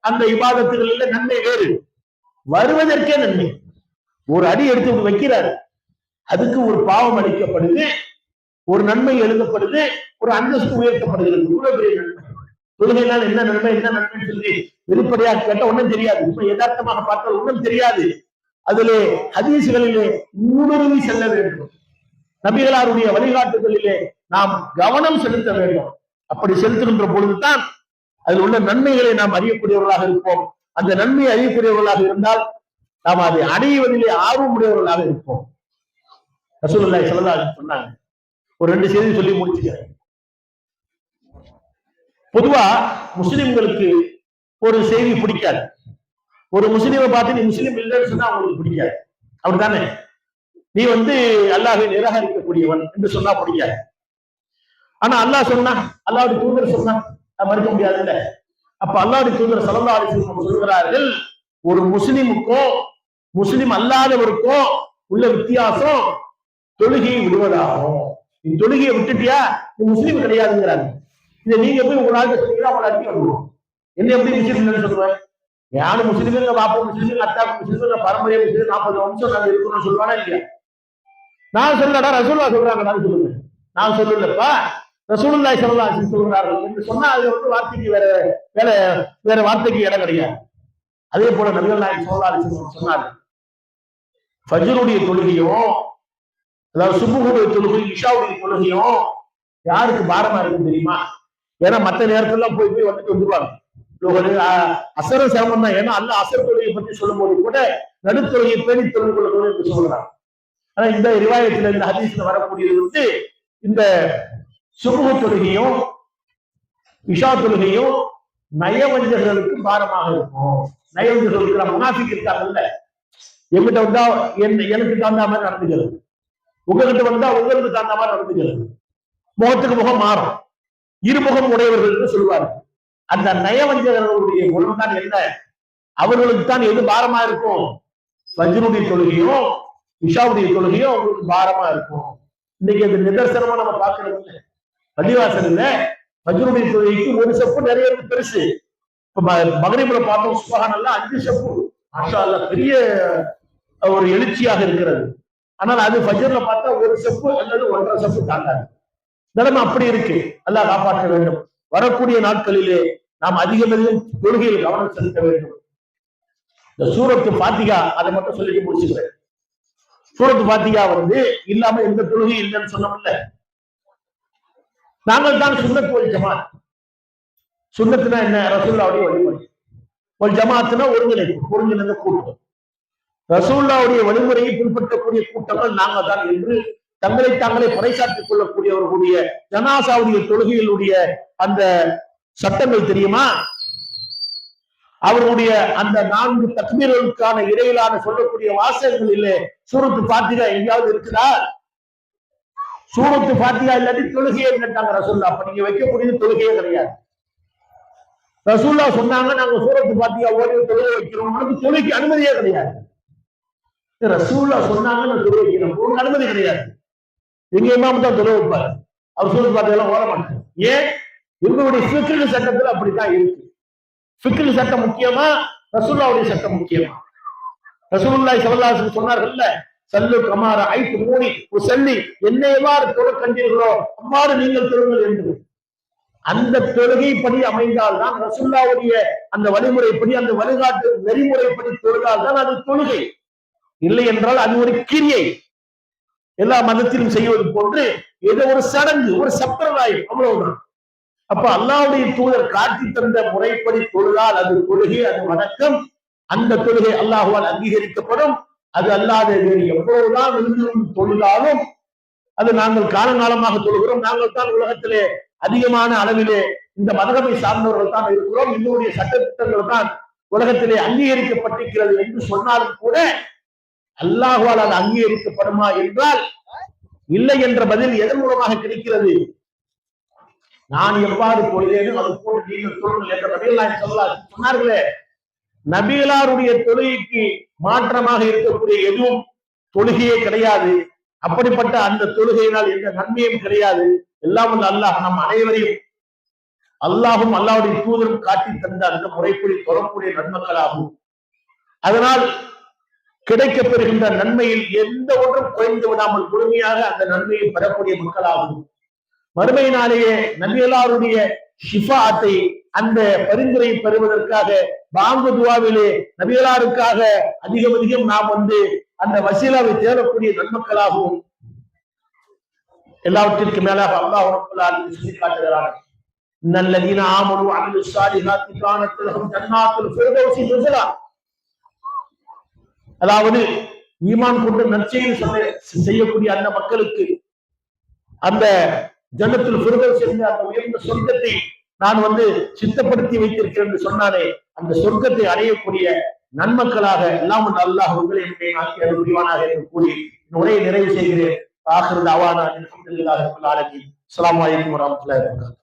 அந்த இபாதத்துகளில் நன்மை வேறு, வருவதற்கே நன்மை. ஒரு அடி எடுத்து வைக்கிறார், அதுக்கு ஒரு பாவம் அளிக்கப்படுது, ஒரு நன்மை எழுதப்படுது, ஒரு அந்தஸ்து உயர்த்தப்படுகிறது. இவ்வளவு பெரிய நன்மை. தொழுகையினால் என்ன நன்மைன்னு சொல்லி வெளிப்படையாக கேட்ட ஒன்றும் தெரியாது. இப்ப யதார்த்தமாக பார்த்தால் ஒன்றும் தெரியாது. அதிலே ஹதீஸ்களிலே ஊடுருவி செல்ல வேண்டும். நபிகளாருடைய வழிகாட்டுதலிலே நாம் கவனம் செலுத்த வேண்டும். அப்படி செலுத்துகின்ற பொழுதுதான் அதில் உள்ள நன்மைகளை நாம் அறியக்கூடியவர்களாக இருப்போம். அந்த நன்மையை அறியக்கூடியவர்களாக இருந்தால் நாம் அதை அடைவதிலே ஆர்வமுடையவர்களாக இருப்போம். ரசூலுல்லாஹி ஸல்லல்லாஹு அலைஹி வஸல்லம் சொன்னாங்க. ஒரு 2 செய்தி சொல்லி முடிச்சுக்கிறேன். பொதுவா முஸ்லிம்களுக்கு ஒரு செய்தி பிடிக்காது. ஒரு முஸ்லிமை பார்த்து நீ முஸ்லிம் இல்லைன்னு சொன்னா அவங்களுக்கு பிடிக்காது. அப்படித்தானே? நீ அல்லாஹ்வை நிராகரிக்கக்கூடியவன் என்று சொன்னா பிடிக்காது. ஆனா அல்லாஹ் சொன்னா, அல்லாஹ்வுடைய தூதர் சொன்னா மறுக்க முடியாது இல்ல. அப்ப அல்லாஹ்வுடைய தூதர் ஸல்லல்லாஹு அலைஹி வஸல்லம் சொல்கிறார்கள், ஒரு முஸ்லிமுக்கும் முஸ்லிம் அல்லாதவருக்கும் உள்ள வித்தியாசம் தொழுகையை விடுவதாகும். நீ தொழுகையை விட்டுட்டியா நீ முஸ்லீம் கிடையாதுங்கிறாங்க. இதை நீங்க போய் உங்க நாட்டு சொன்னீங்கன்னா அவங்களை அடிக்க வந்துடும். என்ன எப்படி முஸ்லீம் சொல்லுவேன்? யாரும் முஸ்லீமுங்க, பாப்பா முஸ்லீமுங்க, அத்தா முஸ்லீமுங்க, பரம்பரை முஸ்லீம், 40 வம்சம் நாங்க இருக்கணும்னு சொல்லுவானா இல்லையா? நான் சொல்லடா, ரசூலுல்லாஹ் சொல்றாங்கடான்னு சொல்லுங்க. நான் சொல்லலப்பா, ரசூலுல்லாஹி ஸல்லல்லாஹு அலைஹி வஸல்லம் சொல்றார்கள் என்று சொன்னா அது வார்த்தைக்கு வேற வார்த்தைக்கு இடம் கிடையாது. அதே போல நபிகள் நாயகம் ஸல்லல்லாஹு அலைஹி வஸல்லம் சொன்னார், ஃபஜ்ருடைய தொழுகையும், அதாவது சுபுஹுடைய தொழுகை, இஷாவுடைய தொழுகையும் யாருக்கு பாரமா இருக்கும் தெரியுமா? ஏன்னா மற்ற நேரத்துல போய் வந்துருவாங்க. அசர சிரமம் தான். ஏன்னா அல்ல அசர் தொழுகையை பற்றி சொல்லும் போது கூட நடுத்தொழுகையை பேணி தொழுது கொள்ளணும் என்று சொல்கிறான். ஆனா இந்த ரிவாயத்துல, இந்த ஹதீஸ்ல வரக்கூடியது இந்த சுபுஹ் தொழுகையும் இஷா தொழுகையும் நயவஞ்சர்களுக்கு பாரமாக இருக்கும். நயவஞ்சர்களுக்கு முனாஃபிக் இருக்காங்கல்ல, எங்கிட்ட வந்தா எனக்கு தகுந்த மாதிரி நடந்துக்கிறது, உங்ககிட்ட வந்தா உங்களுக்கு தகுந்த மாதிரி நடந்துக்கிறது, முகத்துக்கு முகம் மாறும், இருமுகம் உடையவர்கள் சொல்லுவாரு. அந்த நயவஞ்சகர்களுடைய குணம் தான் என்ன? அவர்களுக்கு தான் எது பாரமா இருக்கும்? ஃபஜ்ருடைய தொழுகையும் இஷாவுடைய தொழுகையும் அவங்களுக்கு பாரமா இருக்கும். இன்னைக்கு அந்த நிதர்சனமா நம்ம பார்க்கறது பள்ளிவாசல்ல ஃபஜ்ருடைய தொழுகைக்கு ஒரு செப்பு நிறைய பெருசு. இப்ப மகரிபுல பார்த்தோம், சுபஹானல்லாஹ் 5 செப்பு, மாஷா அல்லாஹ், பெரிய ஒரு எழுச்சியாக இருக்கிறது. ஆனால் அது ஃபஜ்ர்ல பார்த்தா ஒரு செப்பு அல்லது 1.5 செப்பு தாண்டாது. நிலைமை அப்படி இருக்கு. அல்லாஹ் காப்பாற்ற வேண்டும். வரக்கூடிய நாட்களிலே நாம் அதிகம் தொழுகையில் கவனம் செலுத்த வேண்டும். இந்த சூரத்து ஃபாத்திஹா அதை மட்டும் சொல்லிட்டு முடிச்சுக்கிறேன். சூரத்து ஃபாத்திஹா இல்லாம எந்த தொழுகை இல்லைன்னு சொன்னோம்ல. நாங்கள் தான் சுன்னத் வல் ஜமாத். சுன்னத்துனா என்ன? ரசூலுல்லாஹ்வுடைய வழிமுறை. வல் ஜமாத்னா ஒருங்கிணைப்பு, ஒருங்கிணைந்த கூட்டம். ரசூலுல்லாஹ்வுடைய வழிமுறையை பின்பற்றக்கூடிய கூட்டங்கள் நாங்க தான் என்று தங்களை தாங்களே பறைசாற்றிக் கொள்ளக்கூடியவர்களுடைய ஜனாசாவுடைய தொழுகைகளுடைய அந்த சட்டங்கள் தெரியுமா? அவர்களுடைய அந்த 4 தக்பீர்களுக்கான இடையிலான சொல்லக்கூடிய வாசகங்கள் இல்லை. சூரத்து ஃபாத்திஹா எங்கேயாவது இருக்குதா? சூரத்து ஃபாத்திஹா இல்லாட்டி தொழுகையே கேட்டாங்க ரசூலுல்லாஹ். அப்ப நீங்க வைக்கக்கூடியது தொழுகையே கிடையாது. ரசூலுல்லாஹ் சொன்னாங்க நாங்க சூரத்து ஃபாத்திஹா ஓடி தொழுகை வைக்கிறோம், நமக்கு தொழுகைக்கு அனுமதியே கிடையாது. ரசூலுல்லாஹ் சொன்னாங்க நான் தொழுகை வைக்கிறோம், உங்களுக்கு அனுமதி கிடையாது. எங்க இமாம் தான் தொழுகை வைப்பாரு, அவர் சூரத்து ஃபாத்திஹா எல்லாம் ஓட மாட்டாங்க. ஏன்? இவங்களுடைய ஃபிக்ஹ் சட்டத்துல அப்படித்தான் இருக்கு. ஃபிக்ஹ் சட்டம் முக்கியமா, ரசூலுல்லாஹ்வுடைய சட்டம் முக்கியமா? ரசூலுல்லாஹி ஸல்லல்லாஹு அலைஹி வஸல்லம் சொன்னார்கள்ல, சல்லு கமா ரஅய்துமூனி உஸல்லி, என்னை எவ்வாறு தொழக் கண்டீர்களோ அவ்வாறு நீங்கள் தொழுங்கள் என்று. அந்த தொழுகைப்படி அமைந்தால் தான் ரசூலுல்லாஹ்வுடைய அந்த வழிமுறைப்படி, அந்த வழிகாட்டு நெறிமுறைப்படி தொழுதால் தான் அது தொழுகை. இல்லை என்றால் அது ஒரு கிரியை. எல்லா மதத்திலும் செய்வது போன்று ஏதோ ஒரு சடங்கு, ஒரு சம்பிரதாயம், அவ்வளவுதான். அப்ப அல்லாஹ்வுடைய தூதர் காட்டி தந்த முறைப்படி தொழுதால் அது தொழுகை, அது வணக்கம். அந்த தொழுகை அல்லாஹ்வால் அங்கீகரிக்கப்படும். அது அல்லாத வேறு எவ்வளவுதான் விழுந்தும் தொழுதாலும் அது நாங்கள் காலங்காலமாக தொழுகிறோம், நாங்கள் தான் உலகத்திலே அதிகமான அளவிலே இந்த மதகமை சார்ந்தவர்கள் தான் இருக்கிறோம், இன்னுடைய சட்டத்திட்டங்கள் தான் உலகத்திலே அங்கீகரிக்கப்பட்டிருக்கிறது என்று சொன்னாலும் கூட அல்லாஹ்வால் அது அங்கீகரிக்கப்படுமா என்றால் இல்லை என்ற பதில் எதன் மூலமாக கிடைக்கிறது? நான் எவ்வாறு தொழுதேனும் அது போல் நீங்கள் தொழுங்கள் என்ற நபிகளார் சொன்னார்களே. நபிகளாருடைய தொழுகைக்கு மாற்றமாக இருக்கக்கூடிய எதுவும் தொழுகையே கிடையாது. அப்படிப்பட்ட அந்த தொழுகையினால் எந்த நன்மையும் கிடையாது. எல்லாம் அல்லாஹ் நம் அனைவரையும் அல்லாஹும் அல்லாஹ்வுடைய தூதரும் காட்டி தந்த அந்த முறைப்படி தொழக்கூடிய நன்மக்களாகும். அதனால் கிடைக்கப் பெறுகின்ற நன்மையில் எந்த ஒன்றும் குறைந்து விடாமல் முழுமையாக அந்த நன்மையை பெறக்கூடிய மக்களாகும். மறுமையினாலேயே நபிகளாருடைய ஷிஃபாஅத்தை, அந்த பரிந்துரை பெறுவதற்காக பாங்கு துஆவிலே நபிகளாருக்காக அதிகம் அதிகம் நாம் அந்த வசீலாவை தேடக்கூடிய நன்மக்களாகவும். எல்லாவற்றிற்கு மேலாக அல்லாஹ் ரப்பல் ஆலமீன் சொல்லி காட்டுகிறார், இன்னல்லதீன ஆமனு வ அமிலுஸ் ஸாலிஹாத்தி கானத் லஹும் ஜன்னாத்துல் ஃபிர்தௌஸி நுஸுலா. அதாவது ஈமான் கொண்டு நற்செயல் செய்யக்கூடிய அந்த மக்களுக்கு அந்த ஜன்னத்துல் ஃபிர்தௌஸ் என்ற அந்த உயர்ந்த சொர்க்கத்தை நான் சித்தப்படுத்தி வைத்திருக்கிறேன் என்று சொன்னானே, அந்த சொர்க்கத்தை அடையக்கூடிய நன்மக்களாக எல்லாம் அல்லாஹ் உங்களை ஆக்கிய புரிவானாக என்று கூறி உரையை நிறைவு செய்கிறேன். ஆகிரு தஅவானா அல்ஹம்துலில்லாஹி ரப்பில் ஆலமீன். அஸ்ஸலாமு அலைக்கும் வரஹ்மத்துல்லாஹி வபரகாத்துஹு.